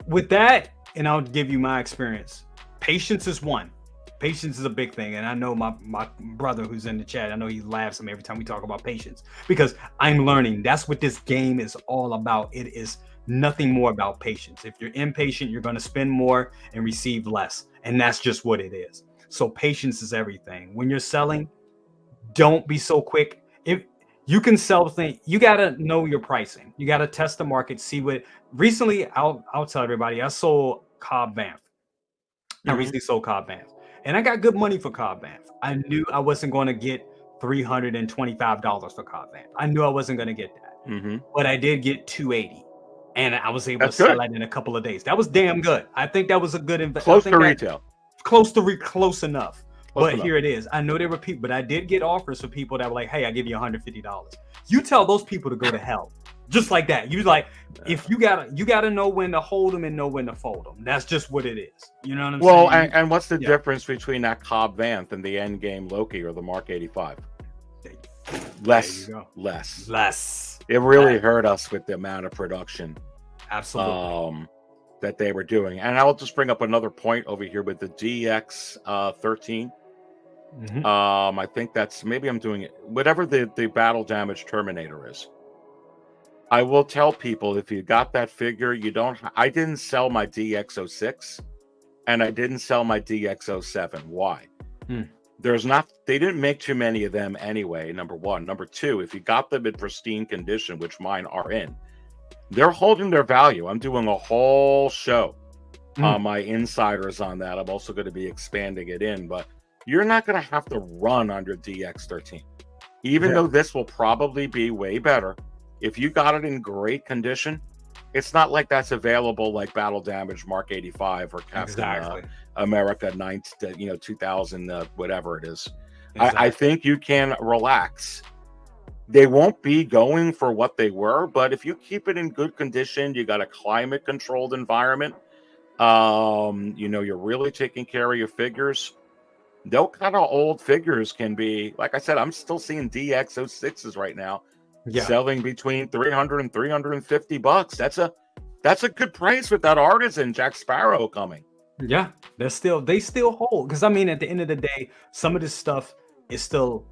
With that, and I'll give you my experience, patience is one. Patience is a big thing. And I know my brother who's in the chat, I know he laughs at me every time we talk about patience, because I'm learning that's what this game is all about. It is nothing more about patience. If you're impatient, you're going to spend more and receive less. And that's just what it is. So patience is everything. When you're selling, don't be so quick. If you can sell things, you got to know your pricing. You got to test the market, see what. Recently, I'll tell everybody, I sold Cobb Vanth. I recently sold Cobb Vanth, and I got good money for Cobb Vanth. I knew I wasn't going to get $325 for Cobb Vanth. I knew I wasn't going to get that, but I did get $280, and I was able to sell it in a couple of days. That was damn good. I think that was a good investment. Close to retail. Close enough. But here it is. I know there were people, but I did get offers for people that were like, hey, I give you $150. You tell those people to go to hell. Just like that. You like, if you gotta know when to hold them and know when to fold them. That's just what it is. You know what I'm saying? Well, and what's the difference between that Cobb Vanth and the Endgame Loki or the Mark 85? Less. It really hurt us with the amount of production. Absolutely. that they were doing. And I'll just bring up another point over here with the DX 13. I think that's, maybe I'm doing it, whatever the battle damage Terminator is. I will tell people, if you got that figure, you don't. I didn't sell my DX06, and I didn't sell my DX07. Why? There's not. They didn't make too many of them anyway. Number one. Number two, if you got them in pristine condition, which mine are in, they're holding their value. I'm doing a whole show on my insiders on that. I'm also going to be expanding it in, but you're not going to have to run on your DX13, even though this will probably be way better. If you got it in great condition, it's not like that's available like Battle Damage Mark 85 or Captain America 2000, whatever it is. I think you can relax. They won't be going for what they were, but if you keep it in good condition, you got a climate controlled environment, you're really taking care of your figures. Those kind of old figures can be, like I said, I'm still seeing DX06s right now. Selling between $300 and $350. That's a good price with that Artisan Jack Sparrow coming. Yeah, they still hold, because I mean, at the end of the day, some of this stuff is still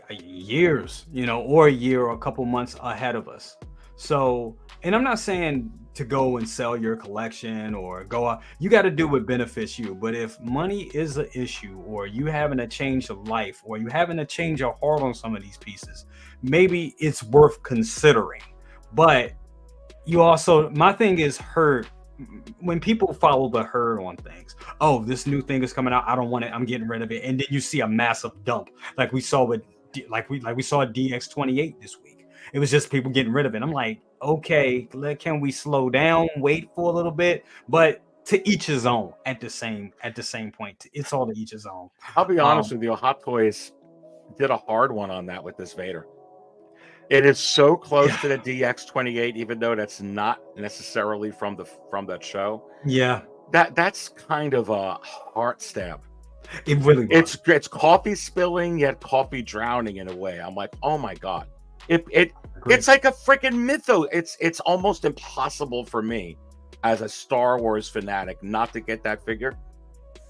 years, or a year or a couple months ahead of us. So, and I'm not saying to go and sell your collection or go out. You got to do what benefits you. But if money is an issue, or you having a change of life, or you having a change of heart on some of these pieces, maybe it's worth considering. But you also, my thing is herd. When people follow the herd on things, oh, this new thing is coming out, I don't want it, I'm getting rid of it, and then you see a massive dump, like we saw with we saw DX28 this week. It was just people getting rid of it. I'm like, okay, can we slow down, wait for a little bit? But to each his own. At the same point, it's all to each his own. I'll be honest with you, Hot Toys did a hard one on that with this Vader. It is so close to the DX28, even though that's not necessarily from that show. Yeah, that's kind of a heart stab. It really was. It's coffee spilling yet coffee drowning in a way. I'm like, oh my god, it's like a freaking mythos. It's almost impossible for me as a Star Wars fanatic not to get that figure.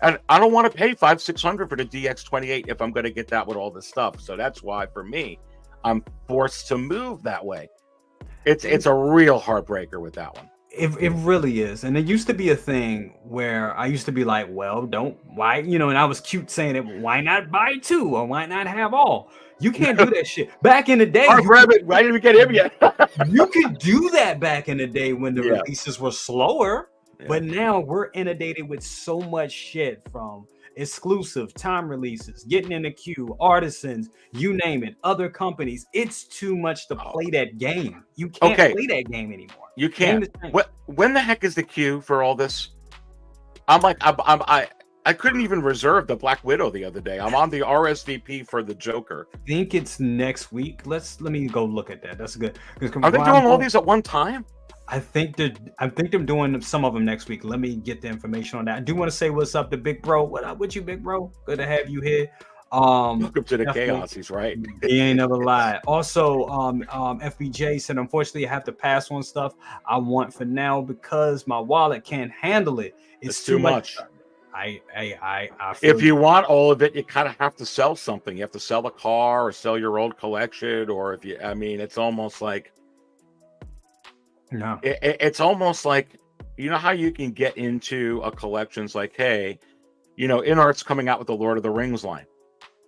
And I don't want to pay $500-$600 for the DX28 if I'm going to get that with all this stuff. So that's why, for me, I'm forced to move that way. It's a real heartbreaker with that one. It really is. And it used to be a thing where I used to be like, well, why, and I was cute saying it, why not buy two, or why not have all? You can't do that shit. Back in the day, why didn't we get him yet? You could do that back in the day when the releases were slower. But now we're inundated with so much shit, from exclusive time releases, getting in the queue, artisans, you name it, other companies. It's too much to play that game. You can't play that game anymore. You can't. When the heck is the queue for all this? I'm like, I couldn't even reserve the Black Widow the other day. I'm on the RSVP for the Joker. I think it's next week. Let me go look at that. That's good. Are they doing all these at one time? I think they're doing some of them next week. Let me get the information on that. I do want to say what's up to Big Bro. What up with you, Big Bro? Good to have you here. Welcome to the chaos. He's right. He ain't never lied. Also, FBJ said, unfortunately, I have to pass on stuff I want for now because my wallet can't handle it. It's too much. I feel if you want all of it, you kind of have to sell something. You have to sell a car or sell your old collection, or it's almost like. No, it's almost like, how you can get into a collection's like, hey, InArt's coming out with the Lord of the Rings line.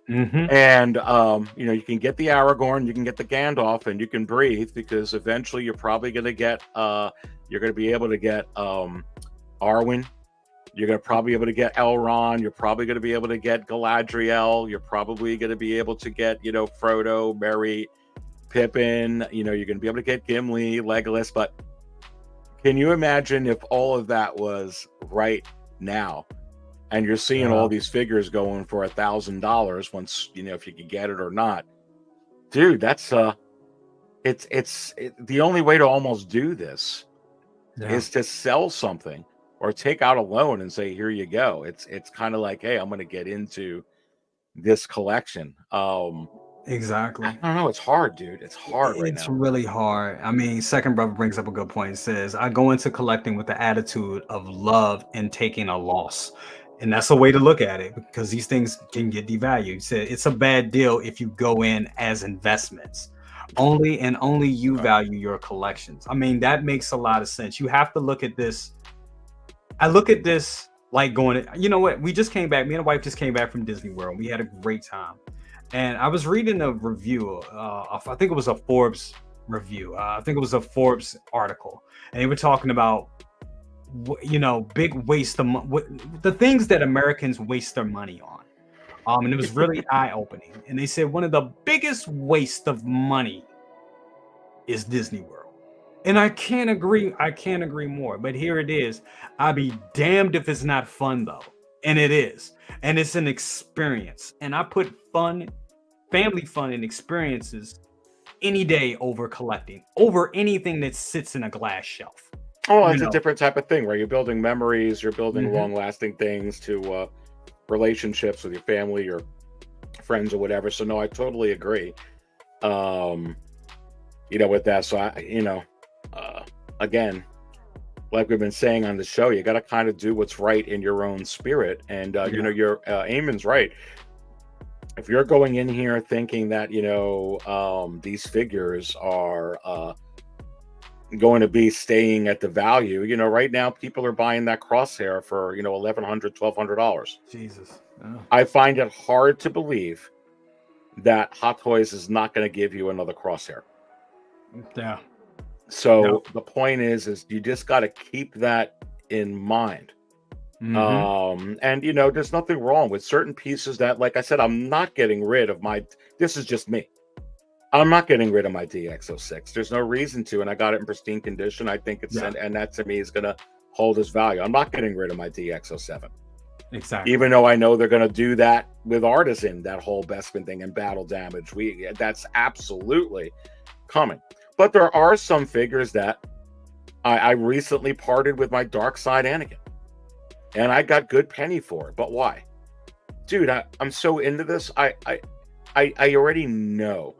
And you can get the Aragorn, you can get the Gandalf, and you can breathe, because eventually you're probably going to get you're going to be able to get Arwen, you're going to probably be able to get Elrond, you're probably going to be able to get Galadriel, you're probably going to be able to get Frodo, Merry, Pippin, you're going to be able to get Gimli, Legolas. But can you imagine if all of that was right now, and you're seeing all these figures going for $1,000 once, if you could get it or not? Dude, that's it's the only way to almost do this is to sell something or take out a loan and say, here you go. It's kind of like, hey, I'm going to get into this collection. Exactly. I don't know. It's hard, dude. It's hard right It's now. really hard. I mean, second brother brings up a good point. He says, I go into collecting with the attitude of love and taking a loss. And that's a way to look at it because these things can get devalued. He said it's a bad deal if you go in as investments. Only you value your collections. I mean, that makes a lot of sense. You have to look at this. I look at this like going, you know what? We just came back. Me and the wife just came back from Disney World. We had a great time. And I was reading a review. I think it was a Forbes review. I think it was a Forbes article, and they were talking about, big waste of the things that Americans waste their money on. And it was really eye opening. And they said one of the biggest waste of money is Disney World. And I can't agree. I can't agree more. But here it is. I'd be damned if it's not fun though, and it is. And it's an experience. And I put family fun and experiences any day over collecting, over anything that sits in a glass shelf. Oh, it's a different type of thing, right? You're building memories, you're building long-lasting things to relationships with your family, your friends, or whatever. So no, I totally agree. With that. So again, like we've been saying on the show, you got to kind of do what's right in your own spirit. And your Eamon's right. If you're going in here thinking that these figures are going to be staying at the value, right now people are buying that crosshair for $1,100, $1,200. Jesus. Oh. I find it hard to believe that Hot Toys is not going to give you another crosshair. Yeah. So the point is you just got to keep that in mind. And there's nothing wrong with certain pieces that, like I said, I'm not getting rid of this is just me. I'm not getting rid of my DX06. There's no reason to, and I got it in pristine condition. I think and that to me is going to hold its value. I'm not getting rid of my DX07. Exactly. Even though I know they're going to do that with Artisan, that whole Bespin thing and battle damage. That's absolutely coming. But there are some figures that I recently parted with my Dark Side Anakin. And I got good penny for it. But why? Dude, I'm so into this. I already know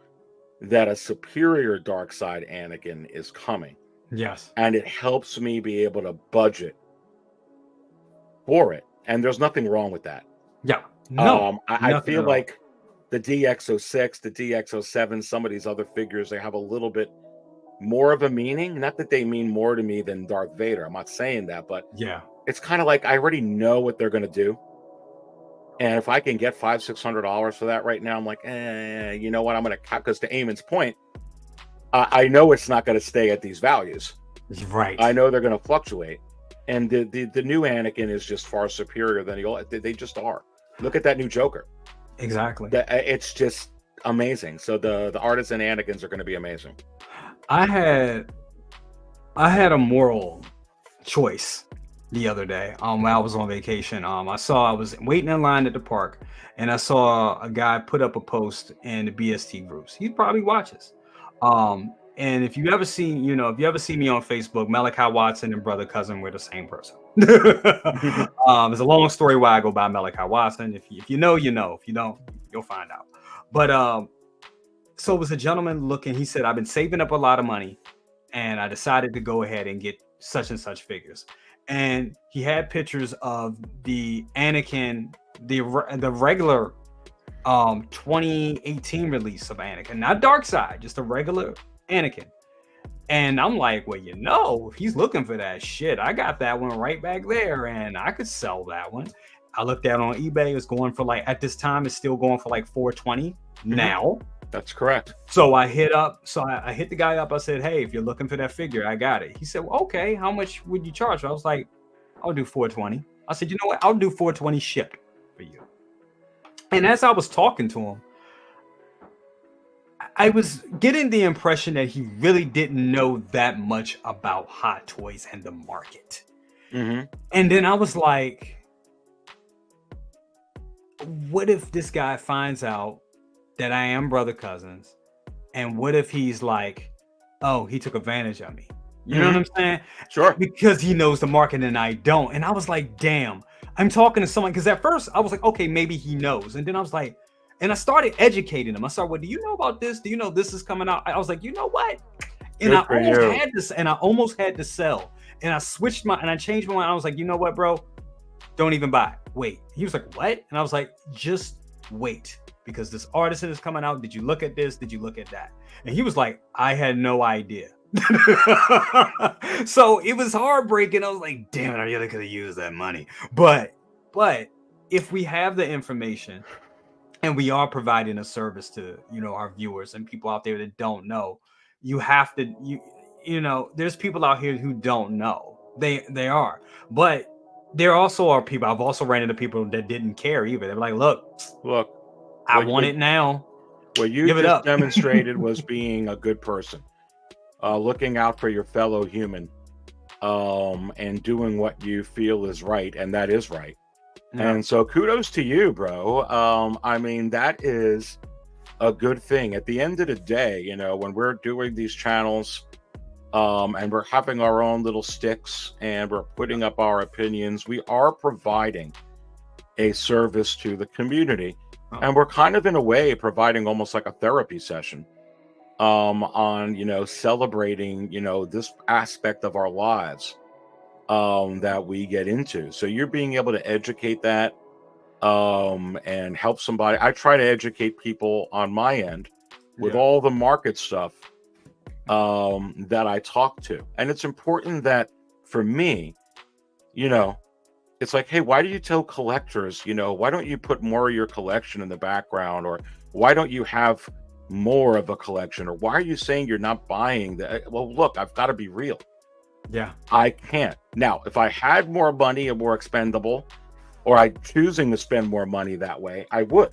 that a superior Dark Side Anakin is coming. Yes. And it helps me be able to budget for it. And there's nothing wrong with that. Yeah. No. I feel like the DX06, the DX07, some of these other figures, they have a little bit more of a meaning. Not that they mean more to me than Darth Vader. I'm not saying that, but yeah, it's kind of like I already know what they're going to do. And if I can get $500-$600 for that right now, I'm like, you know what? I'm going to cut, because to Eamon's point, I know it's not going to stay at these values. Right. I know they're going to fluctuate. And the new Anakin is just far superior than the old. They just are. Look at that new Joker. Exactly. It's just amazing. So the Artisan Anakins are going to be amazing. I had a moral choice the other day when I was on vacation. I was waiting in line at the park, and I saw a guy put up a post in the BST groups. He probably watches. And if you ever see me on Facebook, Malachi Watson and Brother Cousin, we're the same person. It's a long story why I go by Malachi Watson. If you know, you know. If you don't, you'll find out. But so it was a gentleman looking. He said, I've been saving up a lot of money, and I decided to go ahead and get such and such figures. And he had pictures of the Anakin, the regular 2018 release of Anakin, not Darkseid, just a regular Anakin. And I'm like, well, if he's looking for that shit, I got that one right back there, and I could sell that one. I looked at it on eBay. It's going for at this time, it's still going for $420 now. That's correct. So I hit the guy up. I said, hey, if you're looking for that figure, I got it. He said, well, okay, how much would you charge? I was like, I'll do $420. I said, you know what? I'll do $420 shipped for you. And as I was talking to him, I was getting the impression that he really didn't know that much about Hot Toys and the market. Mm-hmm. And then I was like, what if this guy finds out that I am Brother Cousins? And what if he's like, oh, he took advantage of me? You know what I'm saying? Sure. Because he knows the market and I don't. And I was like, damn, I'm talking to someone. Because at first I was like, okay, maybe he knows. And then I was like, And I started educating them. I started, well, do you know about this? Do you know this is coming out? I was like, you know what? And Good I for almost you. had this, and I almost had to sell. And I switched and I changed my mind. I was like, you know what, bro? Don't even buy it. Wait. He was like, what? And I was like, just wait, because this Artisan is coming out. Did you look at this? Did you look at that? And he was like, I had no idea. So it was heartbreaking. I was like, damn it, I really could have used that money. But if we have the information and we are providing a service to, our viewers and people out there that don't know, you have to, there's people out here who don't know. They are. But there also are people, I've also ran into people that didn't care either. They're like, look, I want it now. What you Give it just up. demonstrated was being a good person, looking out for your fellow human, and doing what you feel is right, and that is right. Yeah. And so kudos to you, bro. I mean, that is a good thing. At the end of the day, when we're doing these channels, and we're having our own little sticks and we're putting up our opinions, we are providing a service to the community. And we're kind of, in a way, providing almost like a therapy session, on, celebrating, this aspect of our lives, that we get into. So you're being able to educate that, and help somebody. I try to educate people on my end with all the market stuff, that I talk to. And it's important that, for me, it's like, hey, why do you tell collectors, why don't you put more of your collection in the background? Or why don't you have more of a collection? Or why are you saying you're not buying that? Well, look, I've got to be real. Yeah. I can't. Now, if I had more money and more expendable, or I'm choosing to spend more money that way, I would.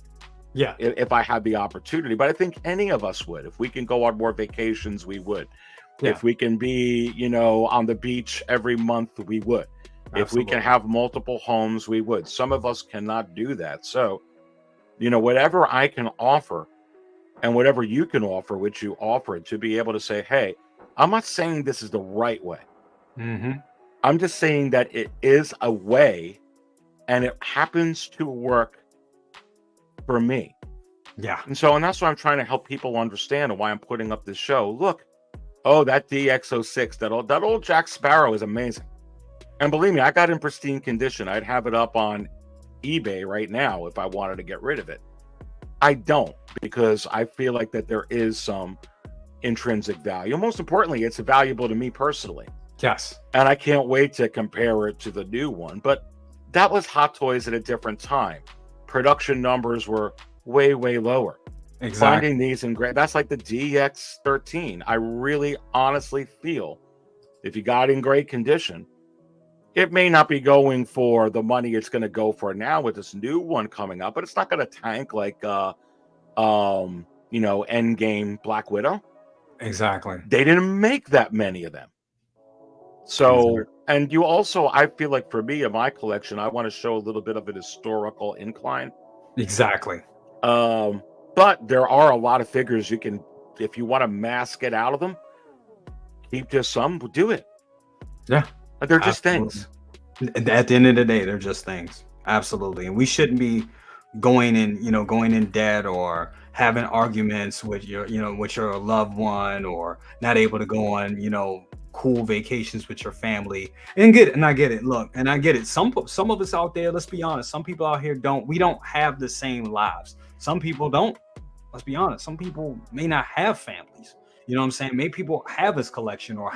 Yeah. If I had the opportunity. But I think any of us would. If we can go on more vacations, we would. Yeah. If we can be, on the beach every month, we would. Absolutely. If we can have multiple homes, we would. Some of us cannot do that. So, whatever I can offer and whatever you can offer, which you offered, to be able to say, hey, I'm not saying this is the right way. Mm-hmm. I'm just saying that it is a way, and it happens to work for me. Yeah. And that's why I'm trying to help people understand, and why I'm putting up this show. Look, that DX06, that old Jack Sparrow is amazing. And believe me, I got in pristine condition. I'd have it up on eBay right now if I wanted to get rid of it. I don't, because I feel like that there is some intrinsic value. Most importantly, it's valuable to me personally. Yes. And I can't wait to compare it to the new one. But that was Hot Toys at a different time. Production numbers were way, way lower. Exactly. Finding these in great, that's like the DX13. I really honestly feel if you got in great condition, it may not be going for the money it's going to go for now with this new one coming up, but it's not going to tank like Endgame Black Widow. Exactly. They didn't make that many of them. So, and you also, I feel like for me in my collection, I want to show a little bit of an historical incline. Exactly. But there are a lot of figures you can, if you want to mask it out of them, keep just some, do it. Yeah. They're just things. At the end of the day, they're just things. Absolutely. And we shouldn't be going in debt or having arguments with your loved one, or not able to go on, cool vacations with your family. And I get it. Look, and I get it. Some of us out there, let's be honest, some people out here we don't have the same lives. Some people don't. Let's be honest. Some people may not have families. You know what I'm saying? Maybe people have this collection, or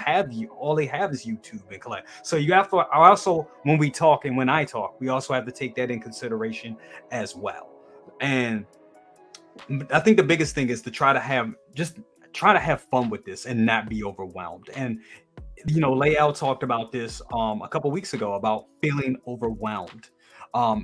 all they have is YouTube and collect. So you have to also, when we talk and when I talk, we also have to take that in consideration as well. And I think the biggest thing is to try to have fun with this and not be overwhelmed. And Layout talked about this a couple weeks ago about feeling overwhelmed,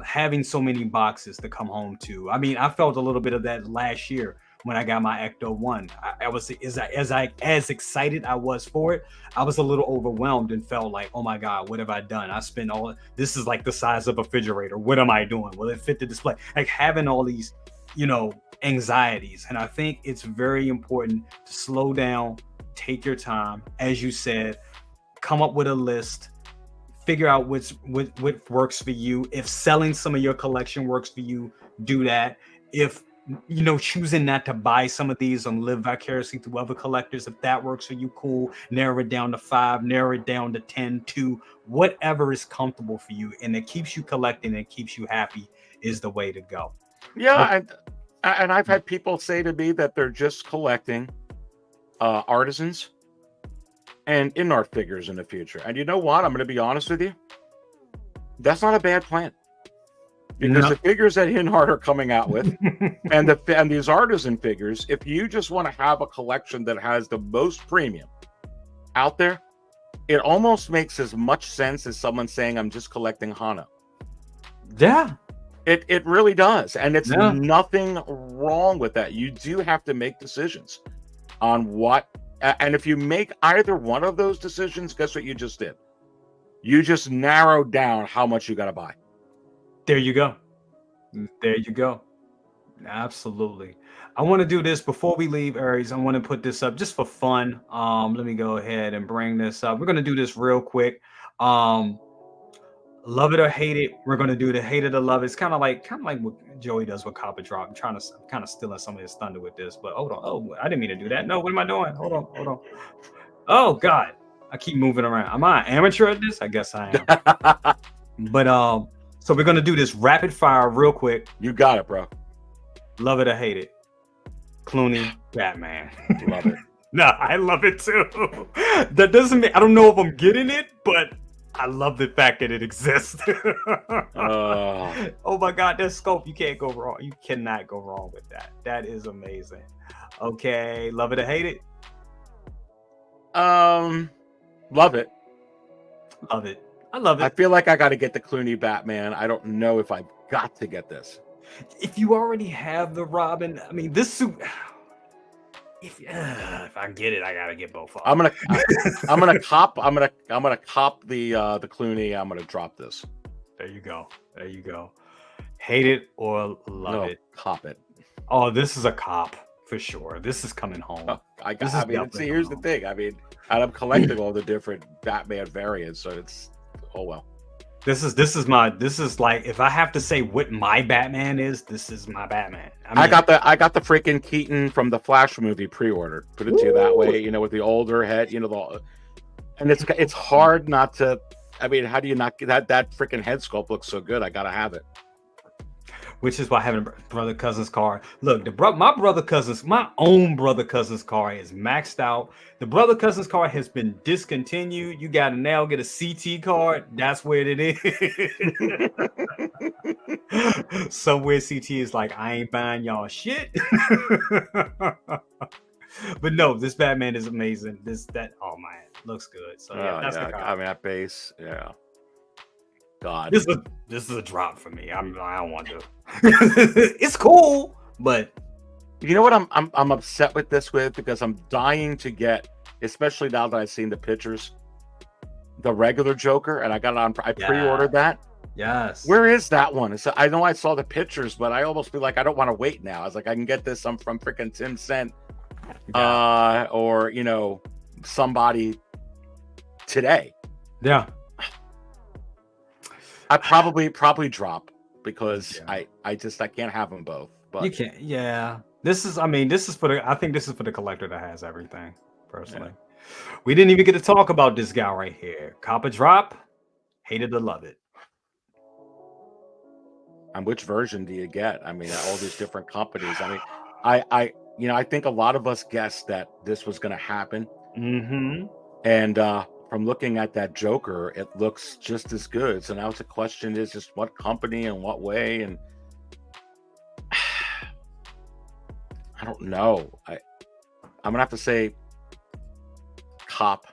having so many boxes to come home to. I mean, I felt a little bit of that last year when I got my Ecto 1. I was as excited I was for it, I was a little overwhelmed and felt like, oh my God, what have I done? I spent this is like the size of a refrigerator. What am I doing? Will it fit the display? Like having all these, anxieties. And I think it's very important to slow down, take your time, as you said, come up with a list, figure out what works for you. If selling some of your collection works for you, do that. If choosing not to buy some of these and live vicariously through other collectors. If that works for you, cool. Narrow it down to 5, narrow it down to 10, 2, whatever is comfortable for you, and it keeps you collecting and keeps you happy is the way to go. Yeah, and I've had people say to me that they're just collecting artisans and in-art figures in the future. And you know what? I'm going to be honest with you. That's not a bad plan. Because the figures that in-art are coming out with and these artisan figures, if you just want to have a collection that has the most premium out there, it almost makes as much sense as someone saying, I'm just collecting Hano. Yeah. It really does. And it's nothing wrong with that. You do have to make decisions on what, and if you make either one of those decisions, guess what you just did? You just narrowed down how much you got to buy. There you go. There you go. Absolutely. I want to do this before we leave, Aries. I want to put this up just for fun. Let me go ahead and bring this up. We're going to do this real quick. Love it or hate it. We're going to do the hate it or love it. It's kind of like what Joey does with Copper Drop. I'm kind of stealing some of his thunder with this, but hold on. Oh, I didn't mean to do that. No, what am I doing? Hold on. Oh God, I keep moving around. Am I an amateur at this? I guess I am. But so we're gonna do this rapid fire real quick. You got it, bro. Love it or hate it. Clooney, Batman. Love it. No, I love it too. That doesn't mean I don't know if I'm getting it, but I love the fact that it exists. Oh my God, that scope, you can't go wrong. You cannot go wrong with that. That is amazing. Okay, love it or hate it? Love it. Love it. I love it. I feel like I got to get the Clooney Batman. I don't know if I've got to get this. If you already have the Robin, I mean, this suit. If I get it, I gotta get both of them. I'm gonna cop the Clooney. I'm gonna drop this. There you go. Hate it or love it. Cop it. Oh, this is a cop for sure. This is coming home. Here's the thing. I mean, I'm collecting all the different Batman variants, so it's well. This is like if I have to say what my Batman is, this is my Batman. I got the freaking Keaton from the Flash movie pre-ordered. Put it to you that way, with the older head, and it's hard not to. I mean, how do you not get that freaking head sculpt looks so good? I gotta have it. Which is why having a brother cousin's car. Look, my own brother cousin's car is maxed out. The brother cousin's car has been discontinued. You gotta now get a CT card. That's where it is. Somewhere CT is like, I ain't buying y'all shit. But no, this Batman is amazing. Oh man, looks good. So yeah, that's the car. I mean, that base, yeah. God, this is a drop for me. I don't want to. It's cool, but you know what I'm upset with this because I'm dying to get, especially now that I've seen the pictures, the regular Joker, and I got it on. I pre-ordered that. Yes. Where is that one? So I know I saw the pictures, but I almost feel like I don't want to wait now. I was like, I can get this. I'm from freaking Tim Cent, or somebody today. Yeah. I probably drop because I can't have them both. But you can't. Yeah. I think this is for the collector that has everything. Personally, we didn't even get to talk about this guy right here. Copper Drop, hated to love it. And which version do you get? I mean, all these different companies. I mean, I think a lot of us guessed that this was going to happen. Mm-hmm. And from looking at that Joker, it looks just as good. So now the question is just what company and what way, and I don't know. I'm gonna have to say cop.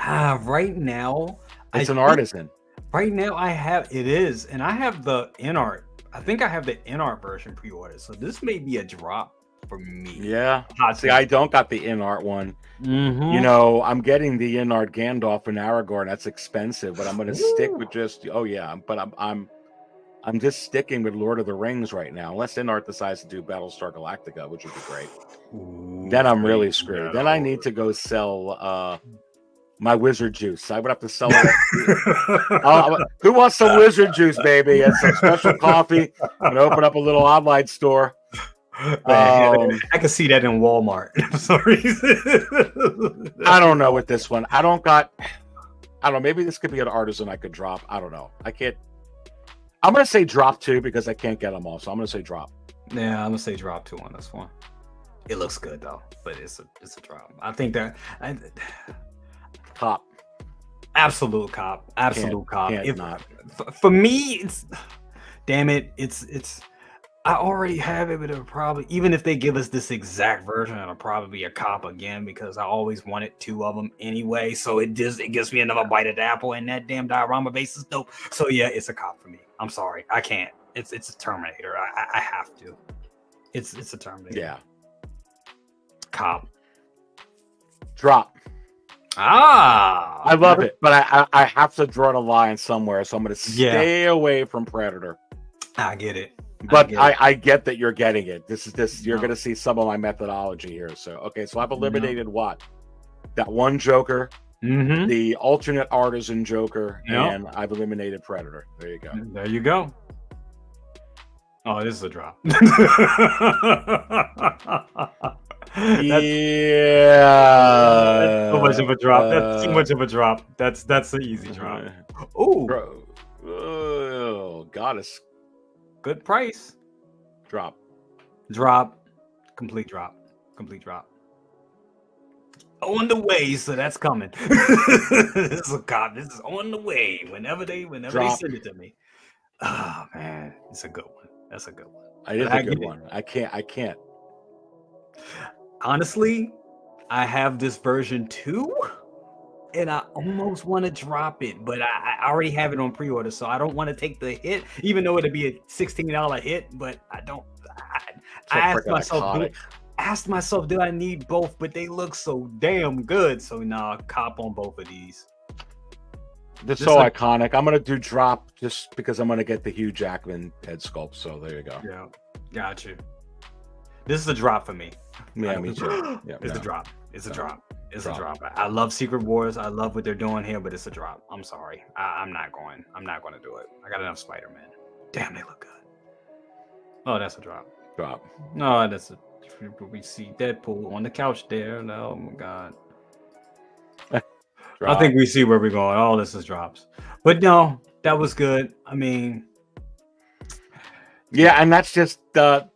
Right now it's an artisan. Right now I have and I have the in-art. I think I have the in-art version pre-ordered. So this may be a drop for me. Yeah. See, I don't got the in-art one. Mm-hmm. I'm getting the in-art Gandalf and Aragorn. That's expensive, but I'm going to stick with but I'm just sticking with Lord of the Rings right now. Unless in-art decides to do Battlestar Galactica, which would be great. Then I'm really screwed. Then I need to go sell My wizard juice. I would have to sell it. Who wants some wizard juice, baby? And some special coffee. And open up a little online store. Man, I can see that in Walmart for some reason. I don't know with this one. I don't know. Maybe this could be an Artisan I could drop. I don't know. I can't. I'm going to say drop 2 because I can't get them all. So I'm going to say drop. Yeah, I'm going to say drop 2 on this one. It looks good though, but it's a drop. I think that cop. Absolute cop. Absolute cop. Can't not. For me, it's damn it. It's I already have it, but it'll probably, even if they give us this exact version, it'll probably be a cop again because I always wanted 2 of them anyway. So it gives me another bite of the apple, and that damn diorama base is dope. So yeah, it's a cop for me. I'm sorry, I can't. It's a Terminator. I have to. It's a Terminator. Yeah. Cop. Drop. I love it, but I have to draw the line somewhere, so I'm going to stay away from Predator. I get it. But I get that you're getting it. You're going to see some of my methodology here. So, okay, so I've eliminated what? That one Joker, the alternate Artisan Joker, and I've eliminated Predator. There you go. There you go. Oh, this is a drop. Yeah. Too much of a drop. That's too much of a drop. That's an easy drop. Oh, goddess. Good price. Drop. Complete drop. On the way, so that's coming. This is a cop. This is on the way. Whenever they send it to me. Oh man, it's a good one. That's a good one. It is a good one. I can't. Honestly, I have this version too, and I almost want to drop it, but I already have it on pre-order, so I don't want to take the hit, even though it'd be a $16 hit. But I don't. I asked myself, do I need both? But they look so damn good, so nah, cop on both of these. They're so iconic. I'm gonna do drop just because I'm gonna get the Hugh Jackman head sculpt. So there you go. Yeah, got you. This is a drop for me. Yeah, me too. Yeah, it's a drop. It's a drop. It's a drop. I love Secret Wars. I love what they're doing here, but it's a drop. I'm sorry. I'm not going to do it. I got enough Spider-Man. Damn, they look good. Oh, that's a drop. Drop. No, that's a. We see Deadpool on the couch there. Oh my god. I think we see where we're going. All this is drops. But no, that was good. I mean, yeah, and that's just I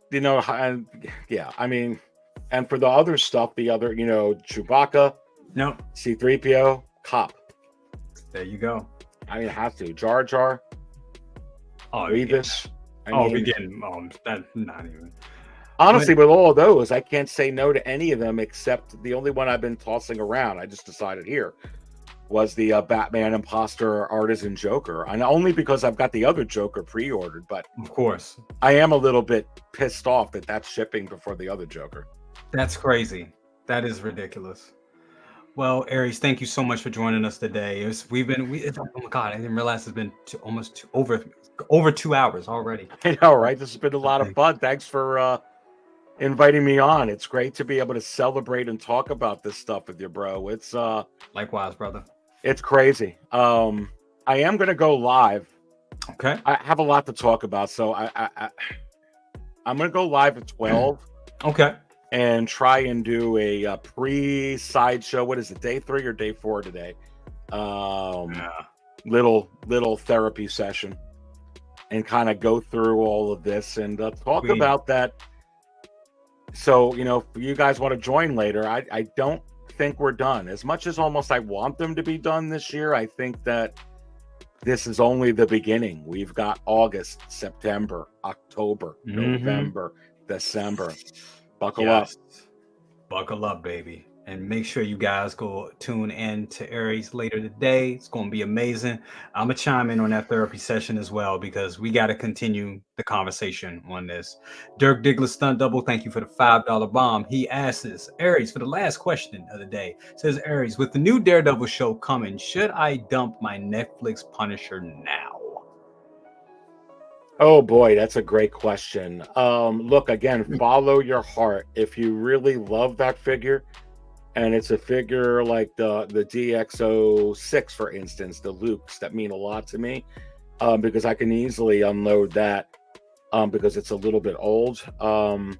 mean, and for the other stuff, Chewbacca, C-3PO, cop. There you go. I mean, have to. Jar Jar. Oh, Grievous. we're getting that's not even. Honestly, with all of those, I can't say no to any of them except the only one I've been tossing around. I just decided here was the Batman Imposter Artisan Joker, and only because I've got the other Joker pre-ordered. But of course, I am a little bit pissed off that that's shipping before the other Joker. That's crazy. That is ridiculous. Well, Aries, thank you so much for joining us today. Oh my god, I didn't realize it's been almost over 2 hours already. I know, right? This has been a lot of fun. Thanks for inviting me on. It's great to be able to celebrate and talk about this stuff with you, bro. It's likewise, brother. It's crazy. I am going to go live. Okay. I have a lot to talk about, so I'm going to go live at 12. Okay. And try and do a pre-sideshow. What is it, day 3 or day 4 today? Little therapy session, and kind of go through all of this and talk about that. So, if you guys want to join later, I don't think we're done. As much as almost I want them to be done this year, I think that this is only the beginning. We've got August, September, October, November, December. Buckle up. Buckle up, baby. And make sure you guys go tune in to Aries later today. It's going to be amazing. I'm going to chime in on that therapy session as well, because we got to continue the conversation on this. Dirk Diggler Stunt Double, thank you for the $5 bomb. He asks, Aries, for the last question of the day, says, Aries, with the new Daredevil show coming, should I dump my Netflix Punisher now? Oh boy, that's a great question. Look, again, follow your heart. If you really love that figure, and it's a figure like the DX06, for instance, the Lukes that mean a lot to me, because I can easily unload that, because it's a little bit old, but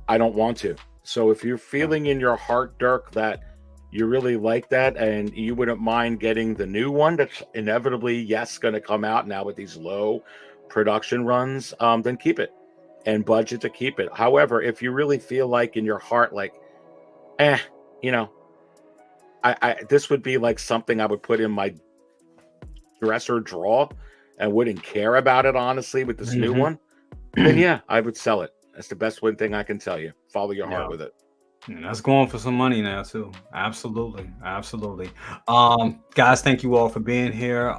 I don't want to. So if you're feeling in your heart, Dirk, that you really like that and you wouldn't mind getting the new one that's inevitably, yes, going to come out now with these low production runs, then keep it and budget to keep it. However, if you really feel like in your heart, like, you know, I this would be like something I would put in my dresser drawer and wouldn't care about it, honestly, with this new one, then yeah, I would sell it. That's the best one thing I can tell you. Follow your heart with it. And that's going for some money now too. Absolutely. Guys, thank you all for being here.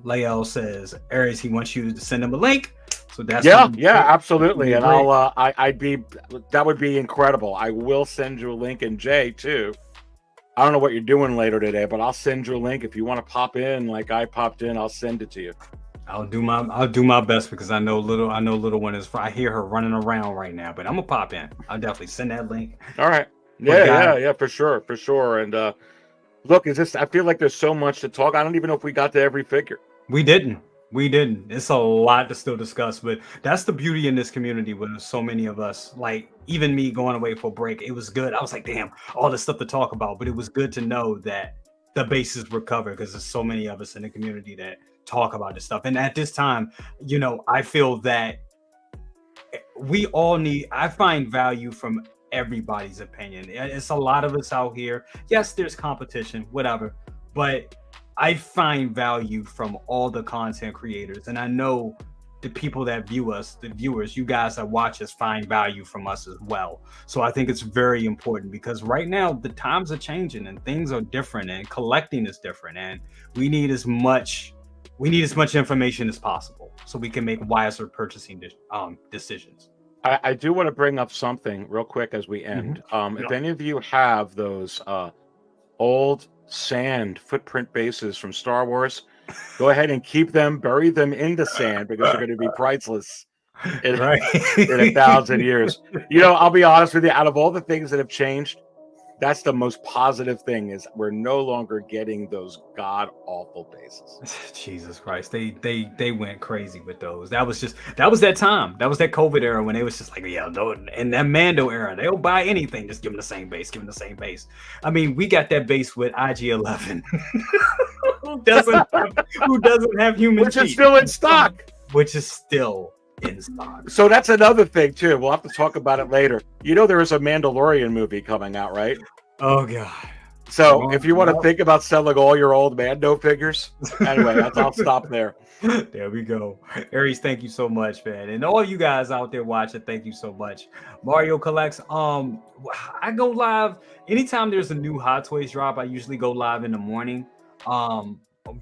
Lael says, Aries, he wants you to send him a link. So that's absolutely. And that would be incredible. I will send you a link, and Jay too. I don't know what you're doing later today, but I'll send you a link. If you want to pop in like I popped in, I'll send it to you. I'll do my best, because I know little one is. I hear her running around right now, but I'm gonna pop in. I'll definitely send that link. All right. Yeah, for sure. And look, I feel like there's so much to talk. I don't even know if we got to every figure. We didn't. It's a lot to still discuss, but that's the beauty in this community with so many of us. Like even me going away for a break, it was good. I was like, damn, all this stuff to talk about, but it was good to know that the bases were covered, because there's so many of us in the community that talk about this stuff. And at this time, I feel that I find value from everybody's opinion. It's a lot of us out here. Yes, there's competition, whatever, but I find value from all the content creators. And I know the people that view us, the viewers, you guys that watch us, find value from us as well. So I think it's very important, because right now the times are changing and things are different, and collecting is different, and we need as much information as possible so we can make wiser purchasing decisions. I do want to bring up something real quick as we end. If any of you have those old sand footprint bases from Star Wars, go ahead and keep them, bury them in the sand, because they're going to be priceless in 1,000 years. I'll be honest with you, out of all the things that have changed, that's the most positive thing, is we're no longer getting those god awful bases. Jesus Christ, they went crazy with those. That was that time. That was that COVID era when they was just like, and that Mando era, they'll buy anything, just give them the same base. I mean, we got that base with IG-11. who doesn't have human which is still in stock. So that's another thing too. We'll have to talk about it later. There is a Mandalorian movie coming out, right? Oh god. So if you want to think about selling all your old Mando figures, anyway, I'll stop there. There we go. Aries, thank you so much, man. And all you guys out there watching, thank you so much. Mario Collects. I go live anytime there's a new Hot Toys drop. I usually go live in the morning.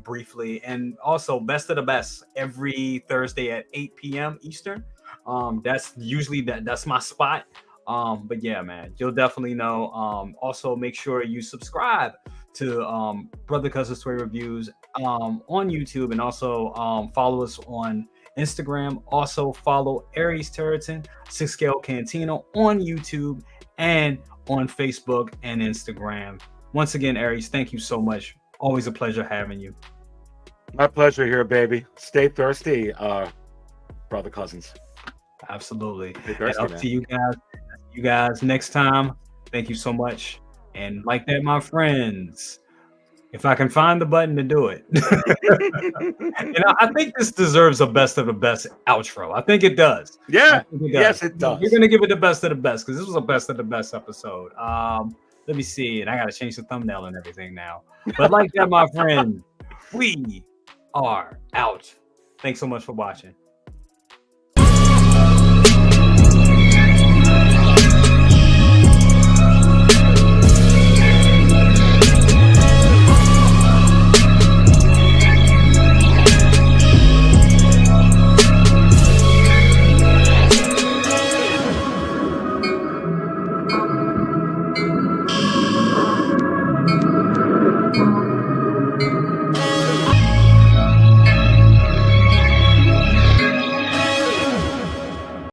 Briefly, and also Best of the Best every Thursday at 8 p.m. Eastern. That's usually that's my spot. But yeah, man, you'll definitely know. Also make sure you subscribe to Brother Cousins Toy Reviews on YouTube, and also follow us on Instagram. Also follow Aries Territon 6 Scale Cantina on YouTube and on Facebook and Instagram. Once again, Aries, thank you so much. Always a pleasure having you. My pleasure here, baby. Stay thirsty, Brother Cousins. Absolutely. Thirsty, and up to you guys. You guys next time. Thank you so much. And like that, my friends, if I can find the button to do it. I think this deserves a best of the best outro. I think it does. Yeah. Yes, it does. We're going to give it the best of the best, because this was a best of the best episode. Let me see. And I got to change the thumbnail and everything now. But like that, my friend, we are out. Thanks so much for watching.